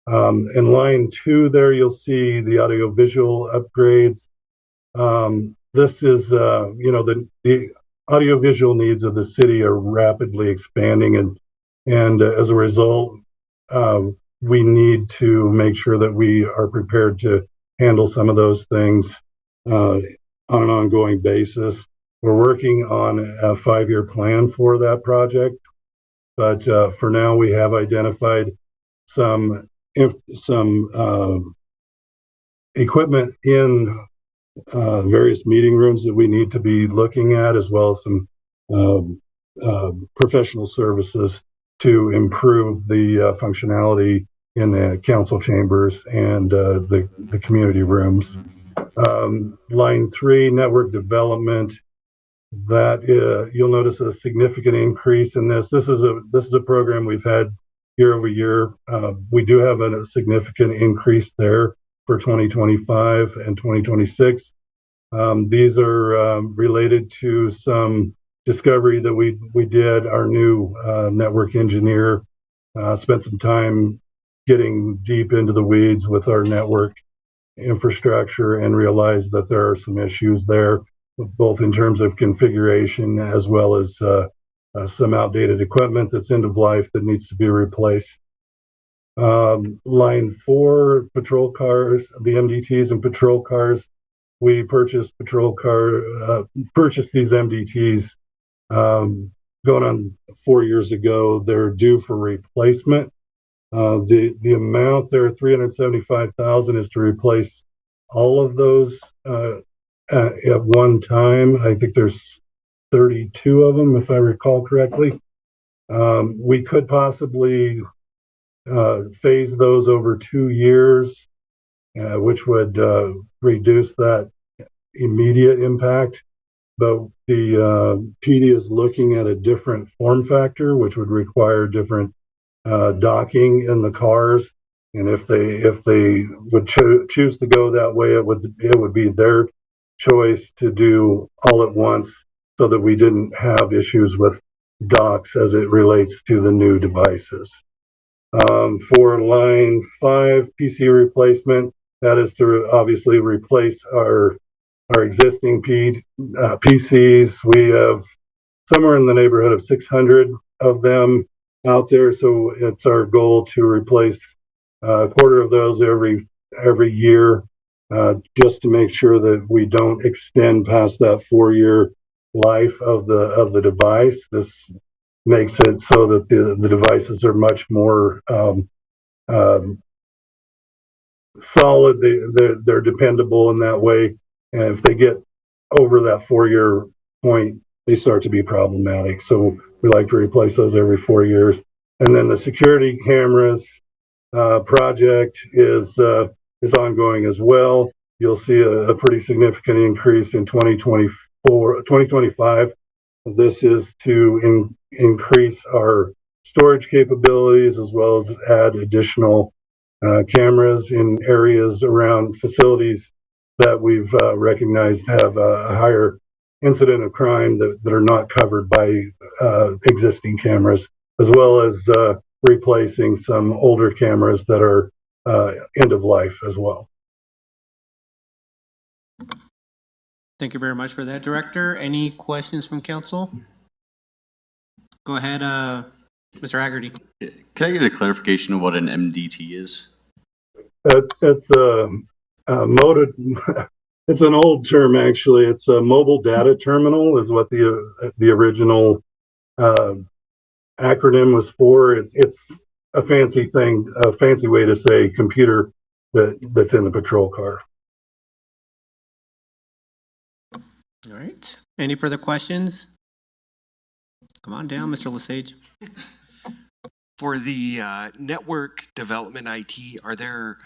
In line 2 there, you'll see the audiovisual upgrades. This is, the audiovisual needs of the city are rapidly expanding, and as a result, we need to make sure that we are prepared to handle some of those things on an ongoing basis. We're working on a 5-year plan for that project, but for now we have identified some equipment in various meeting rooms that we need to be looking at, as well as some professional services to improve the functionality in the council chambers and the community rooms. Line 3, network development. That you'll notice a significant increase in this. This is a program we've had year over year. We do have a significant increase there for 2025 and 2026. These are related to some discovery that we did. Our new network engineer spent some time getting deep into the weeds with our network infrastructure and realized that there are some issues there, both in terms of configuration as well as some outdated equipment that's end of life that needs to be replaced. Line 4, patrol cars, the MDTs and patrol cars. We purchased these MDTs going on 4 years ago. They're due for replacement. The amount there, $375,000, is to replace all of those at one time. I think there's 32 of them, if I recall correctly. We could possibly phase those over 2 years, which would reduce that immediate impact. But the PD is looking at a different form factor, which would require different docking in the cars. And if they would choose to go that way, it would be their choice to do all at once, so that we didn't have issues with docks as it relates to the new devices. For line 5, PC replacement, that is to obviously replace our existing PCs. We have somewhere in the neighborhood of 600 of them out there, so it's our goal to replace a quarter of those every year, just to make sure that we don't extend past that 4-year life of the device. This makes it so that the devices are much more solid. They're dependable in that way, and if they get over that 4-year point, they start to be problematic. So we like to replace those every 4 years. And then the security cameras project is ongoing as well. You'll see a pretty significant increase in 2025. This is to increase our storage capabilities as well as add additional cameras in areas around facilities that we've recognized have a higher incident of crime that are not covered by existing cameras, as well as replacing some older cameras that are end of life as well. Thank you very much for that, Director. Any questions from council? Go ahead, Mr. Haggerty. Can I get a clarification of what an MDT is? It's it's an old term, actually. It's a mobile data terminal is what the original acronym was for. It's a fancy thing, a fancy way to say computer that's in the patrol car. All right. Any further questions? Come on down, Mr. Lesage. For the network development IT, are there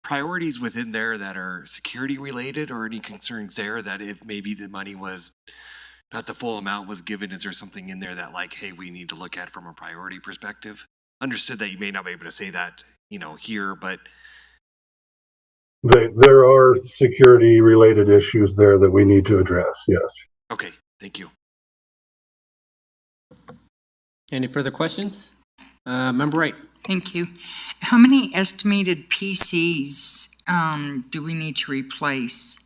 priorities within there that are security related, or any concerns there that if maybe the money was not the full amount was given, is there something in there that like, hey, we need to look at from a priority perspective? Understood that you may not be able to say that, here, but There are security related issues there that we need to address. Yes. okay, thank you. Any further questions? Member Wright. Thank you. How many estimated PCs do we need to replace?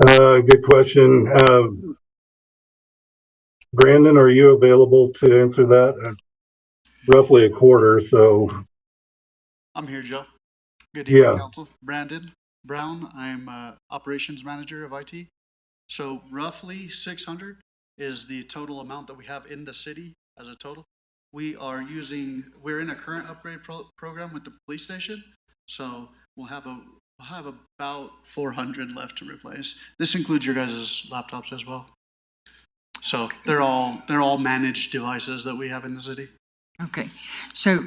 Good question. Brandon, are you available to answer that? Roughly a quarter, so. I'm here, Joe. Good evening, Yeah. Council. Brandon Brown. I'm Operations Manager of IT. So roughly 600 is the total amount that we have in the city as a total. We're in a current upgrade program with the police station. So we'll have about 400 left to replace. This includes your guys' laptops as well. So they're all managed devices that we have in the city. Okay, so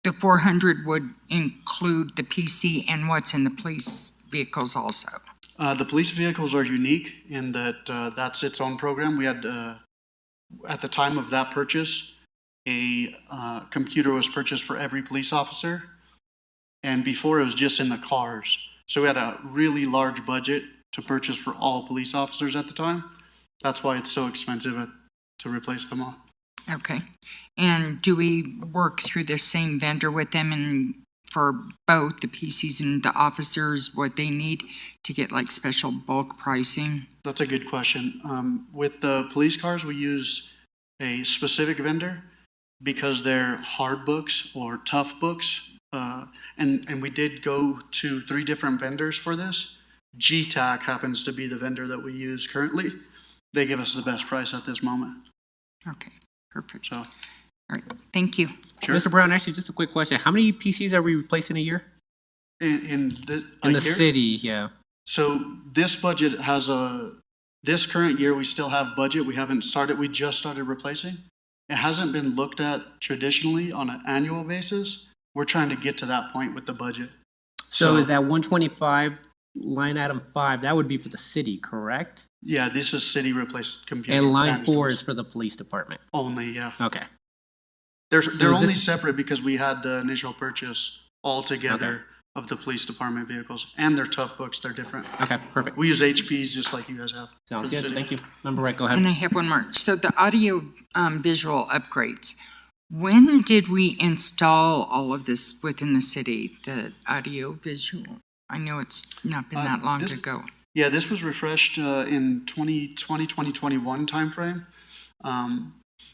the 400 would include the PC and what's in the police vehicles also? The police vehicles are unique in that that's its own program. We had, at the time of that purchase, a computer was purchased for every police officer. And before it was just in the cars. So we had a really large budget to purchase for all police officers at the time. That's why it's so expensive to replace them all. Okay, and do we work through the same vendor with them and for both the PCs and the officers, what they need to get like special bulk pricing? That's a good question. With the police cars, we use a specific vendor because they're hard books or tough books. And we did go to 3 different vendors for this. GTAC happens to be the vendor that we use currently. They give us the best price at this moment. Okay, perfect. So, all right, thank you. Sure. Mr. Brown, actually, just a quick question. How many PCs are we replacing a year? In the city, yeah. So this budget has this current year, we still have budget. We haven't started, we just started replacing. It hasn't been looked at traditionally on an annual basis. We're trying to get to that point with the budget. So is that 125 line item 5, that would be for the city, correct? Yeah, this is city replaced computer. And line 4 is for the police department? Only, yeah. Okay. They're only separate because we had the initial purchase all together of the police department vehicles. And they're tough books, they're different. Okay, perfect. We use HPs just like you guys have. Sounds good, thank you. Member Wright, go ahead. And I have one more. So the audio visual upgrades, When did we install all of this within the city, the audio visual? I know it's not been that long ago. Yeah, this was refreshed in 2021 timeframe.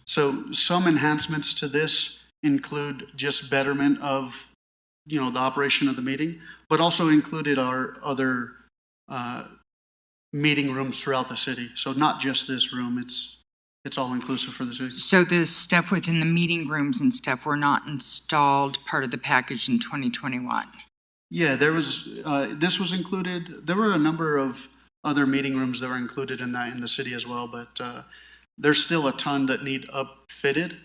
So some enhancements to this include just betterment of, the operation of the meeting, but also included our other meeting rooms throughout the city. So not just this room, it's all inclusive for the city. So the stuff within the meeting rooms and stuff were not installed part of the package in 2021? Yeah, there was, this was included. There were a number of other meeting rooms that were included in that in the city as well, but there's still a ton that need upfitted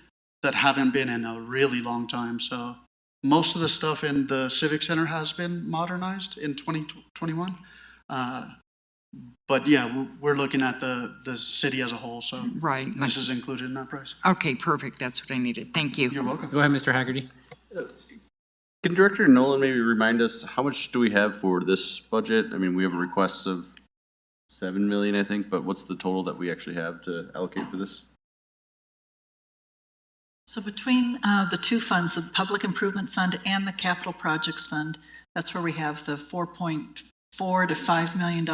that haven't been in a really long time. So most of the stuff in the Civic Center has been modernized in 2021. But yeah, we're looking at the city as a whole, so right, this is included in that price. Okay, perfect. That's what I needed. Thank you. You're welcome. Go ahead, Mr. Haggerty. Can Director Nolan maybe remind us, how much do we have for this budget? I mean, we have a request of 7 million, I think, but what's the total that we actually have to allocate for this? So between the two funds, the Public Improvement Fund and the Capital Projects Fund, that's where we have the $4.4 to $5 million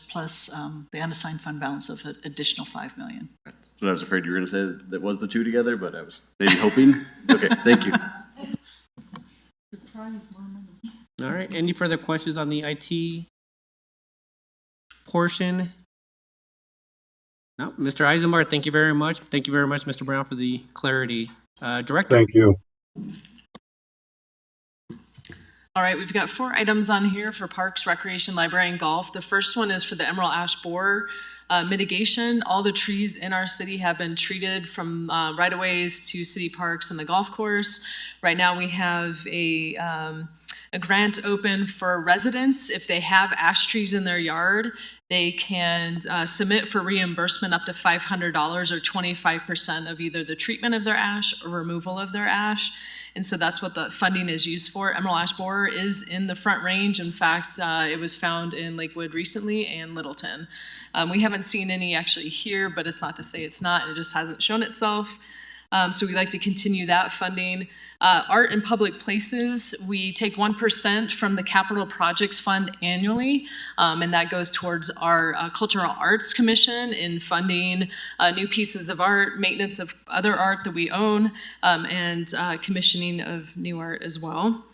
plus the unassigned fund balance of an additional $5 million. That's what I was afraid you were going to say, that was the two together, but I was maybe hoping. Okay, thank you. All right, any further questions on the IT portion? No, Mr. Eisenbar, thank you very much. Thank you very much, Mr. Brown, for the clarity. Director. Thank you. All right, we've got 4 items on here for Parks, Recreation, Library, and Golf. The first one is for the Emerald Ash Borer mitigation. All the trees in our city have been treated from right-of-ways to city parks and the golf course. Right now we have a grant open for residents. If they have ash trees in their yard, they can submit for reimbursement up to $500 or 25% of either the treatment of their ash or removal of their ash. And so that's what the funding is used for. Emerald Ash Borer is in the Front Range. In fact, it was found in Lakewood recently and Littleton. We haven't seen any actually here, but it's not to say it's not. It just hasn't shown itself. So we'd like to continue that funding. Art in public places, we take 1% from the Capital Projects Fund annually, and that goes towards our Cultural Arts Commission in funding new pieces of art, maintenance of other art that we own, and commissioning of new art as well.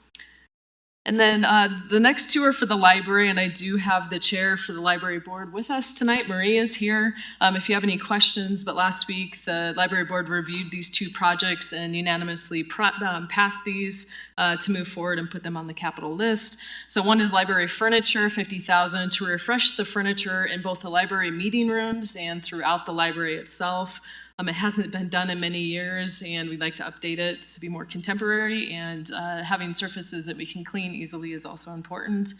And then the next 2 are for the library, and I do have the chair for the library board with us tonight. Marie is here if you have any questions, but last week the library board reviewed these 2 projects and unanimously passed these to move forward and put them on the capital list. So one is library furniture, $50,000 to refresh the furniture in both the library meeting rooms and throughout the library itself. It hasn't been done in many years, and we'd like to update it to be more contemporary, and having surfaces that we can clean easily is also important.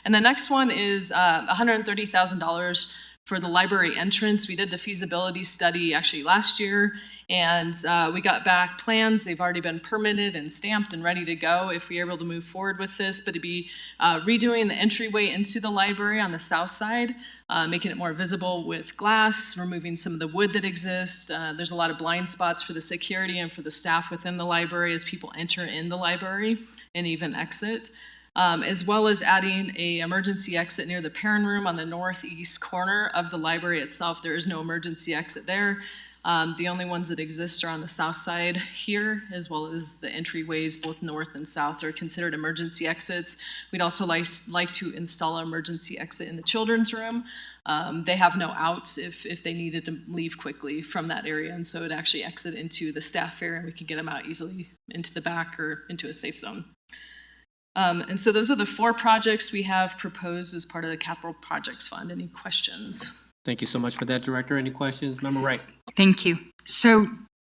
And the next one is $130,000 for the library entrance. We did the feasibility study actually last year, and we got back plans. They've already been permitted and stamped and ready to go if we're able to move forward with this, but to be redoing the entryway into the library on the south side, making it more visible with glass, removing some of the wood that exists. There's a lot of blind spots for the security and for the staff within the library as people enter in the library and even exit. As well as adding an emergency exit near the parent room on the northeast corner of the library itself. There is no emergency exit there. The only ones that exist are on the south side here, as well as the entryways, both north and south, are considered emergency exits. We'd also like to install an emergency exit in the children's room. They have no outs if they needed to leave quickly from that area, and so it'd actually exit into the staff area, and we can get them out easily into the back or into a safe zone. And so those are the 4 projects we have proposed as part of the Capital Projects Fund. Any questions? Thank you so much for that, Director. Any questions? Member Wright. Thank you. So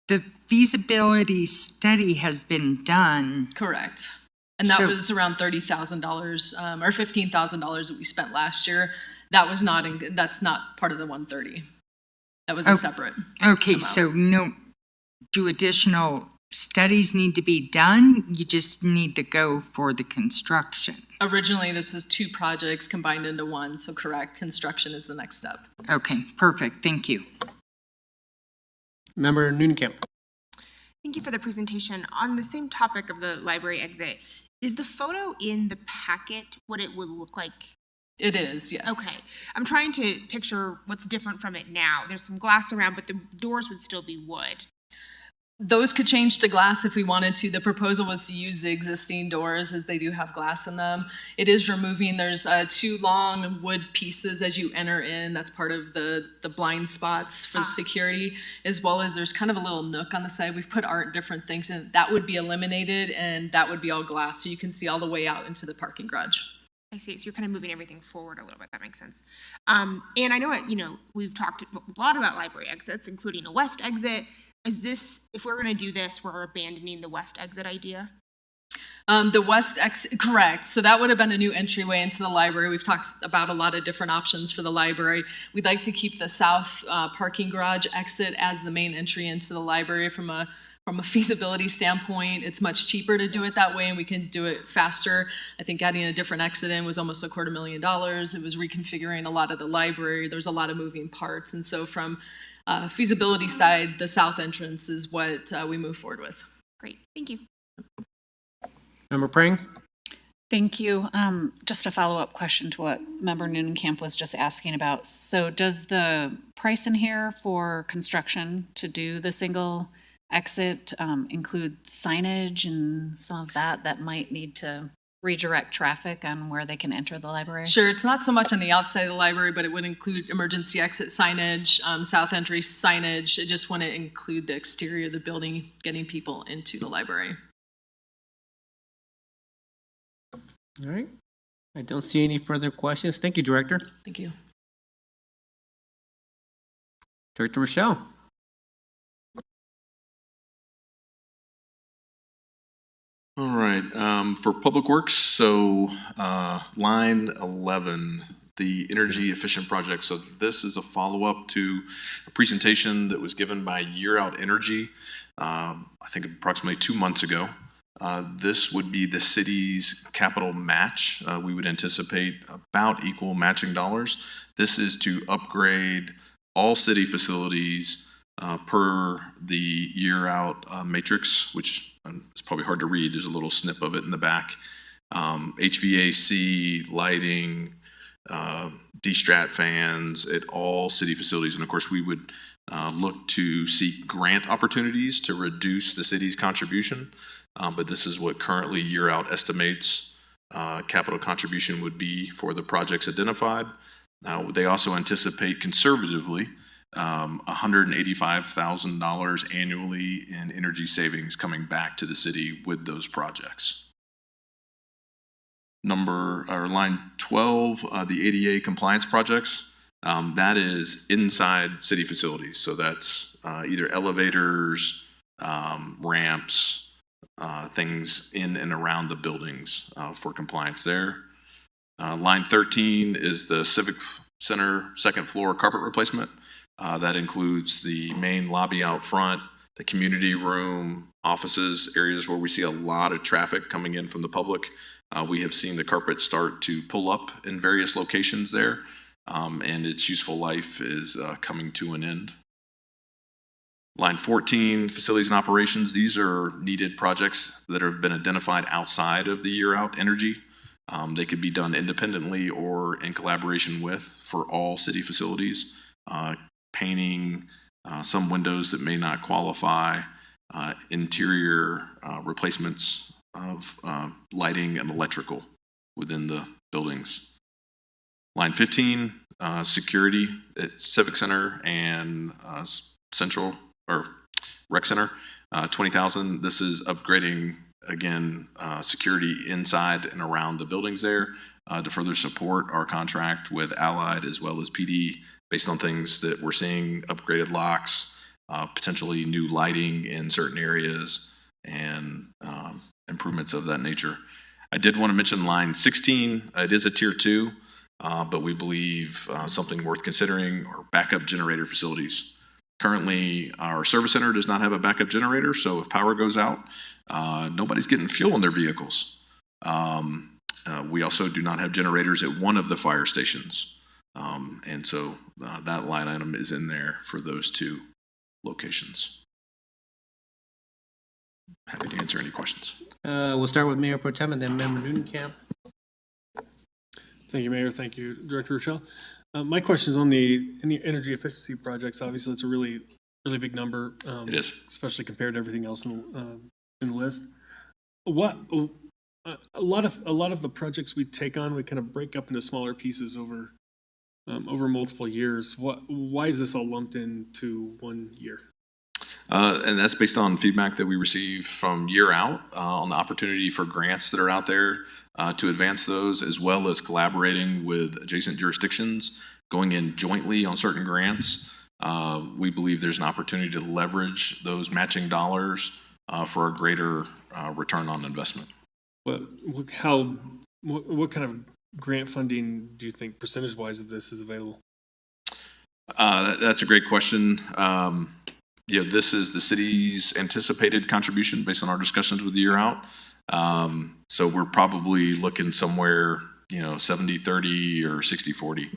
the feasibility study has been done. Correct. And that was around $30,000 or $15,000 that we spent last year. That was not, that's not part of the 130. That was a separate Okay, amount. so do additional studies need to be done? You just need to go for the construction? Originally, this is 2 projects combined into one, so correct, construction is the next step. Okay, perfect, thank you. Member Nunekamp. Thank Thank you for the presentation. On the same topic of the library exit, is the photo in the packet what it would look like? It is, yes. Okay. I'm trying to picture what's different from it now. There's some glass around, but the doors would still be wood. Those could change to glass if we wanted to. The proposal was to use the existing doors as they do have glass in them. It is removing, there's 2 long wood pieces as you enter in. That's part of the blind spots for security, as well as there's kind of a little nook on the side. We've put art and different things in. That would be eliminated, and that would be all glass. So you can see all the way out into the parking garage. I see. So you're kind of moving everything forward a little bit. That makes sense. And I know, we've talked a lot about library exits, including a west exit. Is this, if we're going to do this, we're abandoning the west exit idea? The west exit, correct. So that would have been a new entryway into the library. We've talked about a lot of different options for the library. We'd like to keep the south parking garage exit as the main entry into the library. From a feasibility standpoint, it's much cheaper to do it that way, and we can do it faster. I think adding a different exit in was almost $250,000. It was reconfiguring a lot of the library. There's a lot of moving parts, and so from feasibility side, the south entrance is what we move forward with. Great, thank you. Member Prang? Thank you. Just a follow-up question to what Member Newnham was just asking about. So does the price in here for construction to do the single exit include signage and some of that might need to redirect traffic on where they can enter the library? Sure, it's not so much on the outside of the library, but it would include emergency exit signage, south entry signage. It just want to include the exterior of the building, getting people into the library. All right. I don't see any further questions. Thank you, Director. Thank you. Director Rochelle. All right, for Public Works, so line 11, the energy efficient project. So this is a follow-up to a presentation that was given by Year Out Energy, I think approximately 2 months ago. This would be the city's capital match. We would anticipate about equal matching dollars. This is to upgrade all city facilities per the Year Out matrix, which it's probably hard to read. There's a little snip of it in the back. HVAC, lighting, de-strat fans at all city facilities. And of course, we would look to seek grant opportunities to reduce the city's contribution. But this is what currently Year Out estimates capital contribution would be for the projects identified. Now, they also anticipate conservatively $185,000 annually in energy savings coming back to the city with those projects. Line 12, the ADA compliance projects, that is inside city facilities. So that's either elevators, ramps, things in and around the buildings for compliance there. Line 13 is the Civic Center second floor carpet replacement. That includes the main lobby out front, the community room, offices, areas where we see a lot of traffic coming in from the public. We have seen the carpet start to pull up in various locations there, and its useful life is coming to an end. Line 14, facilities and operations. These are needed projects that have been identified outside of the Year Out Energy. They could be done independently or in collaboration with for all city facilities. Painting, some windows that may not qualify, interior replacements of lighting and electrical within the buildings. Line 15, security at Civic Center and Central or Rec Center, 20,000. This is upgrading, again, security inside and around the buildings there to further support our contract with Allied as well as PD based on things that we're seeing, upgraded locks, potentially new lighting in certain areas, and improvements of that nature. I did want to mention line 16. It is a tier 2, but we believe something worth considering are backup generator facilities. Currently, our service center does not have a backup generator, so if power goes out, nobody's getting fuel in their vehicles. We also do not have generators at one of the fire stations. And so that line item is in there for those 2 locations. Happy to answer any questions. We'll start with Mayor Pro Tem and then Member Nudenkamp. Thank you, Mayor. Thank you, Director Rochelle. My question is on the energy efficiency projects. Obviously, it's a really big number. It is. Especially compared to everything else in the list. What a lot of the projects we take on, we kind of break up into smaller pieces over multiple years. Why is this all lumped into 1 year? And that's based on feedback that we receive from year out on the opportunity for grants that are out there to advance those, as well as collaborating with adjacent jurisdictions, going in jointly on certain grants. We believe there's an opportunity to leverage those matching dollars for a greater return on investment. What kind of grant funding do you think percentage-wise of this is available? That's a great question. This is the city's anticipated contribution based on our discussions with the year out. So we're probably looking somewhere, 70-30 or 60-40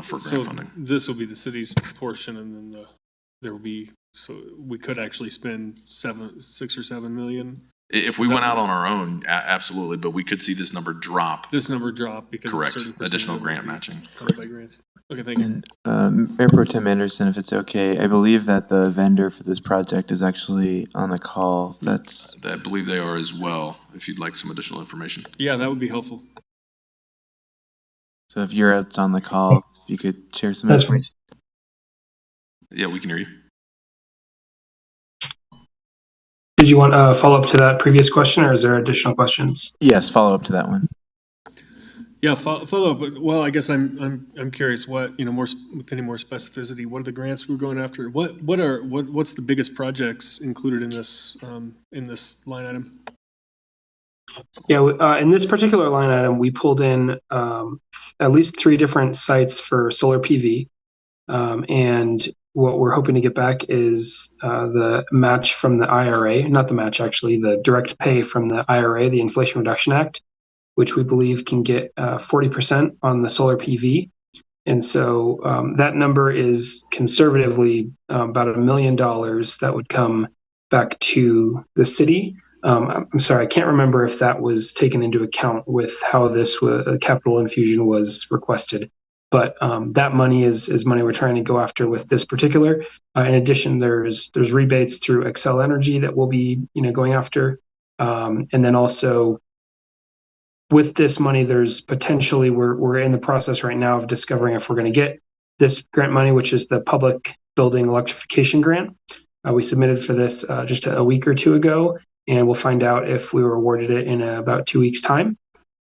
for grant funding. This will be the city's portion, and then there will be, so we could actually spend 6 or 7 million. If we went out on our own, absolutely, but we could see this number drop. This number drop because correct, of certain additional grant matching. Funded by grants. Okay, thank you. And Mayor Pro Tem Anderson, if it's okay, I believe that the vendor for this project is actually on the call. I believe they are as well, if you'd like some additional information. Yeah, that would be helpful. So if you're on the call, if you could share some information. Yeah, we can hear you. Did you want a follow up to that previous question, or is there additional questions? Yes, follow up to that one. Yeah, follow up. Well, I guess I'm curious. What more with any more specificity? What are the grants we're going after? What's the biggest projects included in this line item? Yeah, in this particular line item, we pulled in at least 3 different sites for solar PV, and what we're hoping to get back is the match from the IRA, not the match actually, the direct pay from the IRA, the Inflation Reduction Act, which we believe can get 40% on the solar PV. And so that number is conservatively about $1 million that would come back to the city. I'm sorry, I can't remember if that was taken into account with how this capital infusion was requested. But that money is money we're trying to go after with this particular. In addition, there's rebates through Xcel Energy that we'll be going after, and then also with this money, there's potentially we're in the process right now of discovering if we're going to get this grant money, which is the public building electrification grant. We submitted for this just a week or 2 ago, and we'll find out if we were awarded it in about 2 weeks' time.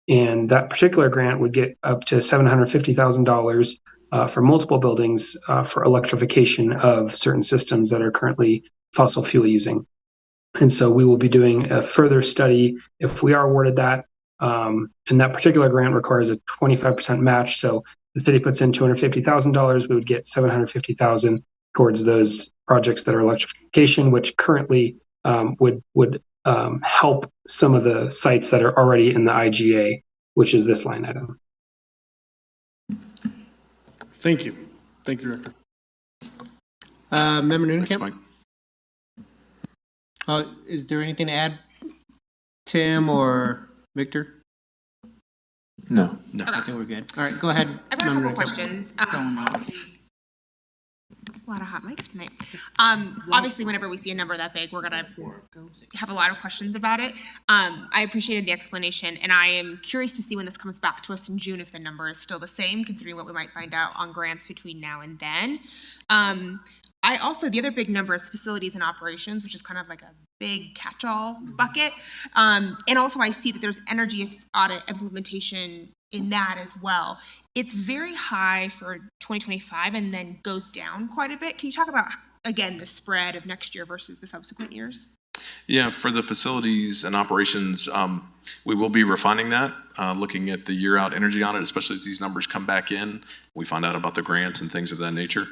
And that particular grant would get up to $750,000 for multiple buildings for electrification of certain systems that are currently fossil fuel using. And so we will be doing a further study if we are awarded that. And that particular grant requires a 25% match. So the city puts in $250,000, we would get $750,000 towards those projects that are electrification, which currently would help some of the sites that are already in the IGA, which is this line item. Thank you. Thank you, Director. Member Nudenkamp? Thanks, Mike. Is there anything to add, Tim or Victor? No. I think we're good. All right, go ahead. I've got a couple questions. A lot of hot mics tonight. Obviously, whenever we see a number that big, we're gonna have a lot of questions about it. I appreciated the explanation, and I am curious to see when this comes back to us in June if the number is still the same, considering what we might find out on grants between now and then. The other big number is facilities and operations, which is kind of like a big catch-all bucket. And also I see that there's energy audit implementation in that as well. It's very high for 2025 and then goes down quite a bit. Can you talk about, again, the spread of next year versus the subsequent years? Yeah, for the facilities and operations, we will be refining that, looking at the year-out energy audit, especially as these numbers come back in. We find out about the grants and things of that nature.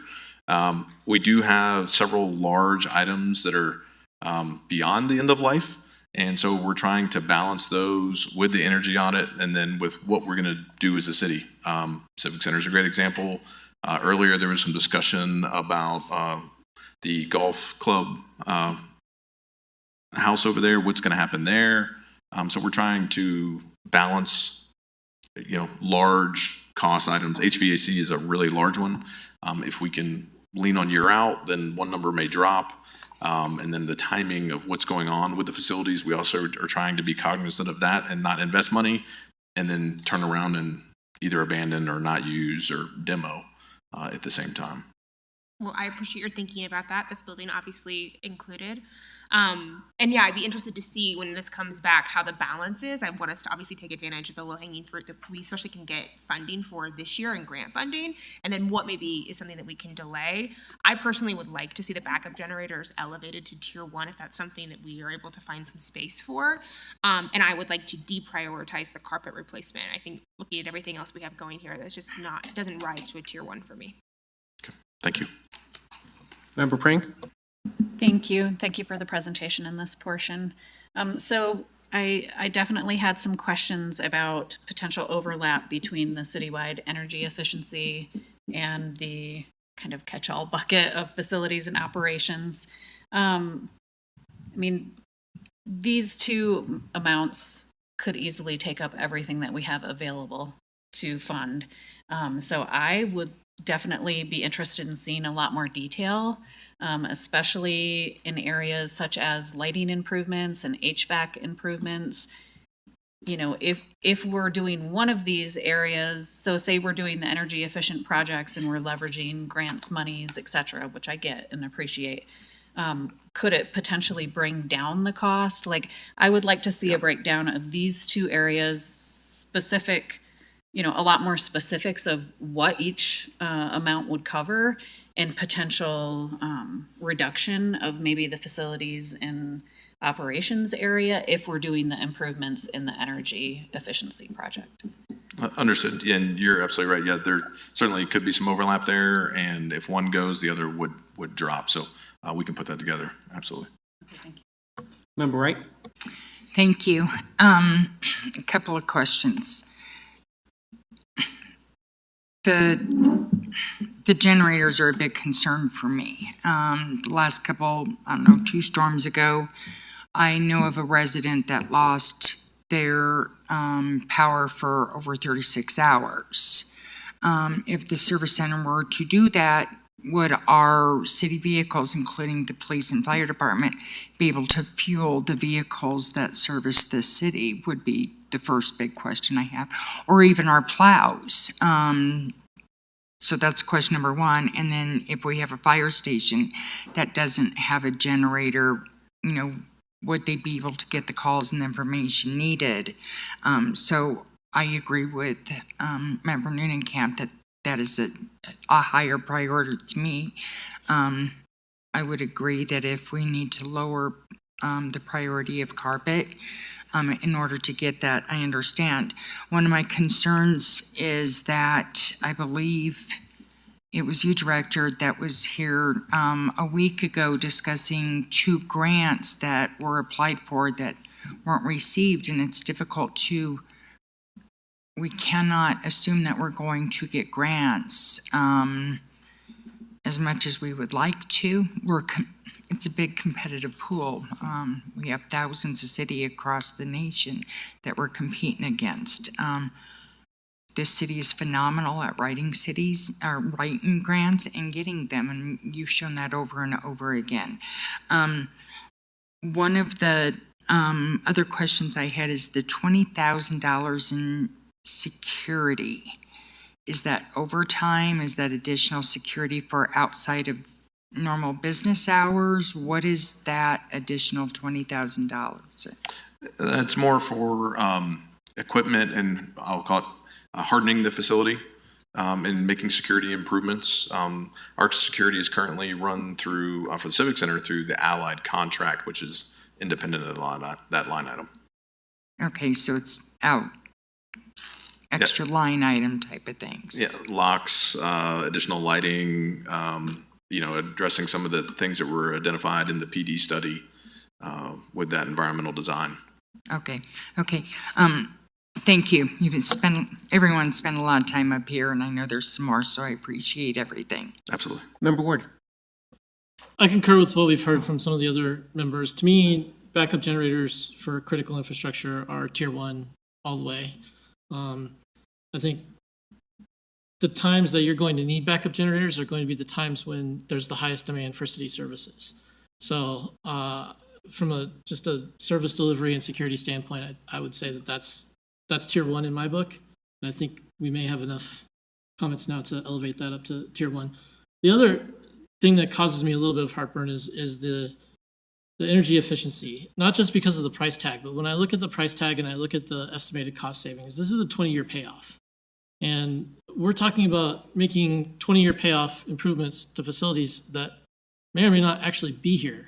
We do have several large items that are beyond the end of life, and so we're trying to balance those with the energy audit and then with what we're going to do as a city. Civic Center is a great example. Earlier, there was some discussion about the golf club house over there, what's going to happen there? So we're trying to balance, large cost items. HVAC is a really large one. If we can lean on year out, then one number may drop. And then the timing of what's going on with the facilities, we also are trying to be cognizant of that and not invest money and then turn around and either abandon or not use or demo at the same time. Well, I appreciate your thinking about that, this building obviously included. And yeah, I'd be interested to see when this comes back how the balance is. I want us to obviously take advantage of the low-hanging fruit that we especially can get funding for this year and grant funding, and then what maybe is something that we can delay. I personally would like to see the backup generators elevated to tier 1 if that's something that we are able to find some space for. And I would like to deprioritize the carpet replacement. I think looking at everything else we have going here, that's just not, it doesn't rise to a tier 1 for me. Thank you. Member Pring? Thank you. Thank you for the presentation in this portion. So I definitely had some questions about potential overlap between the citywide energy efficiency and the kind of catch-all bucket of facilities and operations. I mean, these two amounts could easily take up everything that we have available to fund. So I would definitely be interested in seeing a lot more detail, especially in areas such as lighting improvements and HVAC improvements. You know, if we're doing one of these areas, so say we're doing the energy efficient projects and we're leveraging grants, monies, et cetera, which I get and appreciate, could it potentially bring down the cost? Like, I would like to see a breakdown of these two areas, specific, you know, a lot more specifics of what each amount would cover and potential reduction of maybe the facilities and operations area if we're doing the improvements in the energy efficiency project. Understood. And you're absolutely right. Yeah, there certainly could be some overlap there. And if one goes, the other would drop. So we can put that together. Absolutely. Okay, thank you. Member Wright? Thank you. A couple of questions. The generators are a big concern for me. The last couple, 2 storms ago, I know of a resident that lost their power for over 36 hours. If the service center were to do that, would our city vehicles, including the police and fire department, be able to fuel the vehicles that service the city would be the first big question I have, or even our plows. So that's question number 1. And then if we have a fire station that doesn't have a generator, you know, would they be able to get the calls and the information needed? So I agree with Member Neunenkamp that that is a higher priority to me. I would agree that if we need to lower the priority of carpet in order to get that, I understand. One of my concerns is that I believe it was you, Director, that was here a week ago discussing 2 grants that were applied for that weren't received, and it's difficult to, we cannot assume that we're going to get grants as much as we would like to. It's a big competitive pool. We have thousands of cities across the nation that we're competing against. This city is phenomenal at writing grants and getting them, and you've shown that over and over again. One of the other questions I had is the $20,000 in security. Is that overtime? Is that additional security for outside of normal business hours? What is that additional $20,000? That's more for equipment, and I'll call it hardening the facility and making security improvements. Our security is currently run through, for the Civic Center, through the Allied contract, which is independent of that line item. Okay, so it's out. Extra line item type of things. Yeah, locks, additional lighting, addressing some of the things that were identified in the PD study with that environmental design. Okay. Thank you. Everyone spent a lot of time up here, and I know there's some more, so I appreciate everything. Absolutely. Member Ward? I concur with what we've heard from some of the other members. To me, backup generators for critical infrastructure are tier 1 all the way. I think the times that you're going to need backup generators are going to be the times when there's the highest demand for city services. So from just a service delivery and security standpoint, I would say that that's tier 1 in my book. And I think we may have enough comments now to elevate that up to tier 1. The other thing that causes me a little bit of heartburn is the energy efficiency, not just because of the price tag, but when I look at the price tag and I look at the estimated cost savings, this is a 20-year payoff. And we're talking about making 20-year payoff improvements to facilities that may or may not actually be here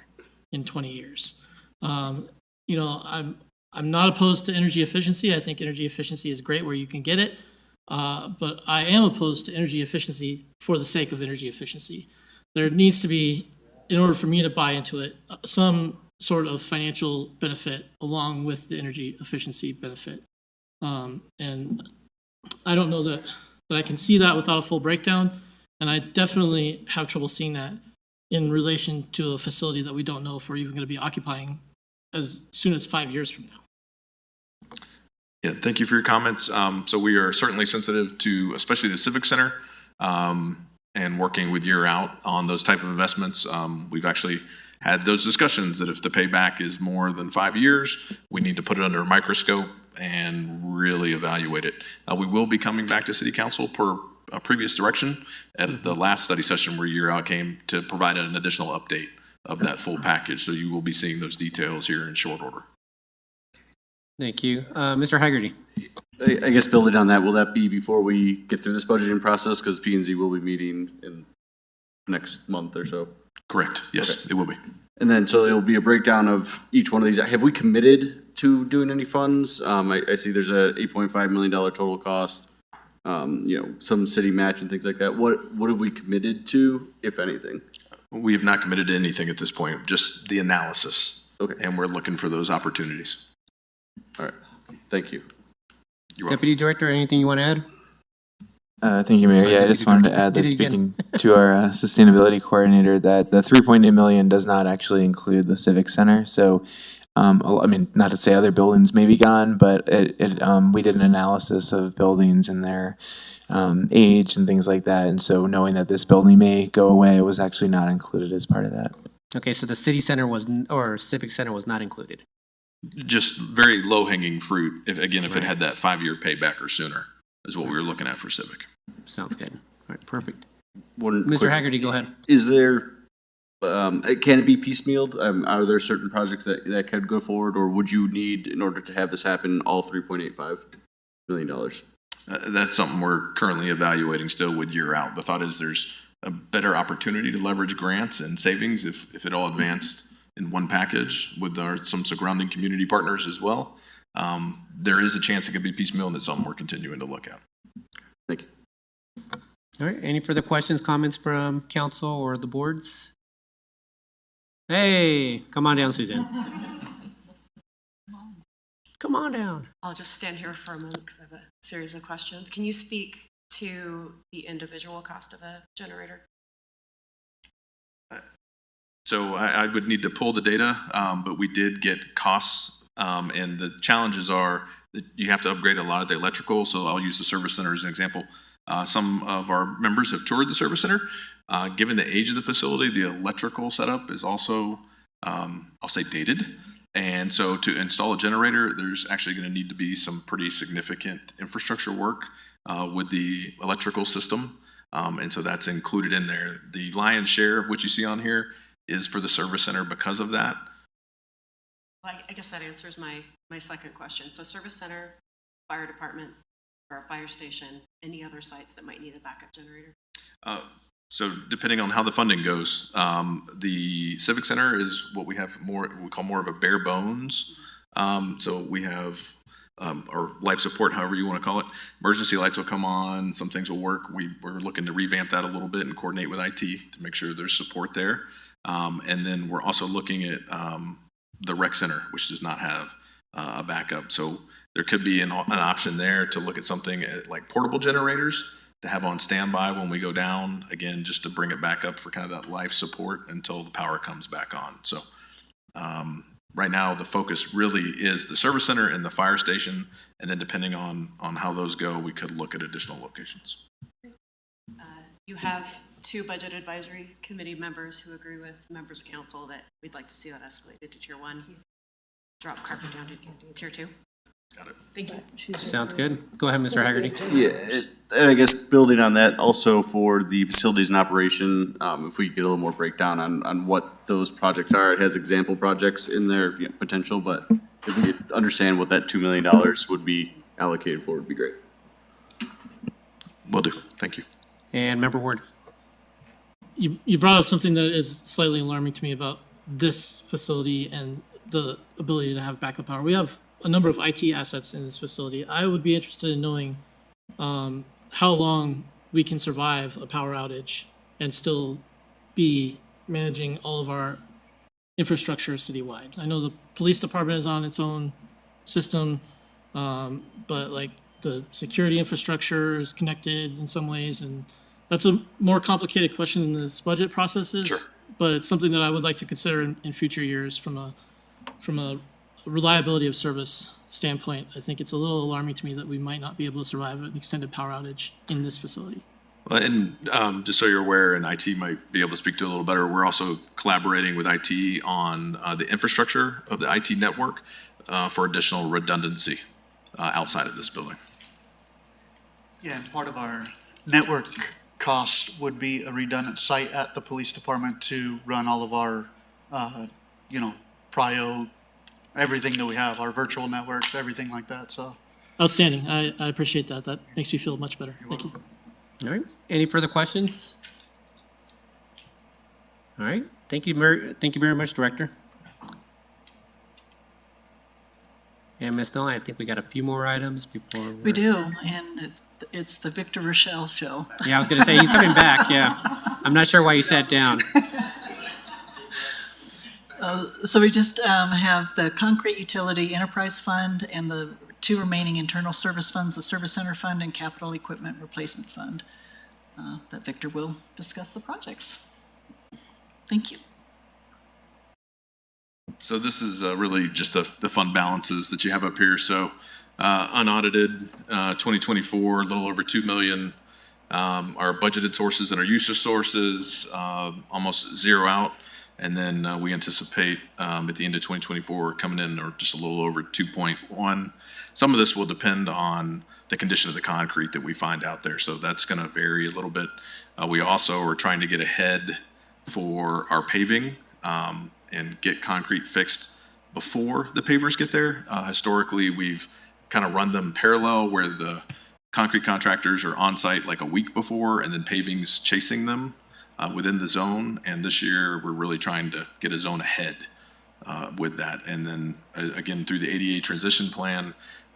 in 20 years. I'm not opposed to energy efficiency. I think energy efficiency is great where you can get it, but I am opposed to energy efficiency for the sake of energy efficiency. There needs to be, in order for me to buy into it, some sort of financial benefit along with the energy efficiency benefit. And I don't know that I can see that without a full breakdown, and I definitely have trouble seeing that in relation to a facility that we don't know if we're even going to be occupying as soon as 5 years from now. Yeah, thank you for your comments. So we are certainly sensitive to, especially the Civic Center, and working with Year Out on those type of investments. We've actually had those discussions that if the payback is more than 5 years, we need to put it under a microscope and really evaluate it. We will be coming back to City Council per previous direction at the last study session where Year Out came to provide an additional update of that full package. So you will be seeing those details here in short order. Thank you. Mr. Haggerty. I guess building on that, will that be before we get through this budgeting process? Because P&Z will be meeting in next month or so. Correct. Yes, Okay. it will be. And then, so it'll be a breakdown of each one of these. Have we committed to doing any funds? I see there's a $8.5 million total cost, some city match and things like that. What have we committed to, if anything? We have not committed to anything at this point, just the analysis. Okay. And we're looking for those opportunities. All right. Thank you. You're welcome. Deputy Director, anything you want to add? Thank you, Mayor. Yeah, I just wanted to add that speaking to our sustainability coordinator, that the 3.8 million does not actually include the Civic Center. So, not to say other buildings may be gone, but we did an analysis of buildings and their age and things like that. And so knowing that this building may go away, it was actually not included as part of that. Okay, so the city center or Civic Center was not included. Just very low hanging fruit. If it had that 5-year payback or sooner is what we were looking at for Civic. Sounds good. All right, perfect. Mr. Haggerty, go ahead. Is there, can it be piecemealed? Are there certain projects that could go forward, or would you need, in order to have this happen, all $3.85 million? That's something we're currently evaluating still with Year Out. The thought is there's a better opportunity to leverage grants and savings if it all advanced in one package with some surrounding community partners as well. There is a chance it could be piecemeal, and it's something we're continuing to look at. Thank you. All right, any further questions, comments from council or the boards? Hey, come on down, Suzanne. Come on down. I'll just stand here for a moment because I have a series of questions. Can you speak to the individual cost of a generator? So I would need to pull the data, but we did get costs, and the challenges are that you have to upgrade a lot of the electrical. So I'll use the service center as an example. Some of our members have toured the service center. Given the age of the facility, the electrical setup is also, I'll say, dated. And so to install a generator, there's actually going to need to be some pretty significant infrastructure work with the electrical system. And so that's included in there. The lion's share of what you see on here is for the service center because of that. Well, I guess that answers my second question. So service center, fire department, or a fire station, any other sites that might need a backup generator? So depending on how the funding goes, the Civic Center is what we call more of a bare bones. So we have or life support, however you want to call it. Emergency lights will come on, some things will work. We're looking to revamp that a little bit and coordinate with IT to make sure there's support there. And then we're also looking at the rec center, which does not have a backup. So there could be an option there to look at something like portable generators to have on standby when we go down, again, just to bring it back up for kind of that life support until the power comes back on. So right now, the focus really is the service center and the fire station, and then depending on how those go, we could look at additional locations. You have 2 budget advisory committee members who agree with members of council that we'd like to see that escalated to tier 1, drop carpet down to tier 2. Got it. Thank you. Sounds good. Go ahead, Mr. Haggerty. Yeah, and I guess building on that, also for the facilities and operation, if we get a little more breakdown on what those projects are. It has example projects in there, potential, but if we could understand what that $2 million would be allocated for, would be great. Will do. Thank you. And Member Ward. You brought up something that is slightly alarming to me about this facility and the ability to have backup power. We have a number of IT assets in this facility. I would be interested in knowing how long we can survive a power outage and still be managing all of our infrastructure citywide. I know the police department is on its own system, but like the security infrastructure is connected in some ways, and that's a more complicated question than this budget process is. Sure. But it's something that I would like to consider in future years from a reliability of service standpoint. I think it's a little alarming to me that we might not be able to survive an extended power outage in this facility. Well, and just so you're aware, and IT might be able to speak to it a little better, we're also collaborating with IT on the infrastructure of the IT network for additional redundancy outside of this building. Yeah, and part of our network cost would be a redundant site at the police department to run all of our, prio, everything that we have, our virtual networks, everything like that, so. Outstanding. I appreciate that. That makes me feel much better. Thank you. All right. Any further questions? All right. Thank you very much, Director. And Ms. Null, I think we got a few more items before. We do, and it's the Victor Rochelle show. Yeah, I was going to say, he's coming back, yeah. I'm not sure why you sat down. So we just have the Concrete Utility Enterprise Fund and the 2 remaining internal service funds, the Service Center Fund and Capital Equipment Replacement Fund, that Victor will discuss the projects. Thank you. So this is really just the fund balances that you have up here. So unaudited 2024, a little over 2 million. Our budgeted sources and our use of sources almost zero out. And then we anticipate at the end of 2024 coming in or just a little over 2.1. Some of this will depend on the condition of the concrete that we find out there. So that's going to vary a little bit. We also are trying to get ahead for our paving and get concrete fixed before the pavers get there. Historically, we've kind of run them parallel where the concrete contractors are on site like a week before and then paving's chasing them within the zone. And this year, we're really trying to get a zone ahead with that. And then again, through the ADA transition plan,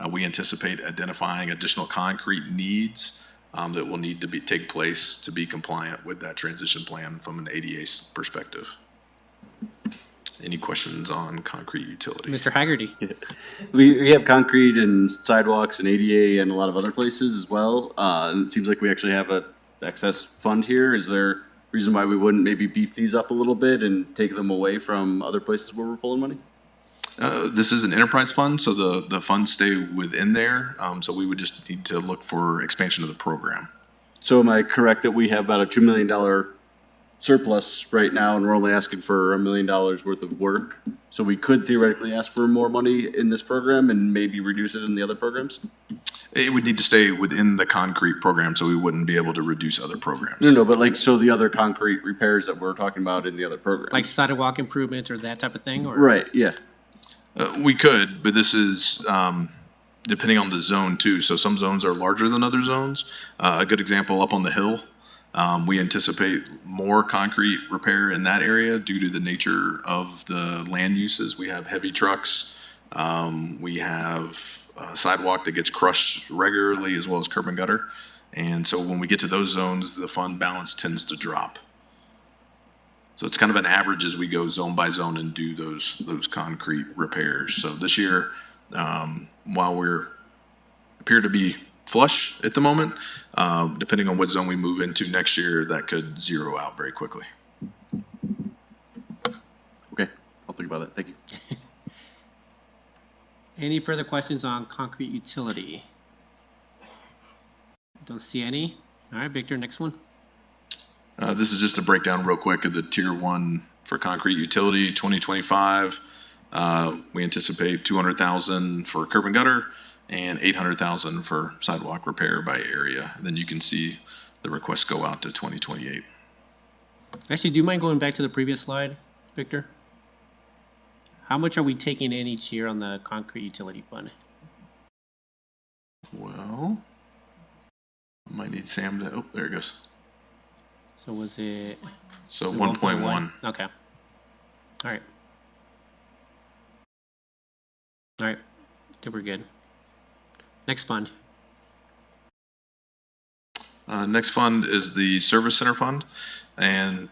we anticipate identifying additional concrete needs that will need to take place to be compliant with that transition plan from an ADA perspective. Any questions on concrete utility? Mr. Haggerty. We have concrete and sidewalks and ADA and a lot of other places as well. And it seems like we actually have a excess fund here. Is there a reason why we wouldn't maybe beef these up a little bit and take them away from other places where we're pulling money? This is an enterprise fund, so the funds stay within there. So we would just need to look for expansion of the program. So am I correct that we have about a $2 million surplus right now and we're only asking for $1 million worth of work? So we could theoretically ask for more money in this program and maybe reduce it in the other programs? It would need to stay within the concrete program, so we wouldn't be able to reduce other programs. No, but like, so the other concrete repairs that we're talking about in the other programs? Like sidewalk improvements or that type of thing? Or? Right, yeah. We could, but this is depending on the zone too. So some zones are larger than other zones. A good example up on the hill, we anticipate more concrete repair in that area due to the nature of the land uses. We have heavy trucks. We have a sidewalk that gets crushed regularly as well as curb and gutter. And so when we get to those zones, the fund balance tends to drop. So it's kind of an average as we go zone by zone and do those concrete repairs. So this year, while we're appear to be flush at the moment, depending on what zone we move into next year, that could zero out very quickly. Okay, I'll think about that. Thank you. Any further questions on concrete utility? Don't see any. All right, Victor, next one. This is just a breakdown real quick of the tier one for concrete utility 2025. We anticipate 200,000 for curb and gutter and 800,000 for sidewalk repair by area. And then you can see the requests go out to 2028. Actually, do you mind going back to the previous slide, Victor? How much are we taking in each year on the concrete utility fund? Well, I might need Sam to, oh, there it goes. So was it? So 1.1. Okay. All right. All right. I think we're good. Next fund. Next fund is the Service Center Fund. And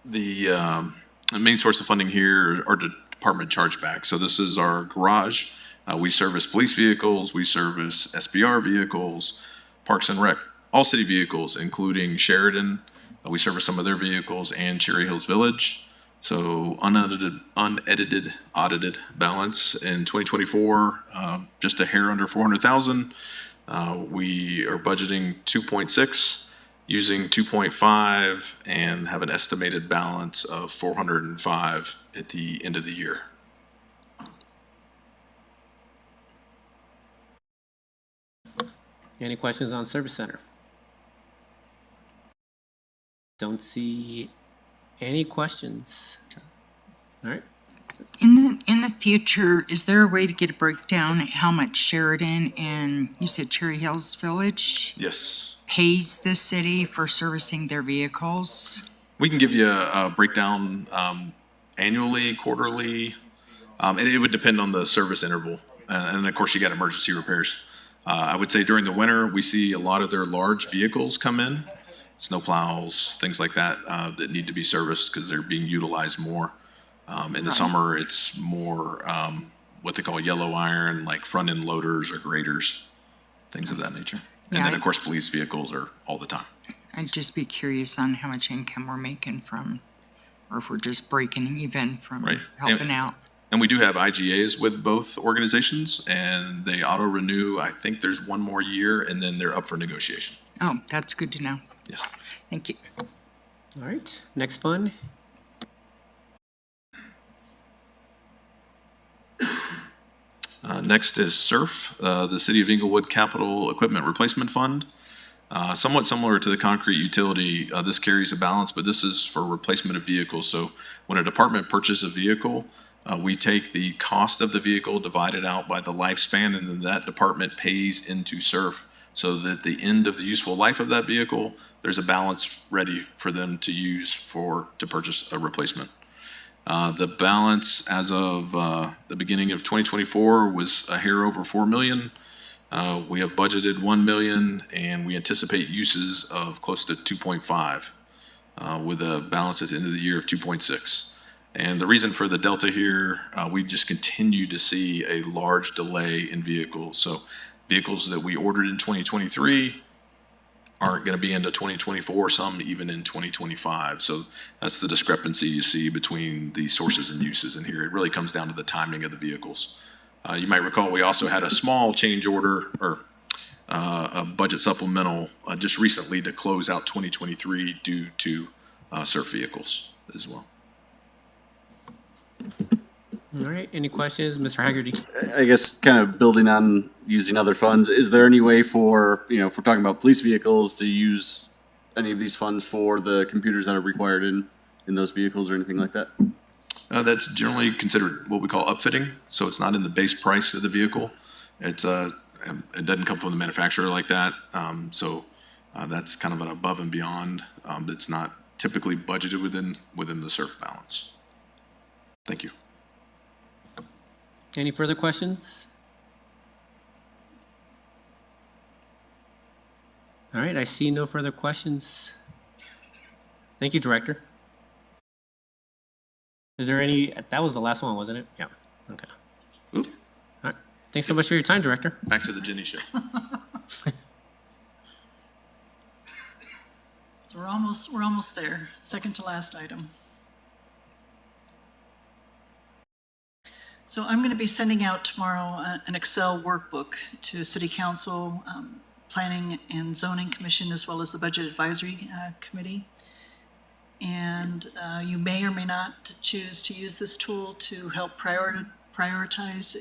the main source of funding here are department chargebacks. So this is our garage. We service police vehicles. We service SBR vehicles, Parks and Rec, all city vehicles, including Sheridan. We service some of their vehicles and Cherry Hills Village. So unedited, audited balance in 2024, just a hair under 400,000. We are budgeting 2.6, using 2.5, and have an estimated balance of 405 at the end of the year. Any questions on Service Center? Don't see any questions. All right. In the future, is there a way to get a breakdown how much Sheridan and you said Cherry Hills Village Yes. pays the city for servicing their vehicles? We can give you a breakdown annually, quarterly. It would depend on the service interval. And of course, you got emergency repairs. I would say during the winter, we see a lot of their large vehicles come in, snow plows, things like that, that need to be serviced because they're being utilized more. In the summer, it's more what they call yellow iron, like front end loaders or graders, things of that nature. And then, of course, police vehicles are all the time. I'd just be curious on how much income we're making from, or if we're just breaking even from helping out. And we do have IGAs with both organizations, and they auto-renew. I think there's one more year, and then they're up for negotiation. Oh, that's good to know. Yes. Thank you. All right. Next fund. Next is SURF, the City of Inglewood Capital Equipment Replacement Fund. Somewhat similar to the concrete utility, this carries a balance, but this is for replacement of vehicles. So when a department purchases a vehicle, we take the cost of the vehicle, divide it out by the lifespan, and then that department pays into SURF so that at the end of the useful life of that vehicle, there's a balance ready for them to use to purchase a replacement. The balance as of the beginning of 2024 was a hair over 4 million. We have budgeted 1 million, and we anticipate uses of close to 2.5, with a balance at the end of the year of 2.6. And the reason for the delta here, we just continue to see a large delay in vehicles. So vehicles that we ordered in 2023 aren't going to be into 2024, some even in 2025. So that's the discrepancy you see between the sources and uses in here. It really comes down to the timing of the vehicles. You might recall we also had a small change order or a budget supplemental just recently to close out 2023 due to SURF vehicles as well. All right. Any questions, Mr. Haggerty? I guess kind of building on using other funds, is there any way for, if we're talking about police vehicles, to use any of these funds for the computers that are required in those vehicles or anything like that? That's generally considered what we call upfitting. So it's not in the base price of the vehicle. It doesn't come from the manufacturer like that. So that's kind of an above and beyond. That's not typically budgeted within the SURF balance. Thank you. Any further questions? All right, I see no further questions. Thank you, Director. Is there any, that was the last one, wasn't it? Yeah, okay. Oop. All right, thanks so much for your time, Director. Back to the Jenny show. So we're almost there. Second to last item. So I'm going to be sending out tomorrow an Excel workbook to City Council, Planning and Zoning Commission, as well as the Budget Advisory Committee. And you may or may not choose to use this tool to help prioritize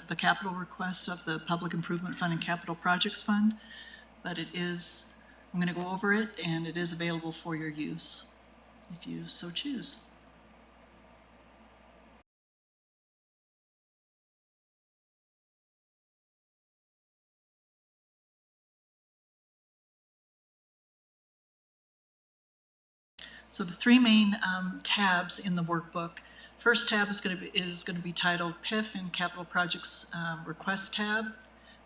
the capital requests of the Public Improvement Fund and Capital Projects Fund. But it is, I'm going to go over it, and it is available for your use if you so choose. So the three main tabs in the workbook. First tab is going to be titled PIF and Capital Projects Request tab.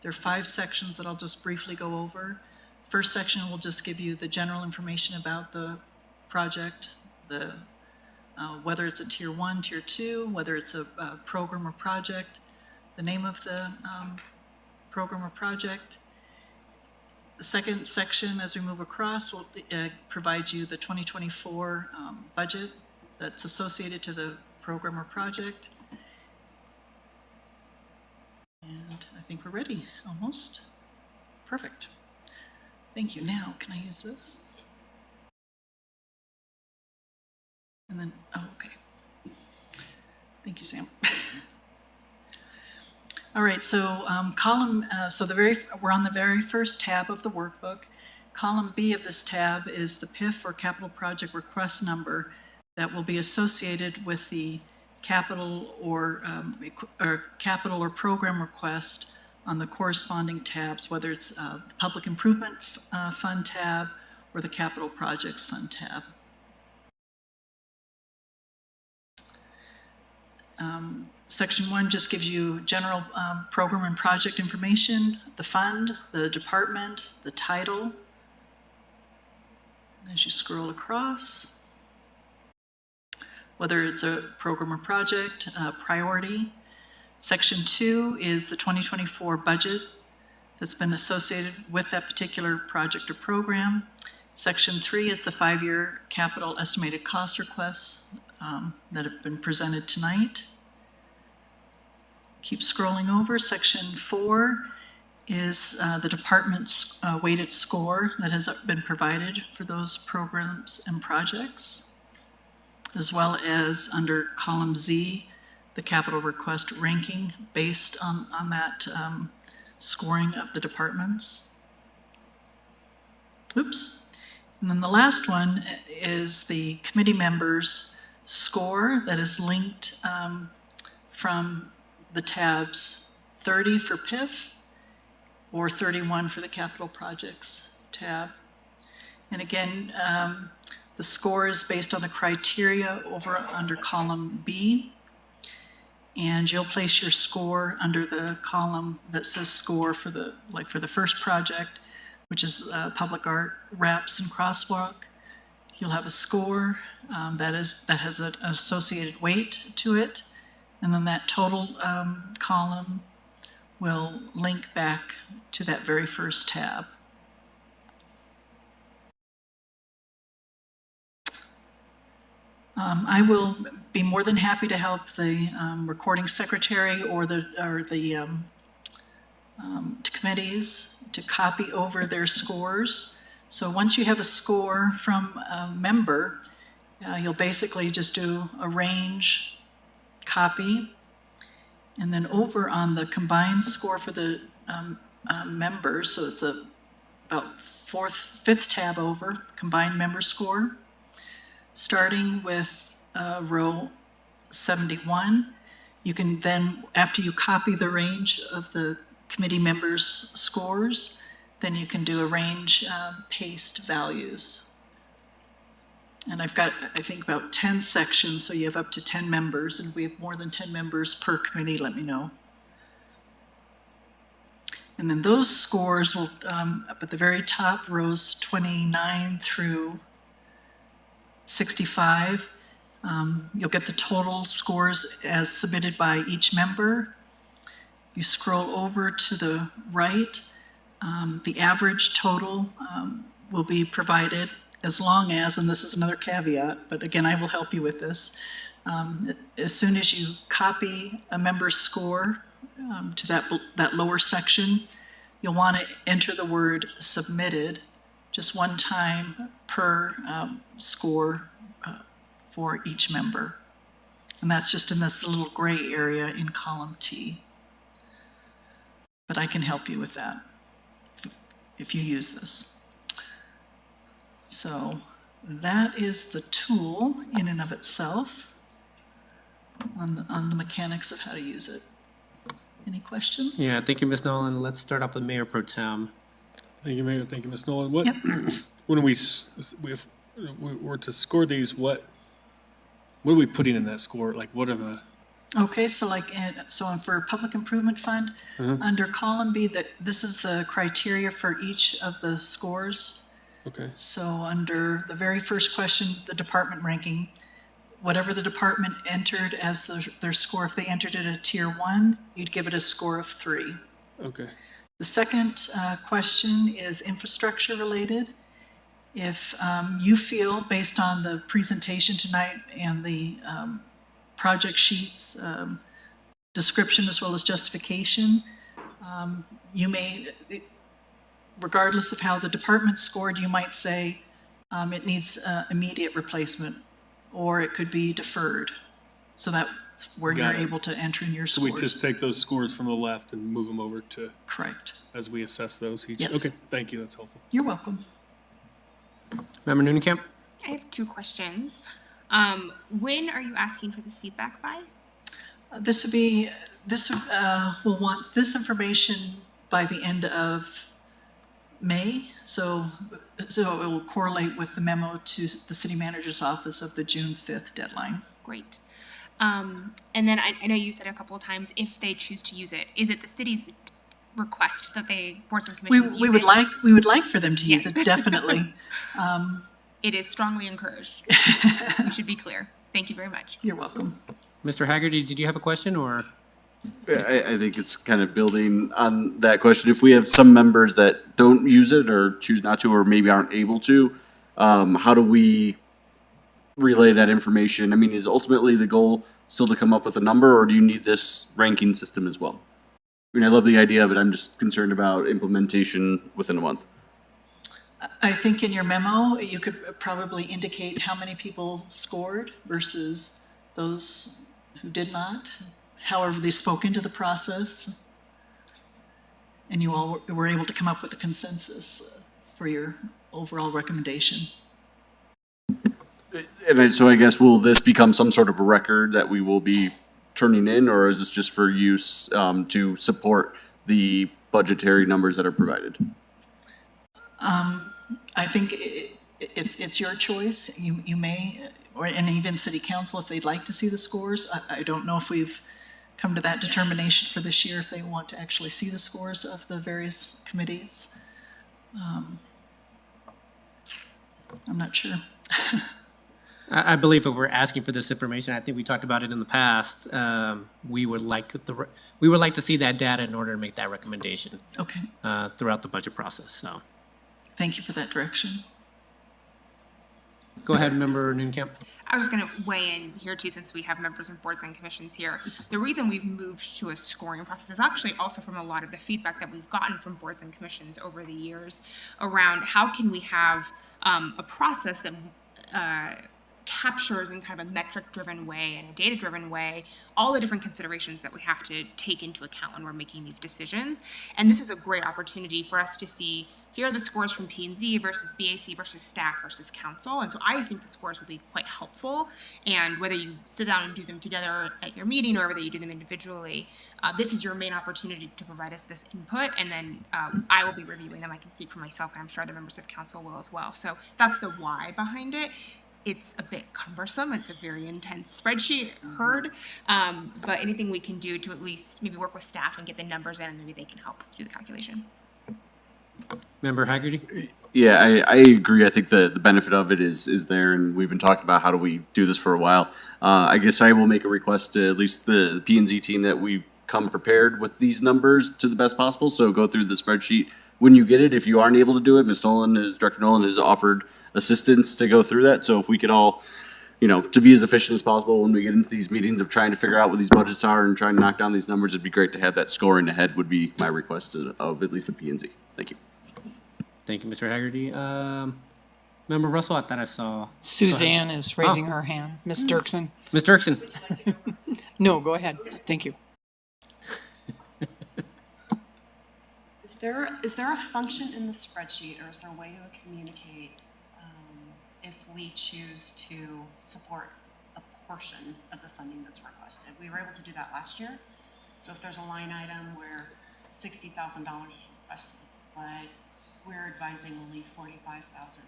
There are 5 sections that I'll just briefly go over. First section will just give you the general information about the project, whether it's a Tier 1, Tier 2, whether it's a program or project, the name of the program or project. The second section, as we move across, will provide you the 2024 budget that's associated to the program or project. And I think we're ready, almost. Perfect. Thank you. Now, can I use this? And then, oh, okay. Thank you, Sam. All right, so we're on the very first tab of the workbook. Column B of this tab is the PIF or Capital Project Request number that will be associated with the capital or capital or program request on the corresponding tabs, whether it's the Public Improvement Fund tab or the Capital Projects Fund tab. Section 1 just gives you general program and project information, the fund, the department, the title. As you scroll across, whether it's a program or project, priority. Section 2 is the 2024 budget that's been associated with that particular project or program. Section 3 is the 5-year capital estimated cost requests that have been presented tonight. Keep scrolling over. Section 4 is the department's weighted score that has been provided for those programs and projects, as well as under column Z, the capital request ranking based on that scoring of the departments. Oops. And then the last one is the committee members' score that is linked from the tabs 30 for PIF or 31 for the capital projects tab. And again, the score is based on the criteria under column B, and you'll place your score under the column that says score for the first project, which is public art, wraps, and crosswalk. You'll have a score that has an associated weight to it. And then that total column will link back to that very first tab. I will be more than happy to help the recording secretary or the committees to copy over their scores. So once you have a score from a member, you'll basically just do arrange, copy, and then over on the combined score for the members, so it's about fifth tab over, combined member score, starting with row 71. You can then, after you copy the range of the committee members' scores, then you can do arrange paste values. And I've got, I think, about 10 sections, so you have up to 10 members, and if we have more than 10 members per committee, let me know. And then those scores will, up at the very top, rows 29 through 65, you'll get the total scores as submitted by each member. You scroll over to the right, the average total will be provided as long as, and this is another caveat, but again, I will help you with this, As soon as you copy a member's score to that lower section, you'll want to enter the word submitted just one time per score for each member. And that's just in this little gray area in column T. But I can help you with that if you use this. So that is the tool in and of itself on the mechanics of how to use it. Any questions? Yeah, thank you, Ms. Nolan. Let's start off with Mayor Pro Tem. Thank you, Mayor. Thank you, Ms. Nolan. What, when if we were to score these, what are we putting in that score? Like, what are the? Okay, so for Public Improvement Fund, under column B, this is the criteria for each of the scores. Okay. So under the very first question, the department ranking, whatever the department entered as their score, if they entered it at tier 1, you'd give it a score of 3. Okay. The second question is infrastructure related. If you feel, based on the presentation tonight and the project sheets, description as well as justification, you may, regardless of how the department scored, you might say it needs immediate replacement, or it could be deferred. So that's where you're able to enter in your So scores. we just take those scores from the left and move them over to. Correct. As we assess those each. Yes. Okay, thank you. That's helpful. You're welcome. Member Noonan-Camp? I have 2 questions. When are you asking for this feedback by? We'll want this information by the end of May, so it will correlate with the memo to the city manager's office of the June 5th deadline. Great. And then I know you said a couple of times, if they choose to use it, is it the city's request that boards and commissions use it? We would like for them to use it, definitely. It is strongly encouraged. We should be clear. Thank you very much. You're welcome. Mr. Haggerty, did you have a question or? I think it's kind of building on that question. If we have some members that don't use it or choose not to, or maybe aren't able to, how do we relay that information? I mean, is ultimately the goal still to come up with a number, or do you need this ranking system as well? I mean, I love the idea of it. I'm just concerned about implementation within a month. I think in your memo, you could probably indicate how many people scored versus those who did not, however they spoke into the process. And you all were able to come up with a consensus for your overall recommendation. And so I guess, will this become some sort of a record that we will be turning in, or is this just for use to support the budgetary numbers that are provided? I think it's your choice. You may, and even city council, if they'd like to see the scores. I don't know if we've come to that determination for this year, if they want to actually see the scores of the various committees. I'm not sure. I believe if we're asking for this information, I think we talked about it in the past. We would like to see that data in order to make that recommendation. Okay. Throughout the budget process. So. Thank you for that direction. Go ahead, Member Noonan-Camp. I was just going to weigh in here too, since we have members of boards and commissions here. The reason we've moved to a scoring process is actually also from a lot of the feedback that we've gotten from boards and commissions over the years around how can we have a process that captures in kind of a metric-driven way and a data-driven way all the different considerations that we have to take into account when we're making these decisions. And this is a great opportunity for us to see, here are the scores from P&Z versus BAC versus staff versus council. And so I think the scores will be quite helpful. And whether you sit down and do them together at your meeting or whether you do them individually, this is your main opportunity to provide us this input. And then I will be reviewing them. I can speak for myself, and I'm sure other members of council will as well. So that's the why behind it. It's a bit cumbersome. It's a very intense spreadsheet, but anything we can do to at least maybe work with staff and get the numbers in, and maybe they can help do the calculation. Member Haggerty? Yeah, I agree. I think the benefit of it is there, and we've been talking about how do we do this for a while. I guess I will make a request to at least the P&Z team that we come prepared with these numbers to the best possible. So go through the spreadsheet when you get it. If you aren't able to do it, Ms. Nolan, Director Nolan has offered assistance to go through that. So if we could all to be as efficient as possible when we get into these meetings of trying to figure out what these budgets are and trying to knock down these numbers. It'd be great to have that scoring ahead would be my request of at least the P&Z. Thank you. Thank you, Mr. Haggerty. Member Russell, I thought I saw. Suzanne is raising her hand. Ms. Dirksen. Ms. Dirksen. No, go ahead. Thank you. Is there a function in the spreadsheet, or is there a way to communicate if we choose to support a portion of the funding that's requested? We were able to do that last year. So if there's a line item where $60,000 is requested, but we're advising only $45,000,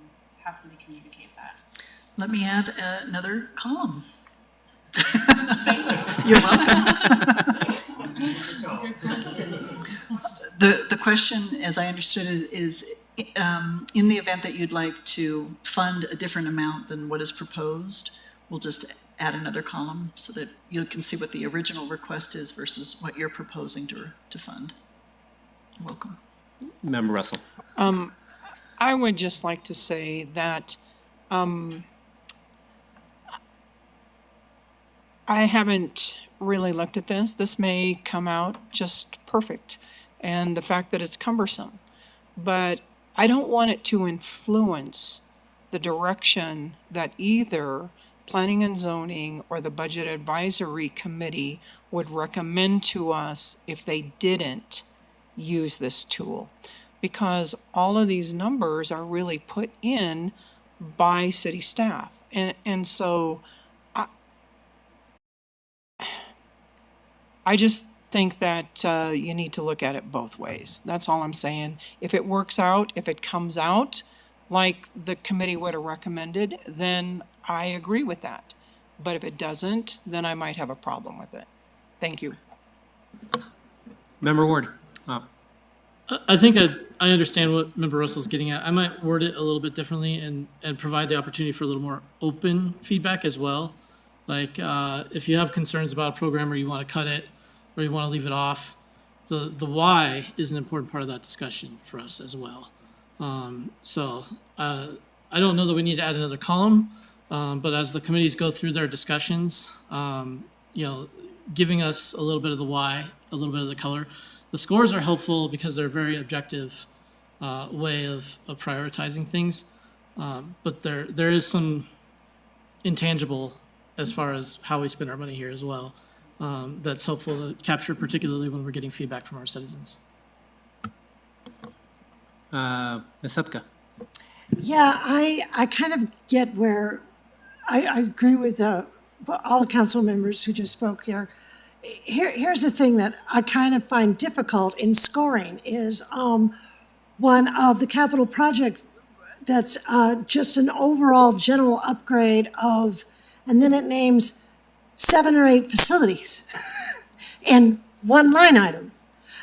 how can we communicate that? Let me add another column. You're welcome. The question, as I understood it, is in the event that you'd like to fund a different amount than what is proposed, we'll just add another column so that you can see what the original request is versus what you're proposing to fund. You're welcome. Member Russell. I would just like to say that I haven't really looked at this. This may come out just perfect, and the fact that it's cumbersome. But I don't want it to influence the direction that either Planning and Zoning or the Budget Advisory Committee would recommend to us if they didn't use this tool. Because all of these numbers are really put in by city staff. And so I just think that you need to look at it both ways. That's all I'm saying. If it works out, if it comes out like the committee would have recommended, then I agree with that. But if it doesn't, then I might have a problem with it. Thank you. Member Ward. I think I understand what Member Russell's getting at. I might word it a little bit differently and provide the opportunity for a little more open feedback as well. Like if you have concerns about a program or you want to cut it or you want to leave it off, the why is an important part of that discussion for us as well. So I don't know that we need to add another column, but as the committees go through their discussions, giving us a little bit of the why, a little bit of the color. The scores are helpful because they're a very objective way of prioritizing things, but there is some intangible as far as how we spend our money here as well. That's helpful to capture, particularly when we're getting feedback from our citizens. Ms. Hupka. Yeah, I kind of get where I agree with all the council members who just spoke here. Here's the thing that I kind of find difficult in scoring is one of the capital project that's just an overall general upgrade of, and then it names 7 or 8 facilities in one line item.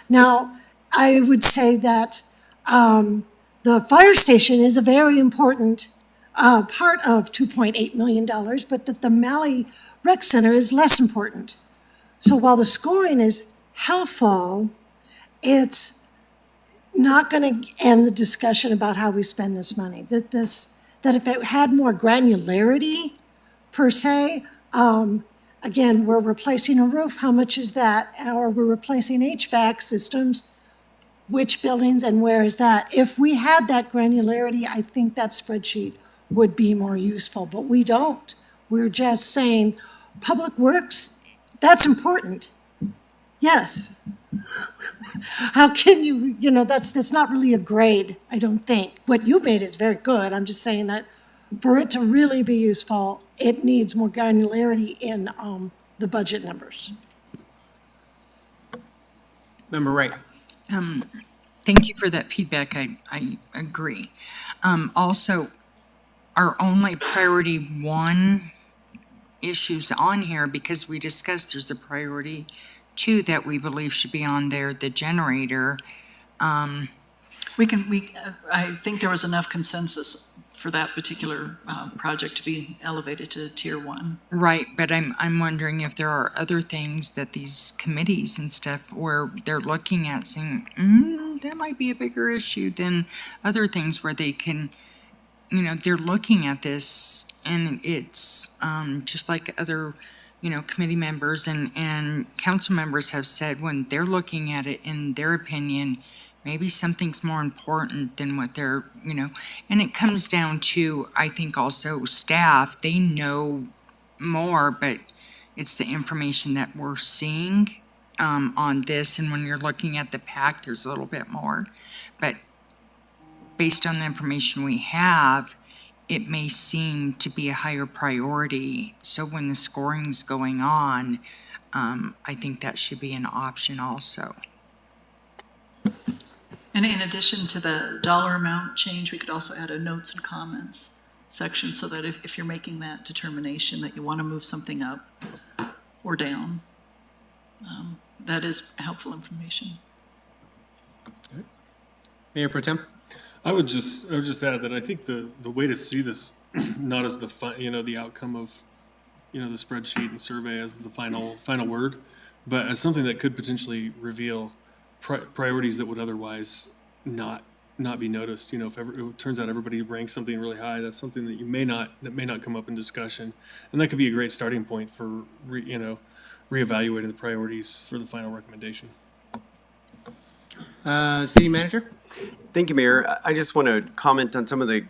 Now, I would say that the fire station is a very important part of $2.8 million, but that the Malley Rec Center is less important. So while the scoring is helpful, it's not going to end the discussion about how we spend this money. That if it had more granularity, per se, again, we're replacing a roof, how much is that? Or we're replacing HVAC systems, which buildings and where is that? If we had that granularity, I think that spreadsheet would be more useful, but we don't. We're just saying, Public Works, that's important. Yes. How can you, that's not really a grade, I don't think. What you made is very good. I'm just saying that for it to really be useful, it needs more granularity in the budget numbers. Member Wright. Thank you for that feedback. I agree. Also, our only priority 1 issues on here, because we discussed there's a priority 2 that we believe should be on there, the generator. I think there was enough consensus for that particular project to be elevated to tier 1. Right, but I'm wondering if there are other things that these committees and stuff where they're looking at saying, that might be a bigger issue than other things where they can, they're looking at this and it's, just like other, committee members and council members have said, when they're looking at it, in their opinion, maybe something's more important than what they're, and it comes down to, I think also staff, they know more, but it's the information that we're seeing on this, and when you're looking at the pack, there's a little bit more. But based on the information we have, it may seem to be a higher priority. So when the scoring's going on, I think that should be an option also. And in addition to the dollar amount change, we could also add a notes and comments section so that if you're making that determination that you want to move something up or down, that is helpful information. Mayor Pro Tem? I would just add that I think the way to see this, not as the outcome of, the spreadsheet and survey as the final word, but as something that could potentially reveal priorities that would otherwise not be noticed. If it turns out everybody ranks something really high, that's something that may not come up in discussion, and that could be a great starting point for reevaluating the priorities for the final recommendation. City Manager? Thank you, Mayor. I just want to comment on some of the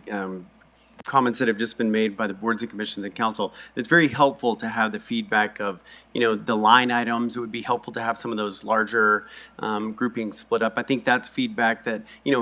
comments that have just been made by the boards and commissions and council. It's very helpful to have the feedback of, the line items. It would be helpful to have some of those larger groupings split up. I think that's feedback that,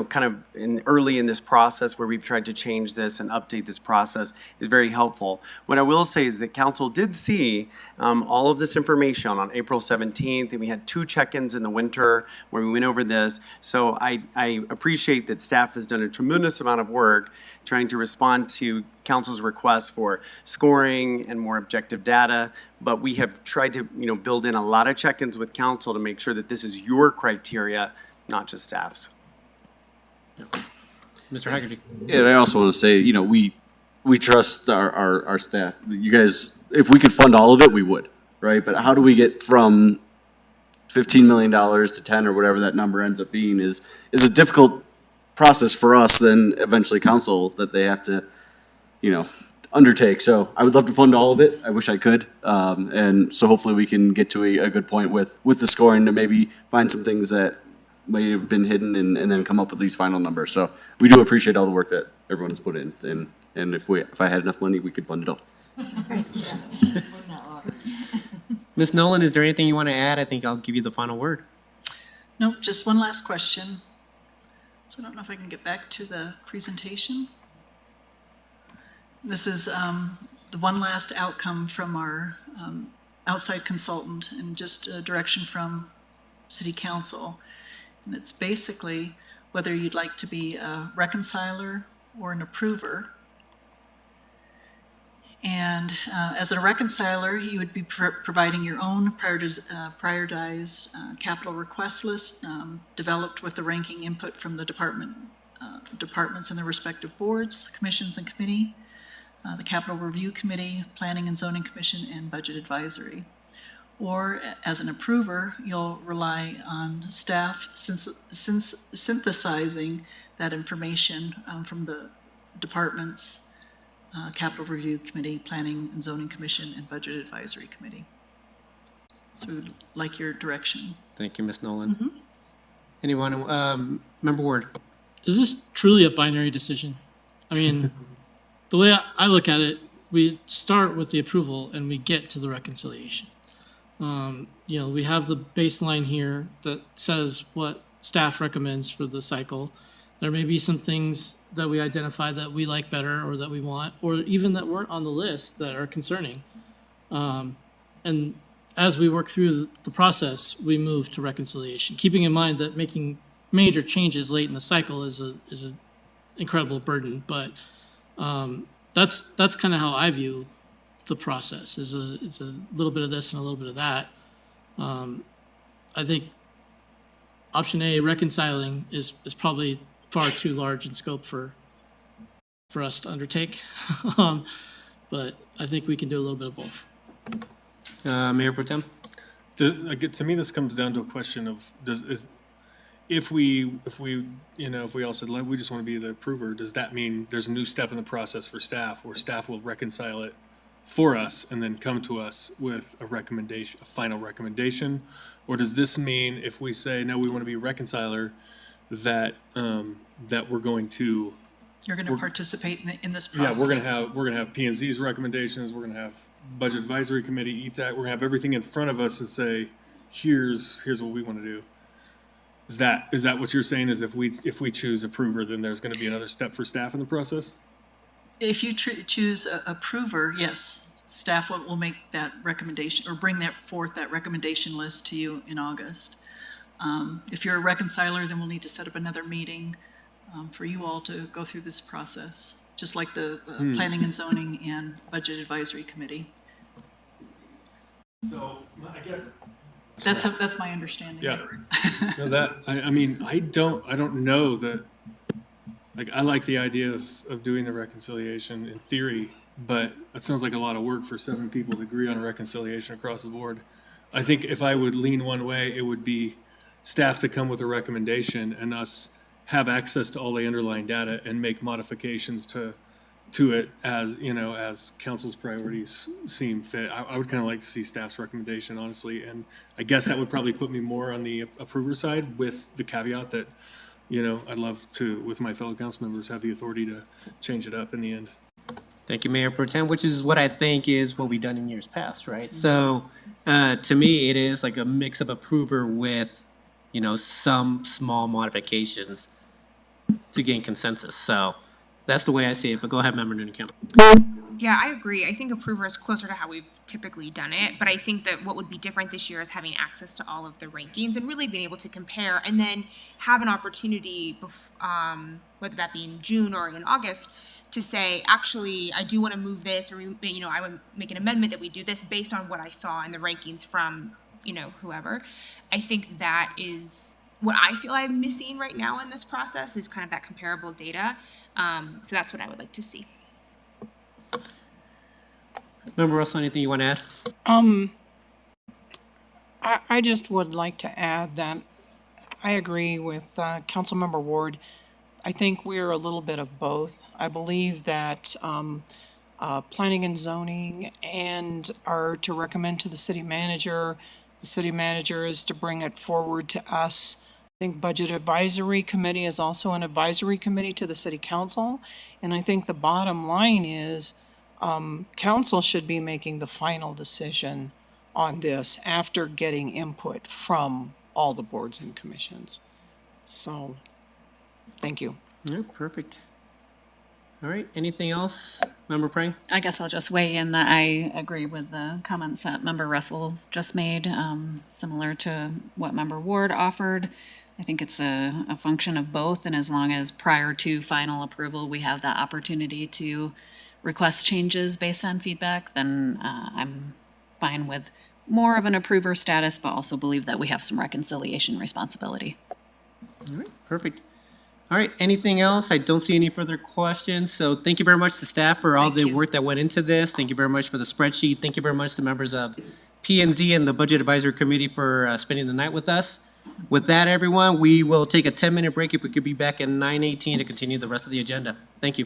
kind of early in this process where we've tried to change this and update this process is very helpful. What I will say is that council did see all of this information on April 17th, and we had 2 check-ins in the winter where we went over this. So I appreciate that staff has done a tremendous amount of work trying to respond to council's requests for scoring and more objective data, but we have tried to, build in a lot of check-ins with council to make sure that this is your criteria, not just staff's. Mr. Haggerty? And I also want to say, we trust our staff. You guys, if we could fund all of it, we would, right? But how do we get from $15 million to 10 or whatever that number ends up being is a difficult process for us, then eventually council that they have to, undertake. So I would love to fund all of it. I wish I could. And so hopefully we can get to a good point with the scoring to maybe find some things that may have been hidden and then come up with these final numbers. So we do appreciate all the work that everyone's put in. And if I had enough money, we could fund it all. Ms. Nolan, is there anything you want to add? I think I'll give you the final word. No, just one last question. So I don't know if I can get back to the presentation. This is the one last outcome from our outside consultant and just a direction from City Council. And it's basically whether you'd like to be a reconciler or an approver. And as a reconciler, you would be providing your own prioritized capital request list developed with the ranking input from the departments and their respective boards, commissions, and committee, the Capital Review Committee, Planning and Zoning Commission, and Budget Advisory. Or as an approver, you'll rely on staff synthesizing that information from the departments, Capital Review Committee, Planning and Zoning Commission, and Budget Advisory Committee. So we would like your direction. Thank you, Ms. Nolan. Anyone, Member Ward? Is this truly a binary decision? I mean, the way I look at it, we start with the approval and we get to the reconciliation. We have the baseline here that says what staff recommends for the cycle. There may be some things that we identify that we like better or that we want, or even that weren't on the list that are concerning. And as we work through the process, we move to reconciliation, keeping in mind that making major changes late in the cycle is an incredible burden. But that's kind of how I view the process. It's a little bit of this and a little bit of that. I think option A, reconciling, is probably far too large in scope for us to undertake. But I think we can do a little bit of both. Mayor Pro Tem? To me, this comes down to a question of if we, if we all said, we just want to be the approver, does that mean there's a new step in the process for staff where staff will reconcile it for us and then come to us with a recommendation, a final recommendation? Or does this mean if we say, no, we want to be a reconciler, that, that we're going to, You're going to participate in this yeah, process. we're gonna have P and Z's recommendations, we're gonna have Budget Advisory Committee, ETAC, we're gonna have everything in front of us and say, here's what we want to do. Is that what you're saying, is if we choose approver, then there's gonna be another step for staff in the process? If you choose a approver, yes, staff will make that recommendation or bring that recommendation list to you in August. If you're a reconciler, then we'll need to set up another meeting for you all to go through this process, just like the Planning and Zoning and Budget Advisory Committee. So, I get. That's my understanding. Yeah. No, I mean, I don't know that, like, I like the idea of doing the reconciliation in theory, but it sounds like a lot of work for 7 people to agree on a reconciliation across the board. I think if I would lean one way, it would be staff to come with a recommendation and us have access to all the underlying data and make modifications to it as, as council's priorities seem fit. I would kind of like to see staff's recommendation, honestly, and I guess that would probably put me more on the approver side, with the caveat that, I'd love to, with my fellow council members, have the authority to change it up in the end. Thank you, Mayor Pro Tem, which is what I think is what we've done in years past, right? So, to me, it is like a mix of approver with, some small modifications to gain consensus. So that's the way I see it, but go ahead, Member Noonan-Kemp. Yeah, I agree. I think approver is closer to how we've typically done it, but I think that what would be different this year is having access to all of the rankings and really being able to compare, and then have an opportunity, whether that be in June or in August, to say, actually, I do want to move this, or, I would make an amendment that we do this based on what I saw in the rankings from, whoever. I think that is what I feel I'm missing right now in this process, is kind of that comparable data. So that's what I would like to see. Member Russell, anything you want to add? I just would like to add that I agree with Councilmember Ward. I think we're a little bit of both. I believe that planning and zoning are to recommend to the city manager. The city manager is to bring it forward to us. I think Budget Advisory Committee is also an advisory committee to the city council. And I think the bottom line is council should be making the final decision on this after getting input from all the boards and commissions. So, thank you. Yeah, perfect. All right, anything else? Member Prang? I guess I'll just weigh in that I agree with the comments that Member Russell just made, similar to what Member Ward offered. I think it's a function of both, and as long as prior to final approval, we have that opportunity to request changes based on feedback, then I'm fine with more of an approver status, but also believe that we have some reconciliation responsibility. All right, perfect. All right, anything else? I don't see any further questions. So thank you very much to staff for all the work that went into this. Thank you very much for the spreadsheet. Thank you very much to members of P&Z and the Budget Advisory Committee for spending the night with us. With that, everyone, we will take a 10-minute break. If we could be back at 9:18 to continue the rest of the agenda. Thank you.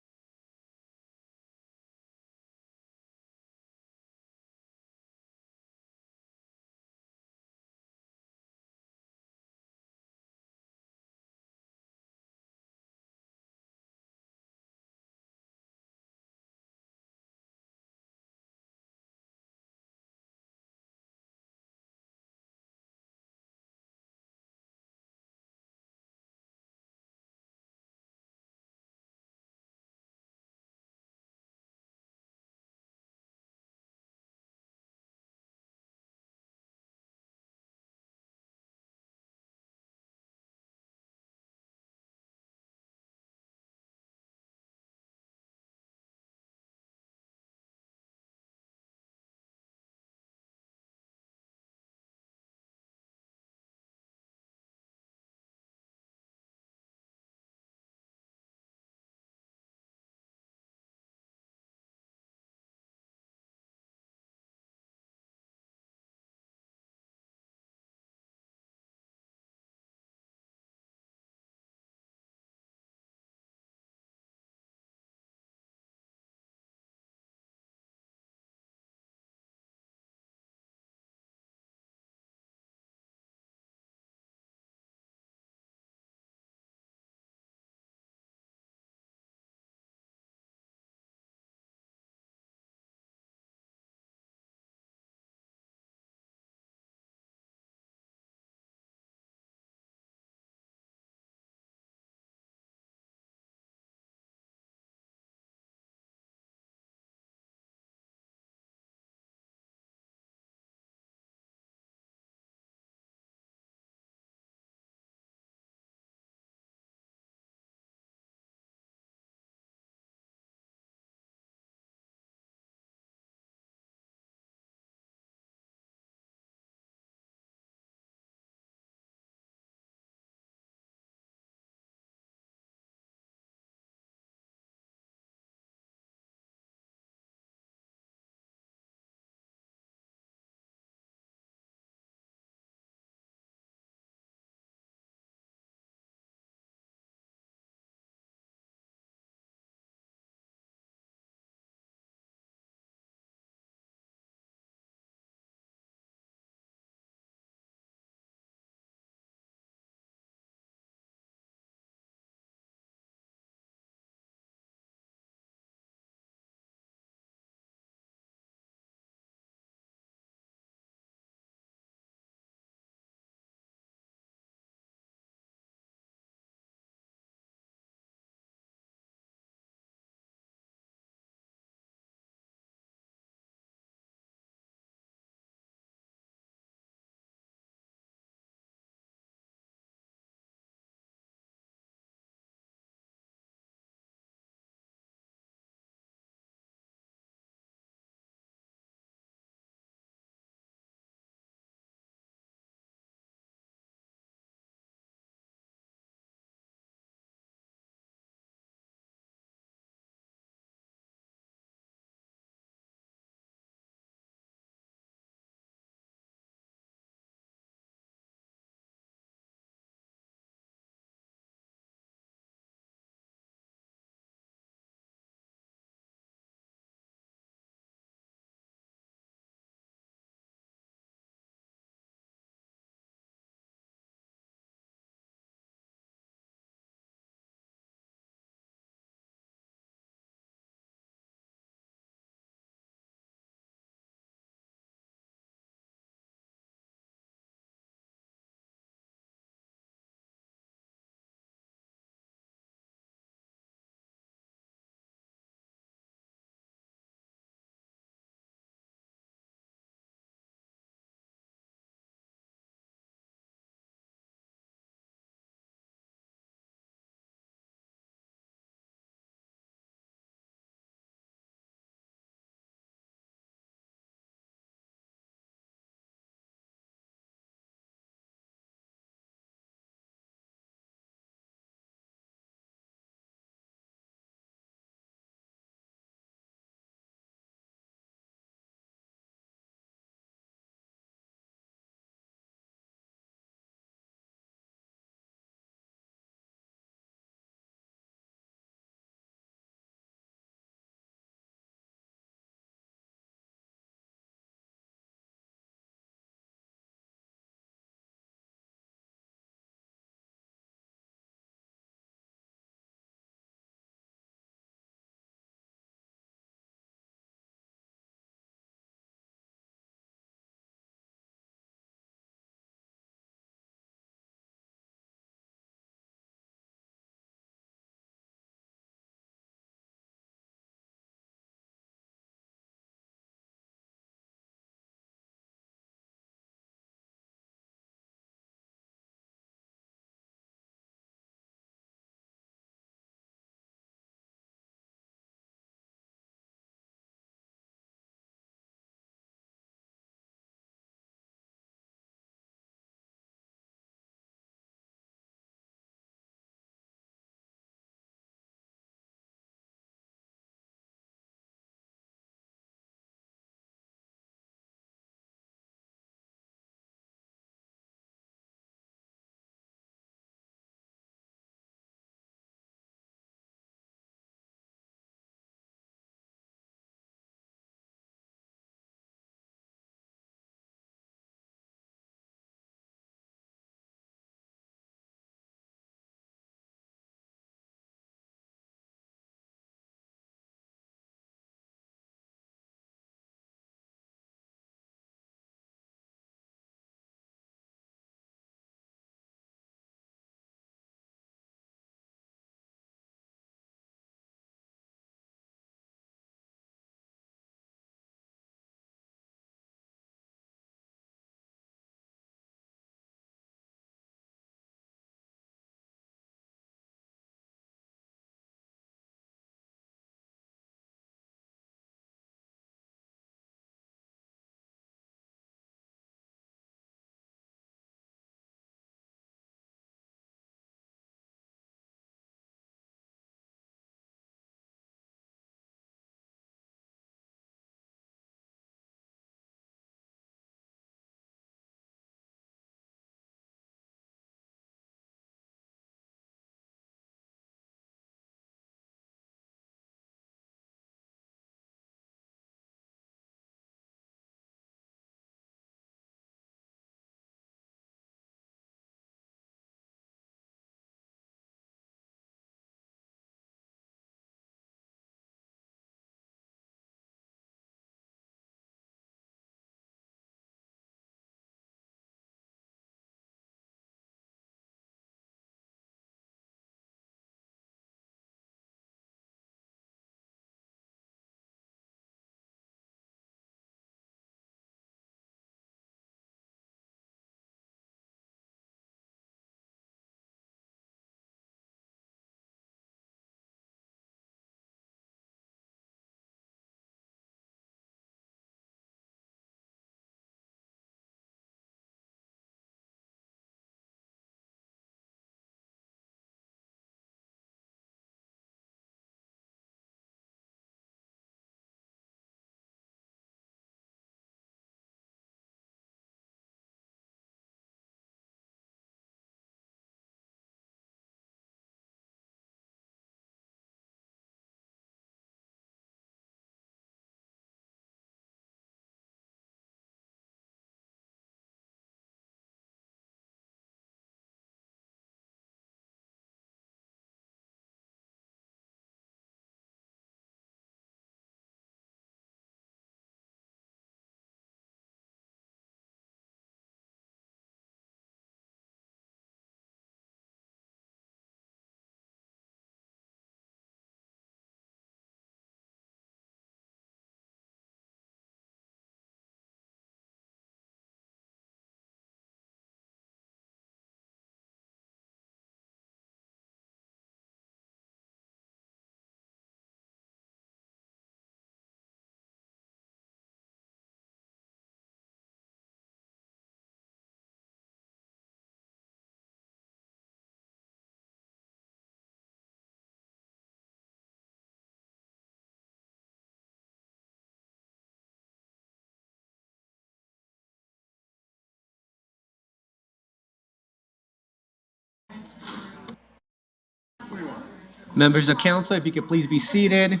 Members of council, if you could please be seated.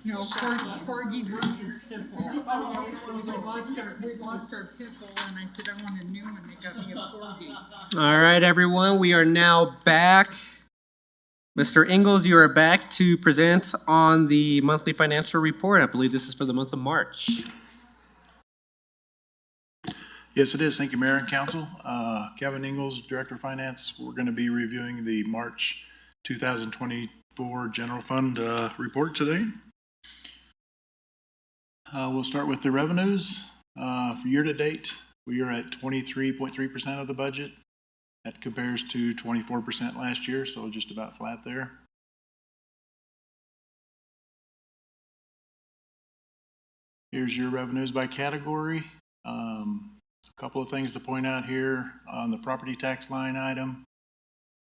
No, Corgi versus Pitbull. We lost our Pitbull, and I said I want a new one. They got me a Corgi. All right, everyone, we are now back. Mr. Engels, you are back to present on the monthly financial report. I believe this is for the month of March. Yes, it is. Thank you, Mayor and Council. Kevin Engels, Director of Finance. We're going to be reviewing the March 2024 General Fund report today. We'll start with the revenues. For year-to-date, we are at 23.3% of the budget. That compares to 24% last year, so just about flat there. Here's your revenues by category. A couple of things to point out here on the property tax line item.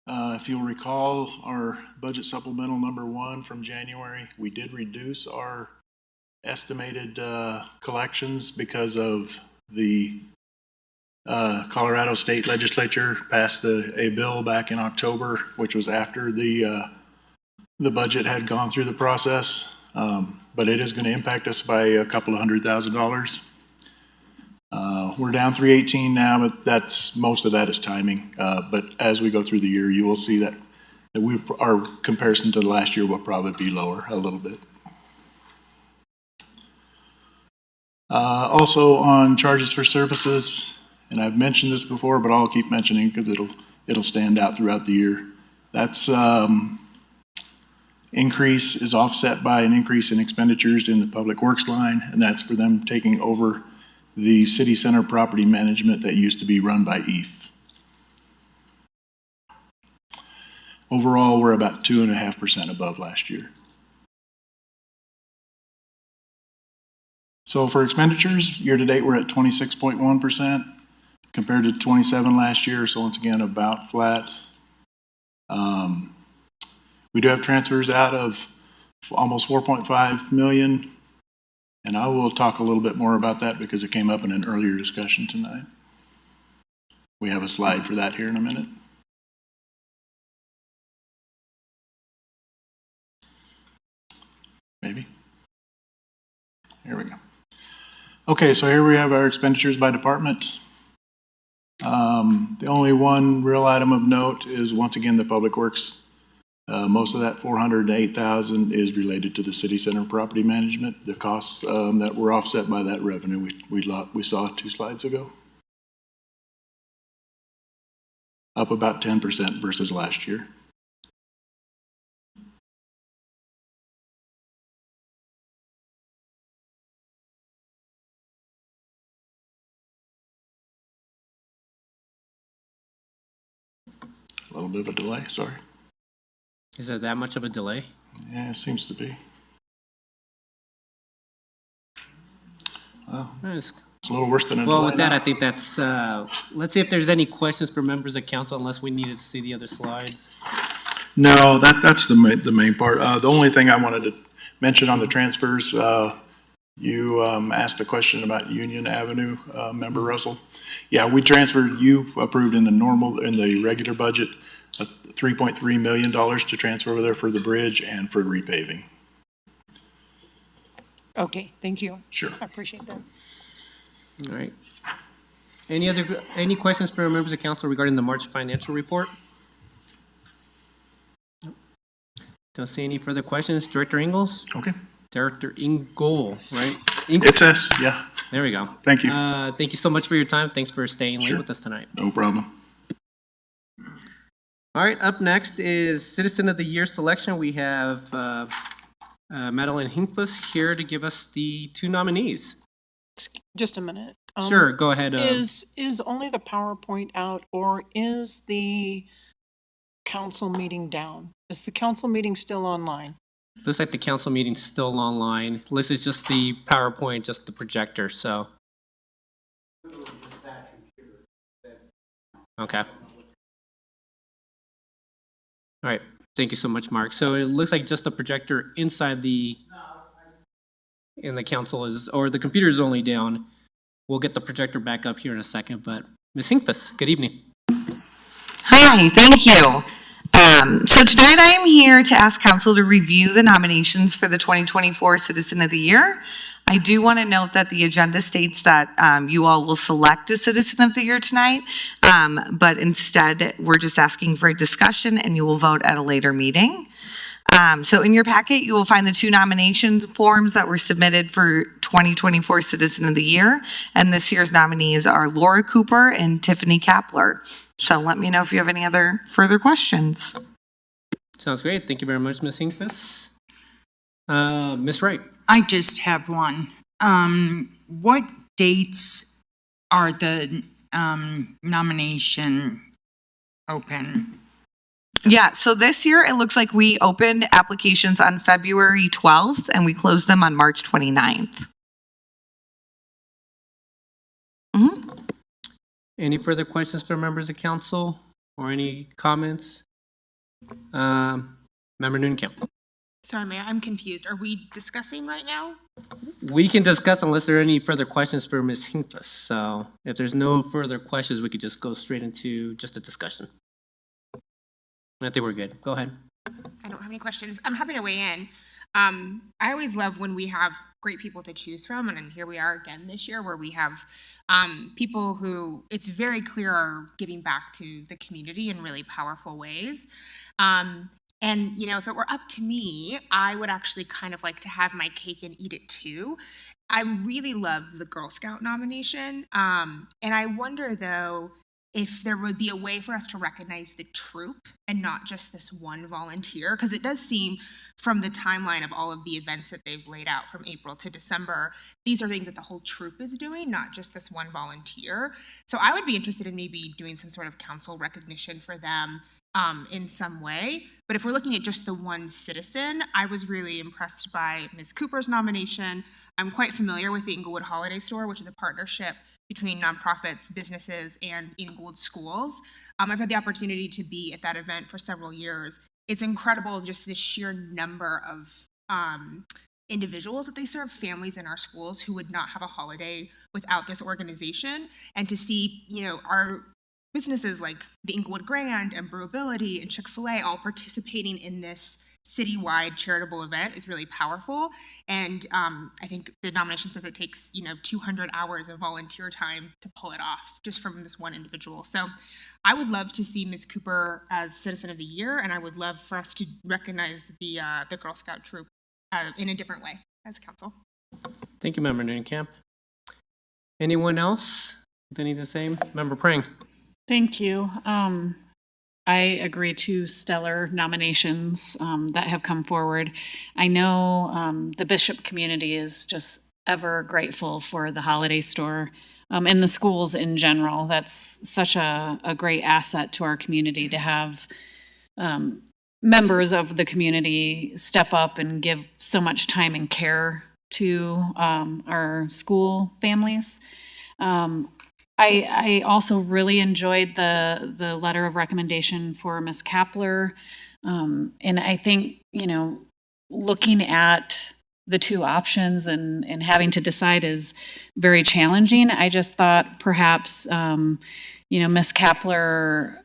If you'll recall our budget supplemental number 1 from January, we did reduce our estimated collections because of the Colorado State Legislature passed a bill back in October, which was after the budget had gone through the process. But it is going to impact us by a couple of $100,000. We're down 318 now, but most of that is timing. But as we go through the year, you will see that our comparison to last year will probably be lower a little bit. Also on charges for services, and I've mentioned this before, but I'll keep mentioning because it'll stand out throughout the year. That's increase is offset by an increase in expenditures in the public works line, and that's for them taking over the city center property management that used to be run by EAF. Overall, we're about 2.5% above last year. So for expenditures, year-to-date, we're at 26.1% compared to 27 last year, so once again, about flat. We do have transfers out of almost 4.5 million, and I will talk a little bit more about that because it came up in an earlier discussion tonight. We have a slide for that here in a minute. Maybe. Here we go. Okay, so here we have our expenditures by department. The only one real item of note is once again the public works. Most of that $408,000 is related to the city center property management. The costs that were offset by that revenue we saw 2 slides ago. Up about 10% versus last year. A little bit of a delay, sorry. Is there that much of a delay? Yeah, it seems to be. Well, it's a little worse than a delay. Well, with that, I think that's, let's see if there's any questions for members of council, unless we needed to see the other slides. No, that's the main part. The only thing I wanted to mention on the transfers, you asked the question about Union Avenue, Member Russell. Yeah, we transferred, you approved in the regular budget, $3.3 million to transfer over there for the bridge and for repaving. Okay, thank you. Sure. I appreciate that. All right. Any questions from members of council regarding the March financial report? Don't see any further questions. Director Engels? Okay. Director Engel, right? It's us, yeah. There we go. Thank you. Thank you so much for your time. Thanks for staying late Sure. with us tonight. No problem. All right, up next is Citizen of the Year selection. We have Madeline Hinkfuss here to give us the two nominees. Just a minute. Sure, go ahead. Is only the PowerPoint out, or is the council meeting down? Is the council meeting still online? Looks like the council meeting's still online. This is just the PowerPoint, just the projector, so. Okay. All right, thank you so much, Mark. So it looks like just the projector inside the council is, or the computer is only down. We'll get the projector back up here in a second, but Ms. Hinkfuss, good evening. Hi, thank you. So tonight I am here to ask council to review the nominations for the 2024 Citizen of the Year. I do want to note that the agenda states that you all will select a Citizen of the Year tonight, but instead we're just asking for a discussion and you will vote at a later meeting. So in your packet, you will find the two nomination forms that were submitted for 2024 Citizen of the Year. And this year's nominees are Laura Cooper and Tiffany Kapler. So let me know if you have any other further questions. Sounds great. Thank you very much, Ms. Hinkfuss. Ms. Wright. I just have one. What dates are the nomination open? Yeah, so this year it looks like we opened applications on February 12th and we closed them on March 29th. Any further questions for members of council or any comments? Member Nunekamp. Sorry, Mayor, I'm confused. Are we discussing right now? We can discuss unless there are any further questions for Ms. Hinkfuss. So if there's no further questions, we could just go straight into just a discussion. I think we're good. Go ahead. I don't have any questions. I'm happy to weigh in. I always love when we have great people to choose from, and here we are again this year where we have people who it's very clear are giving back to the community in really powerful ways. And, you know, if it were up to me, I would actually kind of like to have my cake and eat it too. I really love the Girl Scout nomination. And I wonder, though, if there would be a way for us to recognize the troop and not just this one volunteer, because it does seem from the timeline of all of the events that they've laid out from April to December, these are things that the whole troop is doing, not just this one volunteer. So I would be interested in maybe doing some sort of council recognition for them in some way. But if we're looking at just the one citizen, I was really impressed by Ms. Cooper's nomination. I'm quite familiar with the Inglewood Holiday Store, which is a partnership between nonprofits, businesses, and Inglewood schools. I've had the opportunity to be at that event for several years. It's incredible, just the sheer number of individuals that they serve, families in our schools who would not have a holiday without this organization. And to see, you know, our businesses like the Inglewood Grand and Brewability and Chick-fil-A all participating in this citywide charitable event is really powerful. And I think the nomination says it takes, 200 hours of volunteer time to pull it off just from this one individual. So I would love to see Ms. Cooper as Citizen of the Year, and I would love for us to recognize the Girl Scout troop in a different way as council. Thank you, Member Nunekamp. Anyone else with anything to say? Member Prang. Thank you. I agree to stellar nominations that have come forward. I know the Bishop community is just ever grateful for the holiday store and the schools in general. That's such a great asset to our community to have members of the community step up and give so much time and care to our school families. I also really enjoyed the letter of recommendation for Ms. Kapler. And I think, looking at the two options and having to decide is very challenging. I just thought perhaps, Ms. Kapler,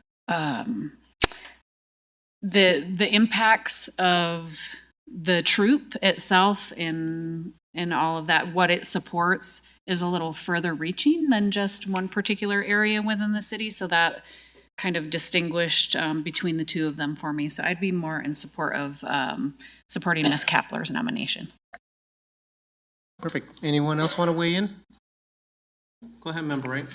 the impacts of the troop itself in and all of that, what it supports is a little further reaching than just one particular area within the city. So that kind of distinguished between the two of them for me. So I'd be more in support of supporting Ms. Kapler's nomination. Perfect. Anyone else want to weigh in? Go ahead, Member Wright.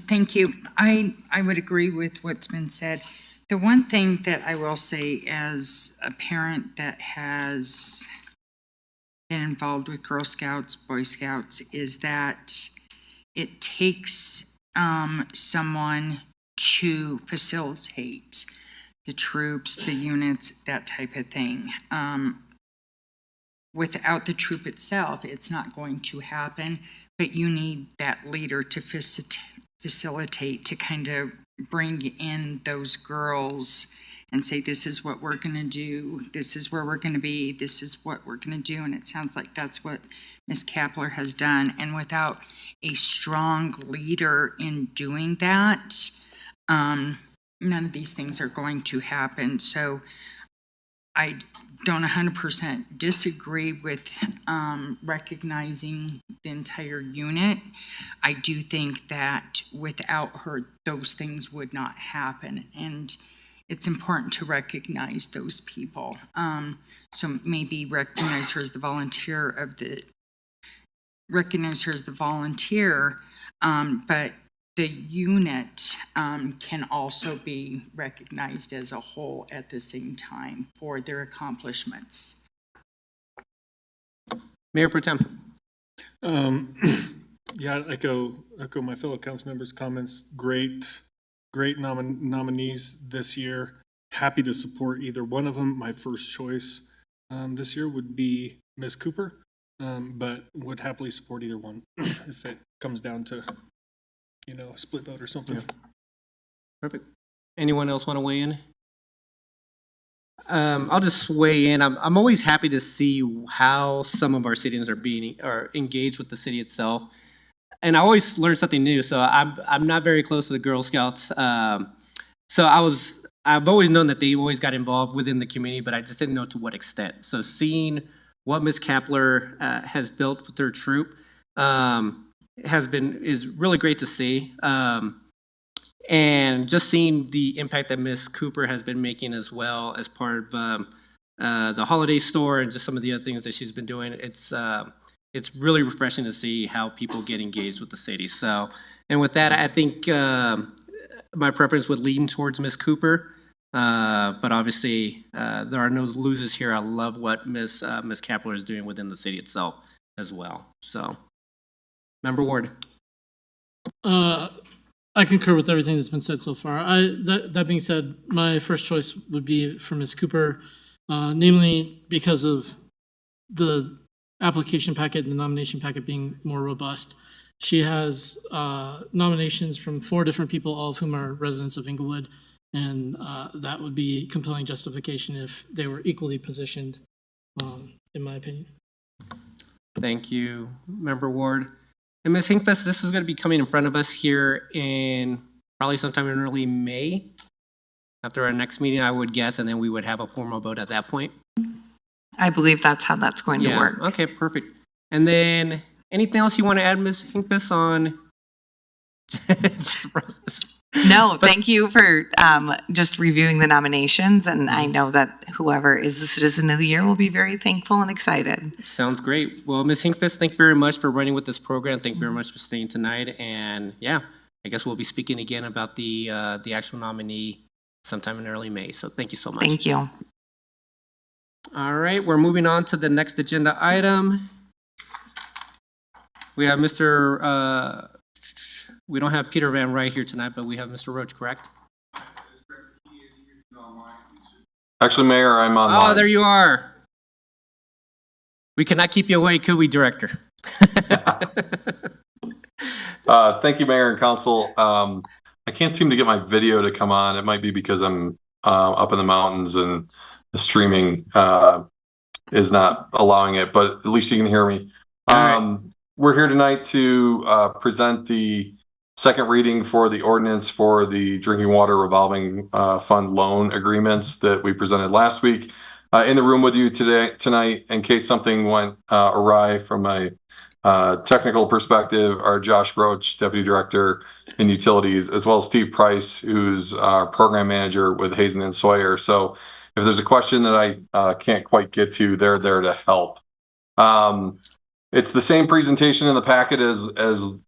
Thank you. I would agree with what's been said. The one thing that I will say as a parent that has been involved with Girl Scouts, Boy Scouts, is that it takes someone to facilitate the troops, the units, that type of thing. Without the troop itself, it's not going to happen, but you need that leader to facilitate, to kind of bring in those girls and say, this is what we're going to do, this is where we're going to be, this is what we're going to do. And it sounds like that's what Ms. Kapler has done. And without a strong leader in doing that, none of these things are going to happen. So I don't 100% disagree with recognizing the entire unit. I do think that without her, those things would not happen. And it's important to recognize those people. So maybe recognize her as the volunteer, but the unit can also be recognized as a whole at the same time for their accomplishments. Mayor Pro Tem. Yeah, I echo my fellow council members' comments. Great nominees this year. Happy to support either one of them. My first choice this year would be Ms. Cooper, but would happily support either one if it comes down to, split vote or something. Yeah. Perfect. Anyone else want to weigh in? I'll just weigh in. I'm always happy to see how some of our citizens are engaged with the city itself, and I always learn something new. So I'm not very close to the Girl Scouts. So I've always known that they always got involved within the community, but I just didn't know to what extent. So seeing what Ms. Kapler has built with her troop is really great to see. And just seeing the impact that Ms. Cooper has been making as well as part of the holiday store and just some of the other things that she's been doing, it's really refreshing to see how people get engaged with the city. So, and with that, I think my preference would lean towards Ms. Cooper, but obviously there are no losers here. I love what Ms. Kapler is doing within the city itself as well. So, Member Ward. I concur with everything that's been said so far. That being said, my first choice would be for Ms. Cooper, namely because of the application packet and the nomination packet being more robust. She has nominations from 4 different people, all of whom are residents of Inglewood, and that would be compelling justification if they were equally positioned, in my opinion. Thank you, Member Ward. And Ms. Hinkfest, this is going to be coming in front of us here in probably sometime in early May, after our next meeting, I would guess, and then we would have a formal vote at that point. I believe that's how that's going to work. Okay, perfect. And then anything else you want to add, Ms. Hinkfest, on just the process? No, thank you for just reviewing the nominations, and I know that whoever is the Citizen of the Year will be very thankful and excited. Sounds great. Well, Ms. Hinkfist, thank you very much for running with this program. Thank you very much for staying tonight. And yeah, I guess we'll be speaking again about the actual nominee sometime in early May. So thank you so much. Thank you. All right, we're moving on to the next agenda item. We have we don't have Peter Van Wright here tonight, but we have Mr. Roach, correct? Actually, Mayor, I'm online. Oh, there you are. We cannot keep you away, could we, Director? Thank you, Mayor and Council. I can't seem to get my video to come on. It might be because I'm up in the mountains and the streaming is not allowing it, but at least you can hear me. We're here tonight to present the second reading for the ordinance for the drinking water revolving fund loan agreements that we presented last week. in the room with you tonight in case something went awry from a technical perspective are Josh Roach, Deputy Director in Utilities, as well as Steve Price, who's our Program Manager with Hazen and Sawyer. So if there's a question that I can't quite get to, they're there to help. It's the same presentation in the packet as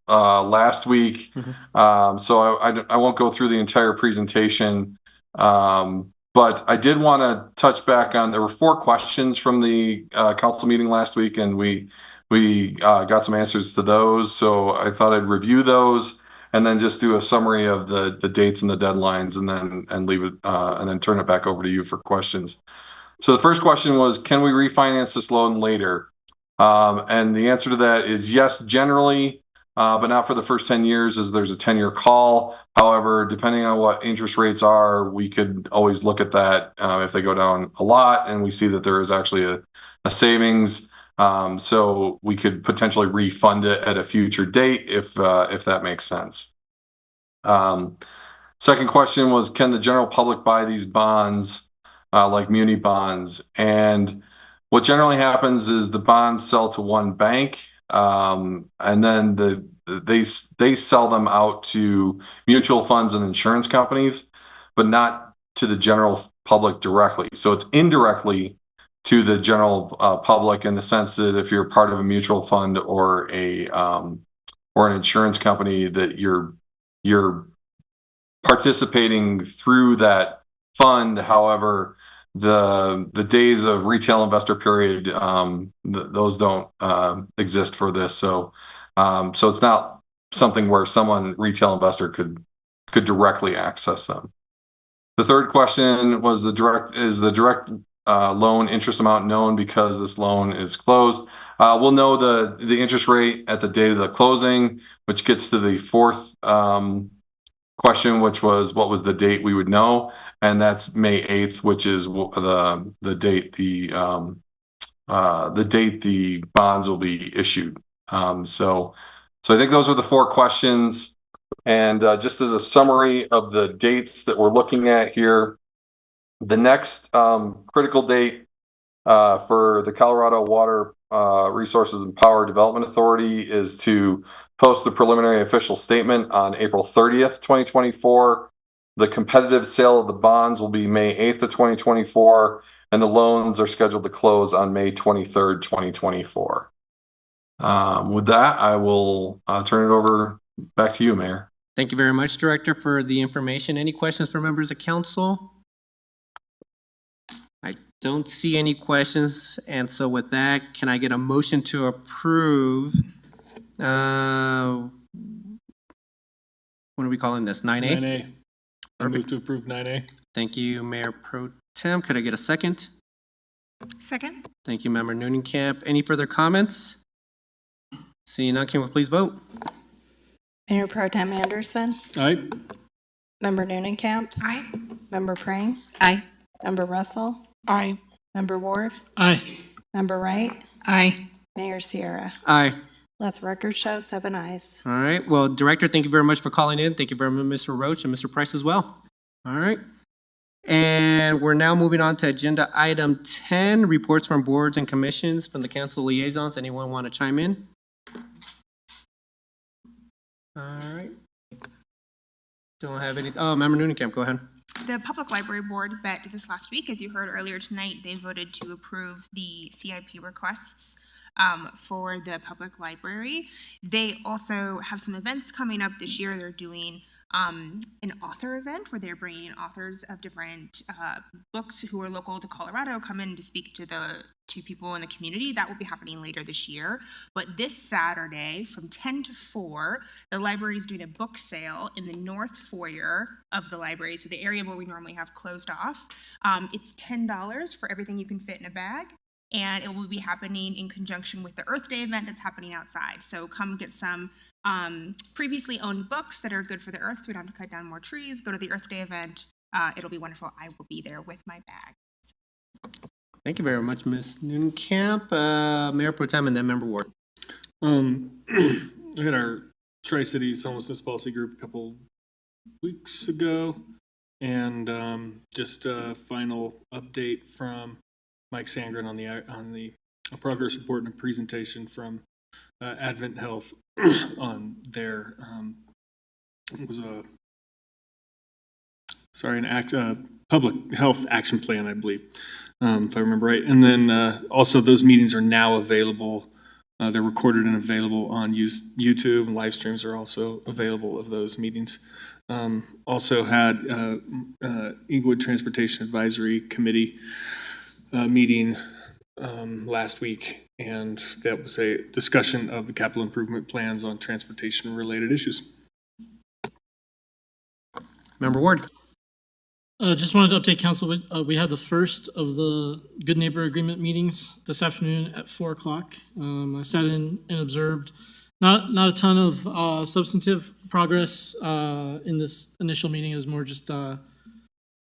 last week. So I won't go through the entire presentation. But I did want to touch back on, there were 4 questions from the council meeting last week, and we got some answers to those. So I thought I'd review those and then just do a summary of the dates and the deadlines, and then leave it and then turn it back over to you for questions. So the first question was, can we refinance this loan later? And the answer to that is yes, generally, but not for the first 10 years, as there's a 10-year call. However, depending on what interest rates are, we could always look at that if they go down a lot and we see that there is actually a savings. So we could potentially refund it at a future date if that makes sense. Second question was, can the general public buy these bonds like muni bonds? And what generally happens is the bonds sell to one bank, and then they sell them out to mutual funds and insurance companies, but not to the general public directly. So it's indirectly to the general public in the sense that if you're part of a mutual fund or an insurance company, that you're participating through that fund. However, the days of retail investor period, those don't exist for this. So it's not something where retail investor could directly access them. The third question was the direct loan interest amount known because this loan is closed. We'll know the interest rate at the date of the closing, which gets to the fourth question, which was what was the date we would know, and that's May 8th, which is the date the bonds will be issued. So I think those are the 4 questions. And just as a summary of the dates that we're looking at here, the next critical date for the Colorado Water Resources and Power Development Authority is to post the preliminary official statement on April 30th, 2024. The competitive sale of the bonds will be May 8th of 2024, and the loans are scheduled to close on May 23rd, 2024. With that, I will turn it over back to you, Mayor. Thank you very much, Director, for the information. Any questions for members of council? I don't see any questions, and so with that, can I get a motion to approve? What are we calling this? 9A? 9A. I move to approve 9A. Thank you, Mayor Pro Tem. Could I get a second? Second. Thank you, Member Noonenkamp. Any further comments? Seeing none, can we please vote? Mayor Pro Tem Anderson. Aye. Member Noonenkamp. Aye. Member Prang. Aye. Member Russell. Aye. Member Ward. Aye. Member Wright. Aye. Mayor Sierra. Aye. Let the record show 7 ayes. All right. Well, Director, thank you very much for calling in. Thank you very much, Mr. Roach and Mr. Price as well. All right. And we're now moving on to agenda item 10, reports from boards and commissions from the council liaisons. Anyone want to chime in? All right. Don't have any. Oh, Member Noonenkamp, go ahead. The Public Library Board met this last week. As you heard earlier tonight, they voted to approve the CIP requests for the public library. They also have some events coming up this year. They're doing an author event where they're bringing authors of different books who are local to Colorado come in to speak to people in the community. That will be happening later this year. But this Saturday from 10 to 4, the library is doing a book sale in the north foyer of the library, so the area where we normally have closed off. It's $10 for everything you can fit in a bag. And it will be happening in conjunction with the Earth Day event that's happening outside. So come get some previously owned books that are good for the earth so we don't have to cut down more trees. Go to the Earth Day event. It'll be wonderful. I will be there with my bag. Thank you very much, Ms. Noonenkamp. Mayor Pro Tem and then Member Ward. We had our Tri-Cities Homelessness Policy Group a couple weeks ago, and just a final update from Mike Sangren on the progress report and a presentation from Advent Health on their it was a public health action plan, I believe, if I remember right. And then also those meetings are now available. They're recorded and available on YouTube, and live streams are also available of those meetings. Also had Inglewood Transportation Advisory Committee meeting last week, and that was a discussion of the capital improvement plans on transportation-related issues. Member Ward. Just wanted to update council. We had the first of the Good Neighbor Agreement meetings this afternoon at 4:00. I sat in and observed not a ton of substantive progress in this initial meeting. It was more just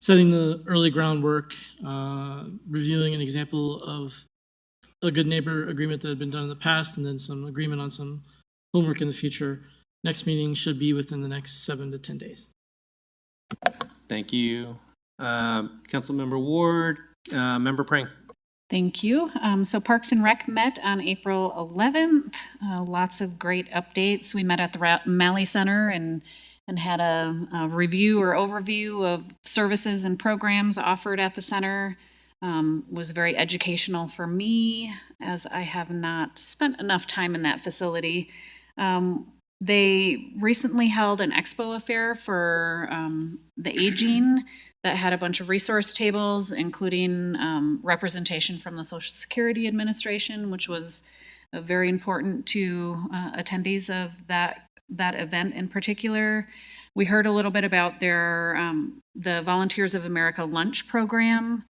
setting the early groundwork, reviewing an example of a Good Neighbor Agreement that had been done in the past, and then some agreement on some homework in the future. Next meeting should be within the next 7 to 10 days. Thank you. Councilmember Ward, Member Prang. Thank you. So Parks and Rec met on April 11th. Lots of great updates. We met at the Malley Center and had a review or overview of services and programs offered at the center. Was very educational for me, as I have not spent enough time in that facility. They recently held an expo affair for the aging that had a bunch of resource tables, including representation from the Social Security Administration, which was very important to attendees of that event in particular. We heard a little bit about the Volunteers of America lunch program,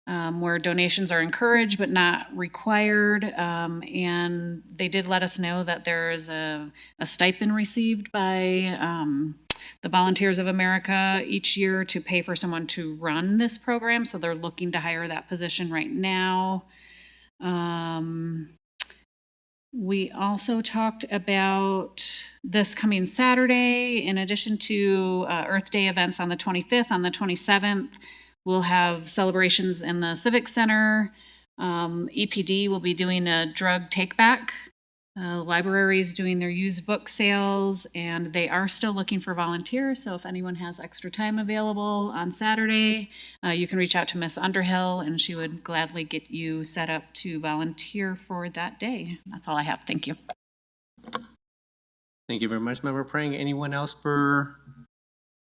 where donations are encouraged but not required. And they did let us know that there is a stipend received by the Volunteers of America each year to pay for someone to run this program. So they're looking to hire that position right now. We also talked about this coming Saturday, in addition to Earth Day events on the 25th, on the 27th, we'll have celebrations in the Civic Center. EPD will be doing a drug take-back. Libraries doing their used book sales, and they are still looking for volunteers. So if anyone has extra time available on Saturday, you can reach out to Miss Underhill, and she would gladly get you set up to volunteer for that day. That's all I have. Thank you. Thank you very much, Member Prang. Anyone else for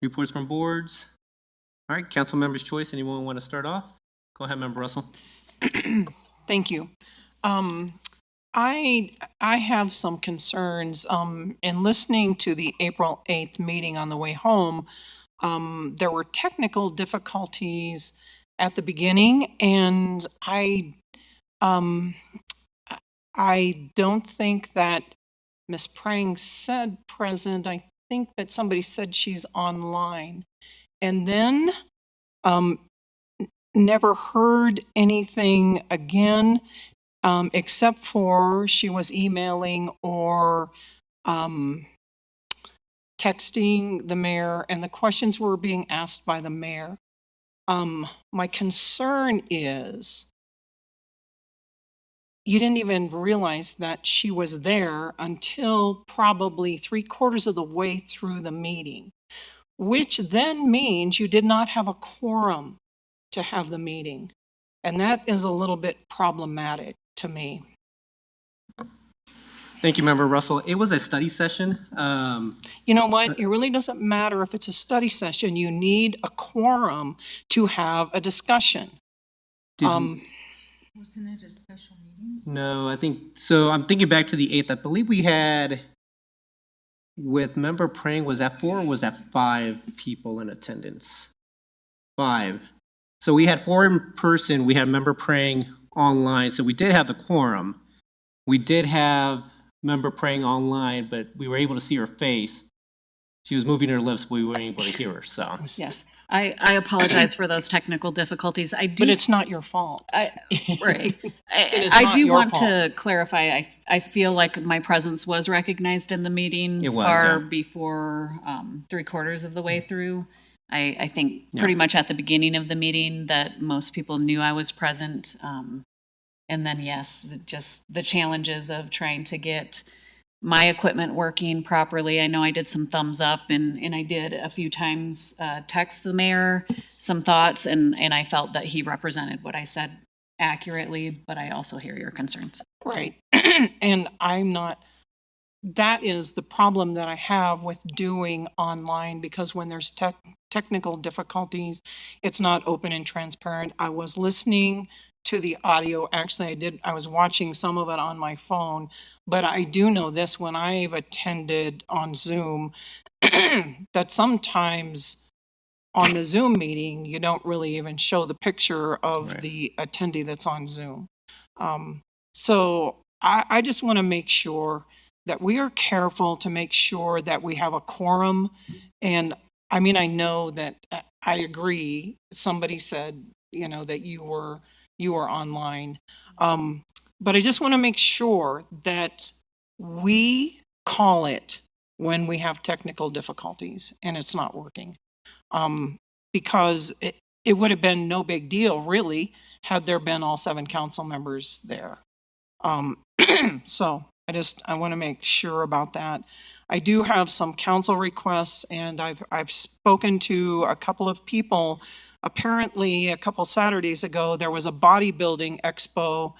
reports from boards? All right, council members' choice. Anyone want to start off? Go ahead, Member Russell. Thank you. I have some concerns. In listening to the April 8th meeting on the way home, there were technical difficulties at the beginning, and I don't think that Ms. Prang said present. I think that somebody said she's online. And then never heard anything again, except for she was emailing or texting the mayor, and the questions were being asked by the mayor. My concern is you didn't even realize that she was there until probably 3/4 of the way through the meeting, which then means you did not have a quorum to have the meeting. And that is a little bit problematic to me. Thank you, Member Russell. It was a study session. You know what? It really doesn't matter if it's a study session. You need a quorum to have a discussion. Wasn't it a special meeting? No, I think, so I'm thinking back to the 8th. I believe we had, with Member Prang, was that 4 or was that 5 people in attendance? 5. So we had 4 in person. We had Member Prang online. So we did have the quorum. We did have Member Prang online, but we were able to see her face. She was moving her lips, but we weren't able to hear her, so. Yes, I apologize for those technical difficulties. But it's not your fault. Right. It is I not do your want fault. to clarify, I feel like my presence was recognized in the meeting It was, far yeah. before 3/4 of the way through. I think pretty much at the beginning of the meeting that most people knew I was present. And then, yes, just the challenges of trying to get my equipment working properly. I know I did some thumbs up and I did a few times text the mayor some thoughts, and I felt that he represented what I said accurately, but I also hear your concerns. Right. And that is the problem that I have with doing online, because when there's technical difficulties, it's not open and transparent. I was listening to the audio. Actually, I was watching some of it on my phone, but I do know this: when I've attended on Zoom, that sometimes on the Zoom meeting, you don't really even show the picture of the attendee that's on Zoom. So I just want to make sure that we are careful to make sure that we have a quorum. And I mean, I know that I agree. Somebody said, that you were online. But I just want to make sure that we call it when we have technical difficulties and it's not working. Because it would have been no big deal, really, had there been all 7 council members there. So I want to make sure about that. I do have some council requests, and I've spoken to a couple of people. Apparently, a couple Saturdays ago, there was a bodybuilding expo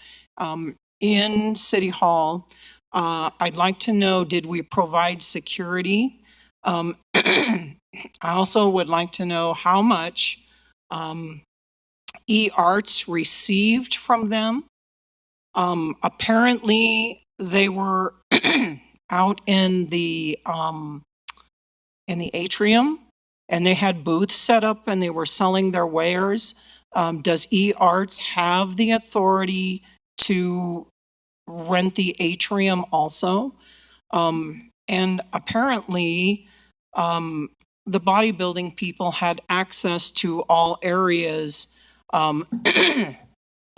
in City Hall. I'd like to know, did we provide security? I also would like to know how much eArts received from them. Apparently, they were out in the atrium, and they had booths set up and they were selling their wares. Does eArts have the authority to rent the atrium also? And apparently, the bodybuilding people had access to all areas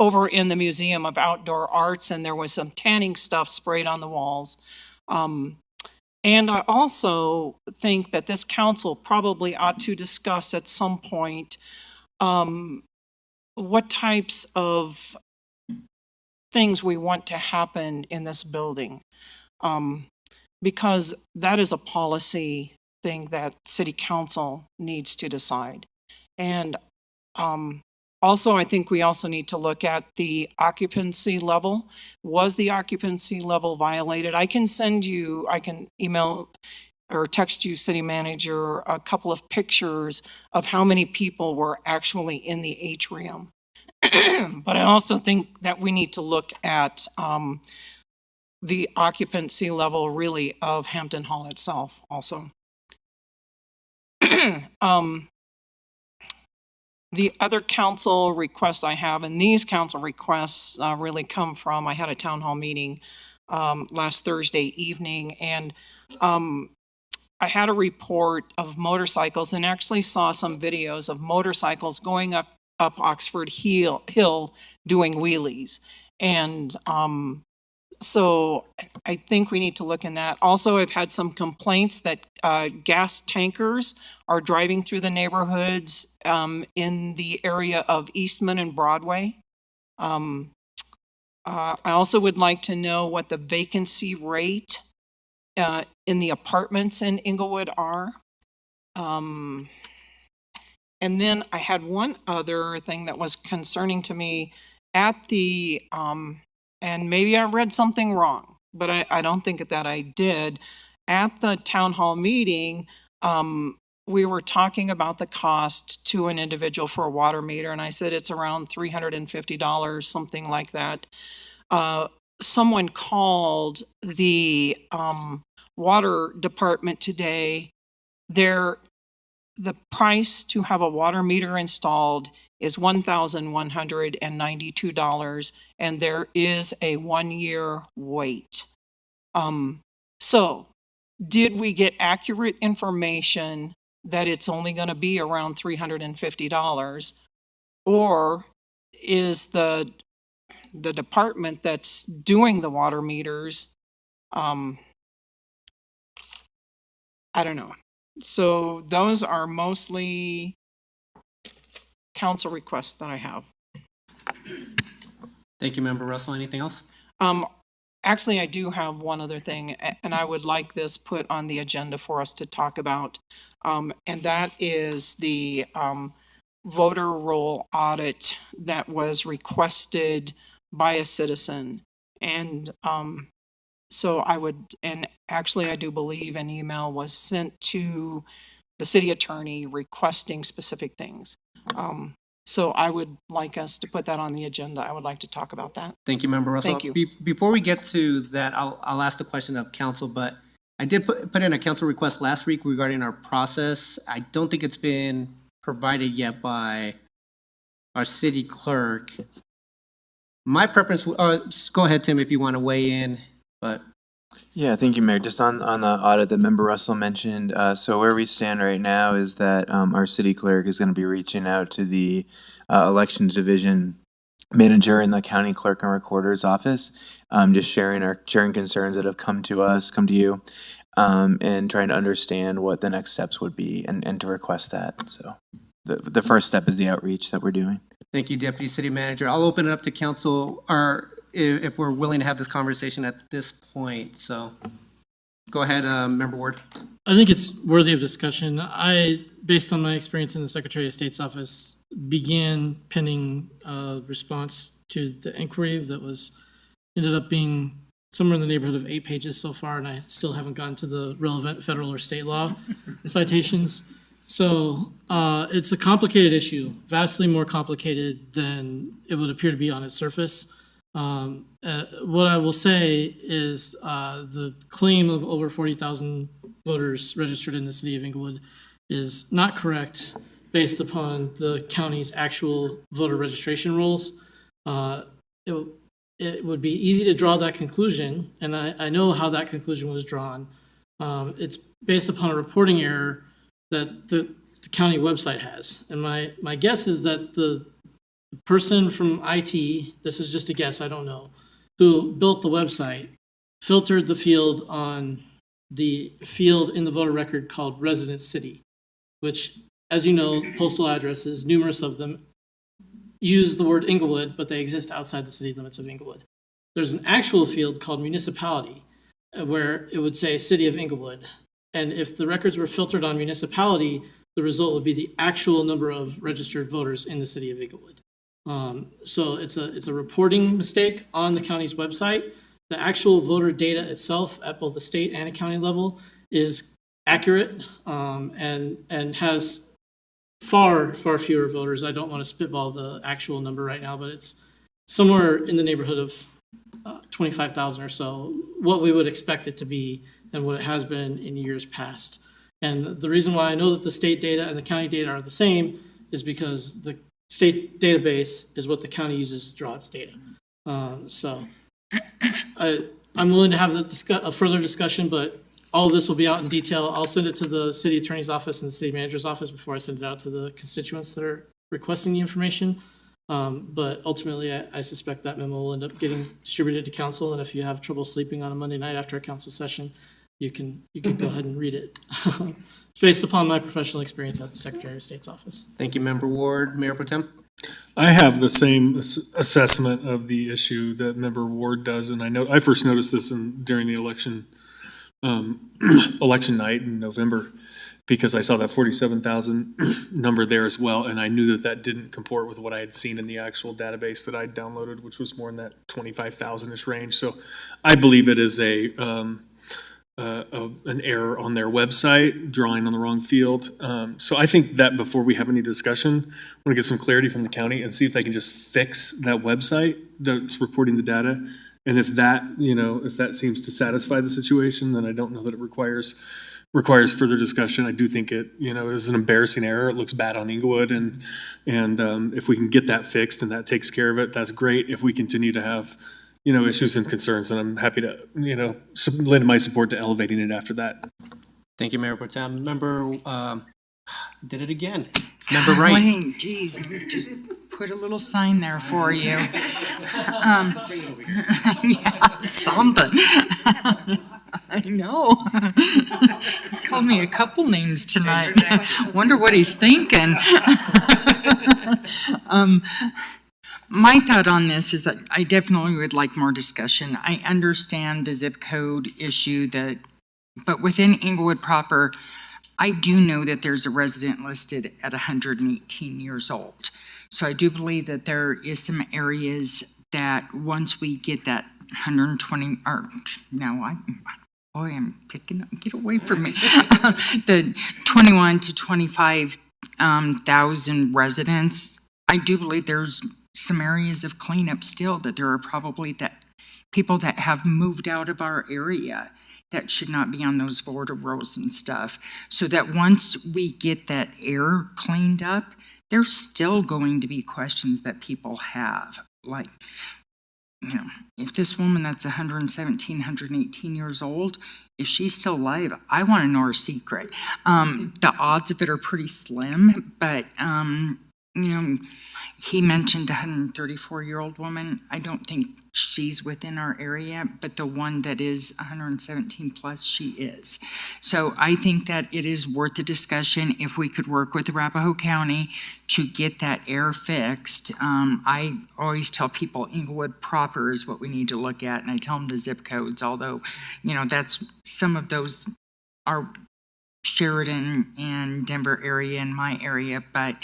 over in the Museum of Outdoor Arts, and there was some tanning stuff sprayed on the walls. And I also think that this council probably ought to discuss at some point what types of things we want to happen in this building. Because that is a policy thing that city council needs to decide. And also, I think we also need to look at the occupancy level. Was the occupancy level violated? I can email or text you, city manager, a couple of pictures of how many people were actually in the atrium. But I also think that we need to look at the occupancy level really of Hampton Hall itself also. The other council requests I have, and these council requests really come from, I had a town hall meeting last Thursday evening, and I had a report of motorcycles and actually saw some videos of motorcycles going up Oxford Hill doing wheelies. And so I think we need to look in that. Also, I've had some complaints that gas tankers are driving through the neighborhoods in the area of Eastman and Broadway. I also would like to know what the vacancy rate in the apartments in Inglewood are. And then I had one other thing that was concerning to me at the, and maybe I read something wrong, but I don't think that I did. At the town hall meeting, we were talking about the cost to an individual for a water meter, and I said it's around $350, something like that. Someone called the water department today. The price to have a water meter installed is $1,192, and there is a 1-year wait. So did we get accurate information that it's only going to be around $350, or is the department that's doing the water meters, I don't know. So those are mostly council requests that I have. Thank you, Member Russell. Anything else? Actually, I do have one other thing, and I would like this put on the agenda for us to talk about. And that is the voter roll audit that was requested by a citizen. And so I would, and actually I do believe an email was sent to the city attorney requesting specific things. So I would like us to put that on the agenda. I would like to talk about that. Thank you, Member Russell. Thank you. Before we get to that, I'll ask the question of council, but I did put in a council request last week regarding our process. I don't think it's been provided yet by our city clerk. My preference, go ahead, Tim, if you want to weigh in, but. Yeah, thank you, Mayor. Just on the audit that Member Russell mentioned, so where we stand right now is that our city clerk is going to be reaching out to the elections division manager in the county clerk and recorder's office, just sharing concerns that have come to you, and trying to understand what the next steps would be and to request that. So the first step is the outreach that we're doing. Thank you, Deputy City Manager. I'll open it up to council, or if we're willing to have this conversation at this point. So go ahead, Member Ward. I think it's worthy of discussion. I, based on my experience in the Secretary of State's office, began penning a response to the inquiry that ended up being somewhere in the neighborhood of 8 pages so far, and I still haven't gotten to the relevant federal or state law citations. So it's a complicated issue, vastly more complicated than it would appear to be on its surface. What I will say is the claim of over 40,000 voters registered in the city of Inglewood is not correct based upon the county's actual voter registration rolls. It would be easy to draw that conclusion, and I know how that conclusion was drawn. It's based upon a reporting error that the county website has. And my guess is that the person from IT, this is just a guess, I don't know, who built the website, filtered the field on the field in the voter record called residence city, which, as you know, postal addresses, numerous of them, use the word Inglewood, but they exist outside the city limits of Inglewood. There's an actual field called municipality, where it would say city of Inglewood. And if the records were filtered on municipality, the result would be the actual number of registered voters in the city of Inglewood. So it's a reporting mistake on the county's website. The actual voter data itself at both the state and a county level is accurate and has far fewer voters. I don't want to spitball the actual number right now, but it's somewhere in the neighborhood of 25,000 or so, what we would expect it to be and what it has been in years past. And the reason why I know that the state data and the county data are the same is because the state database is what the county uses to draw its data. So I'm willing to have a further discussion, but all of this will be out in detail. I'll send it to the city attorney's office and the city manager's office before I send it out to the constituents that are requesting the information. But ultimately, I suspect that memo will end up getting distributed to council. And if you have trouble sleeping on a Monday night after a council session, you can go ahead and read it. Based upon my professional experience at the Secretary of State's office. Thank you, Member Ward. Mayor Pro Tem? I have the same assessment of the issue that Member Ward does, and I first noticed this during the election night in November, because I saw that 47,000 number there as well, and I knew that didn't comport with what I had seen in the actual database that I downloaded, which was more in that 25,000-ish range. So I believe it is an error on their website, drawing on the wrong field. So I think that before we have any discussion, I want to get some clarity from the county and see if they can just fix that website that's reporting the data. And if that seems to satisfy the situation, then I don't know that it requires further discussion. I do think it is an embarrassing error. It looks bad on Inglewood, and if we can get that fixed and that takes care of it, that's great. If we continue to have issues and concerns, and I'm happy to, lend my support to elevating it after that. Thank you, Mayor Pro Tem. Member, did it again. Member Wright. Wait, geez, just put a little sign there for you. Yeah, something. I know. It's called me a couple names tonight. Wonder what he's thinking. My thought on this is that I definitely would like more discussion. I understand the zip code issue but within Inglewood proper, I do know that there's a resident listed at 118 years old. So I do believe that there is some areas that once we get that 120, or no, I'm picking up, get away from me. The 21 to 25,000 residents, I do believe there's some areas of cleanup still, that there are probably that people that have moved out of our area that should not be on those border roads and stuff. So that once we get that air cleaned up, there's still going to be questions that people have. Like, if this woman that's 117, 118 years old, if she's still alive, I want to know her secret. The odds of it are pretty slim, but, he mentioned a 134-year-old woman. I don't think she's within our area, but the one that is 117 plus, she is. So I think that it is worth the discussion if we could work with Arapahoe County to get that air fixed. I always tell people Inglewood proper is what we need to look at, and I tell them the zip codes, although, that's some of those are Sheridan and Denver area and my area, but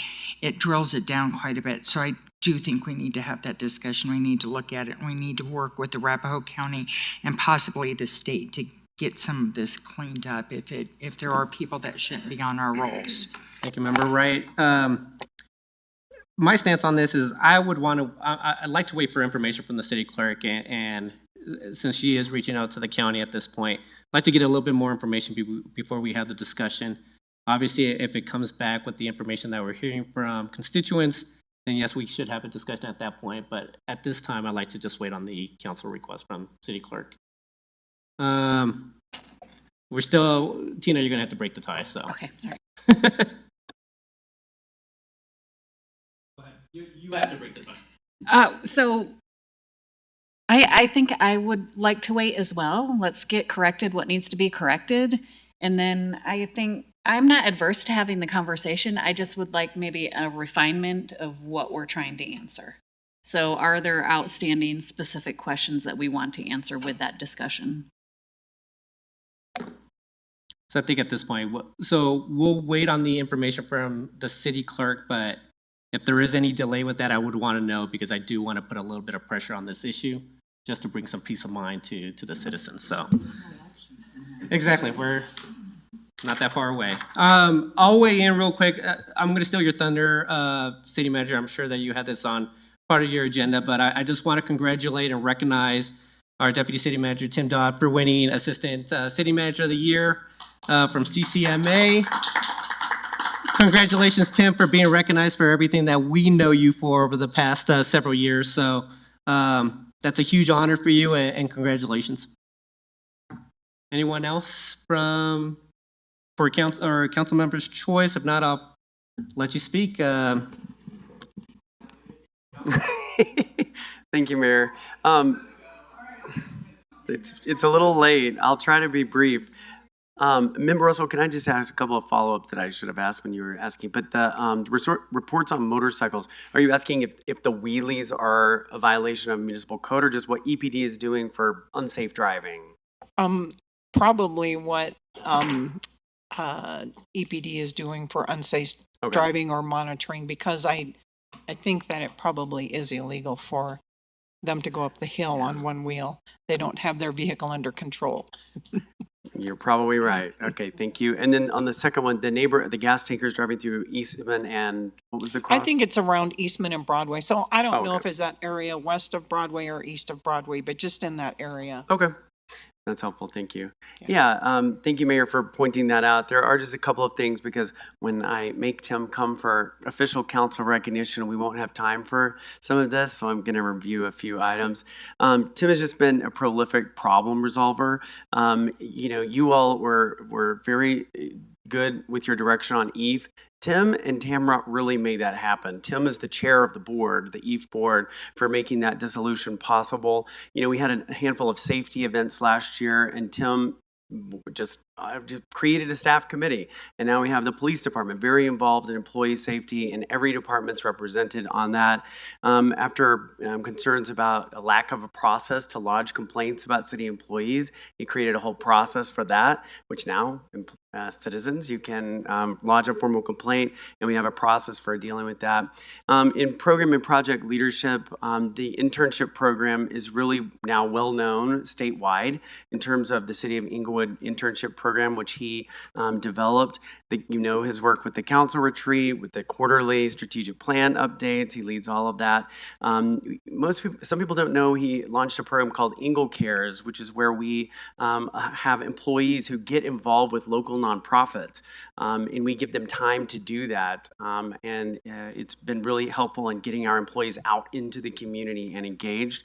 it drills it down quite a bit. So I do think we need to have that discussion. We need to look at it, and we need to work with the Arapahoe County and possibly the state to get some of this cleaned up if there are people that shouldn't be on our rolls. Thank you, Member Wright. My stance on this is I'd like to wait for information from the city clerk, and since she is reaching out to the county at this point, I'd like to get a little bit more information before we have the discussion. Obviously, if it comes back with the information that we're hearing from constituents, then yes, we should have a discussion at that point. But at this time, I'd like to just wait on the council request from city clerk. We're still, Tina, you're gonna have to break the tie, so. Okay, sorry. You have to break the tie. So I think I would like to wait as well. Let's get corrected what needs to be corrected. And then I think I'm not adverse to having the conversation. I just would like maybe a refinement of what we're trying to answer. So are there outstanding specific questions that we want to answer with that discussion? So I think at this point, so we'll wait on the information from the city clerk, but if there is any delay with that, I would want to know, because I do want to put a little bit of pressure on this issue just to bring some peace of mind to the citizens. So exactly, we're not that far away. I'll weigh in real quick. I'm going to steal your thunder, City Manager. I'm sure that you had this on part of your agenda, but I just want to congratulate and recognize our Deputy City Manager, Tim Dodd, for winning Assistant City Manager of the Year from CCMA. Congratulations, Tim, for being recognized for everything that we know you for over the past several years. So that's a huge honor for you, and congratulations. Anyone else for council member's choice? If not, I'll let you speak. Thank you, Mayor. It's a little late. I'll try to be brief. Member Russell, can I just ask a couple of follow-ups that I should have asked when you were asking? But the reports on motorcycles, are you asking if the wheelies are a violation of municipal code, or just what EPD is doing for unsafe driving? Probably what EPD is doing for unsafe driving or monitoring, because I think that it probably is illegal for them to go up the hill on one wheel. They don't have their vehicle under control. You're probably right. Okay, thank you. And then on the second one, the gas tankers driving through Eastman and what was the cross? I think it's around Eastman and Broadway. So I don't know if it's that area west of Broadway or east of Broadway, but just in that area. Okay. That's helpful. Thank you. Yeah. Thank you, Mayor, for pointing that out. There are just a couple of things, because when I make Tim come for official council recognition, we won't have time for some of this. So I'm going to review a few items. Tim has just been a prolific problem resolver. You all were very good with your direction on EVE. Tim and Tamra really made that happen. Tim is the chair of the board, the EVE board, for making that dissolution possible. We had a handful of safety events last year, and Tim just just created a staff committee, and now we have the police department very involved in employee safety, and every department's represented on that. After concerns about a lack of a process to lodge complaints about city employees, he created a whole process for that, which now citizens, you can lodge a formal complaint, and we have a process for dealing with that. In program and project leadership, the internship program is really now well known statewide in terms of the City of Inglewood internship program, which he developed. His work with the council retreat, with the quarterly strategic plan updates. He leads all of that. Some people don't know he launched a program called Ingle Cares, which is where we have employees who get involved with local nonprofits, and we give them time to do that. It's been really helpful in getting our employees out into the community and engaged.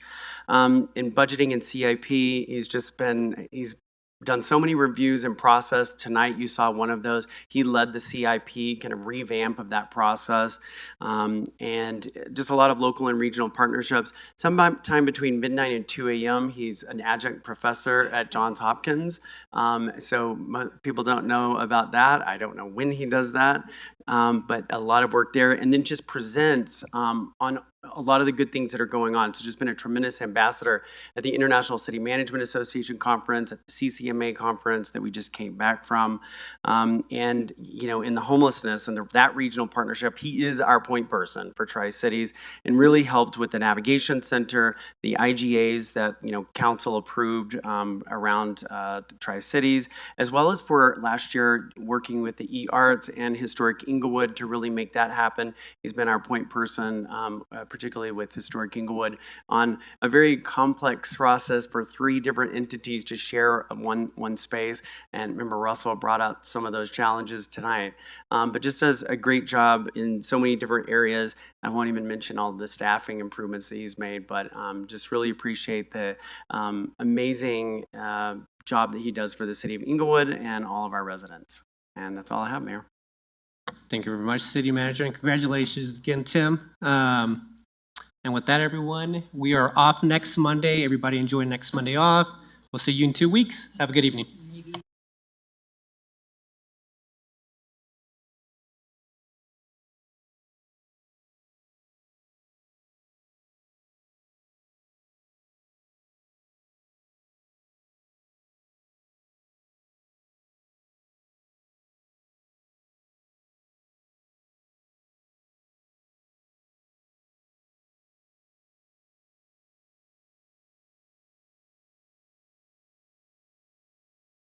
In budgeting and CIP, he's done so many reviews and process. Tonight you saw one of those. He led the CIP kind of revamp of that process, and just a lot of local and regional partnerships. Sometime between midnight and 2 a.m. he's an adjunct professor at Johns Hopkins, so people don't know about that. I don't know when he does that, but a lot of work there, and then just presents on a lot of the good things that are going on. So just been a tremendous ambassador at the International City Management Association conference, at the CCMA conference that we just came back from. And, in the homelessness and that regional partnership, he is our point person for Tri-Cities and really helped with the navigation center, the IGAs that, council approved around the Tri-Cities, as well as for last year working with the E-Arts and Historic Inglewood to really make that happen. He's been our point person, particularly with Historic Inglewood, on a very complex process for 3 different entities to share one space. And remember, Russell brought out some of those challenges tonight, but just does a great job in so many different areas. I won't even mention all the staffing improvements that he's made, but just really appreciate the amazing job that he does for the City of Inglewood and all of our residents. And that's all I have, Mayor. Thank you very much, City Manager, and congratulations again, Tim. And with that, everyone, we are off next Monday. Everybody enjoy next Monday off. We'll see you in 2 weeks. Have a good evening.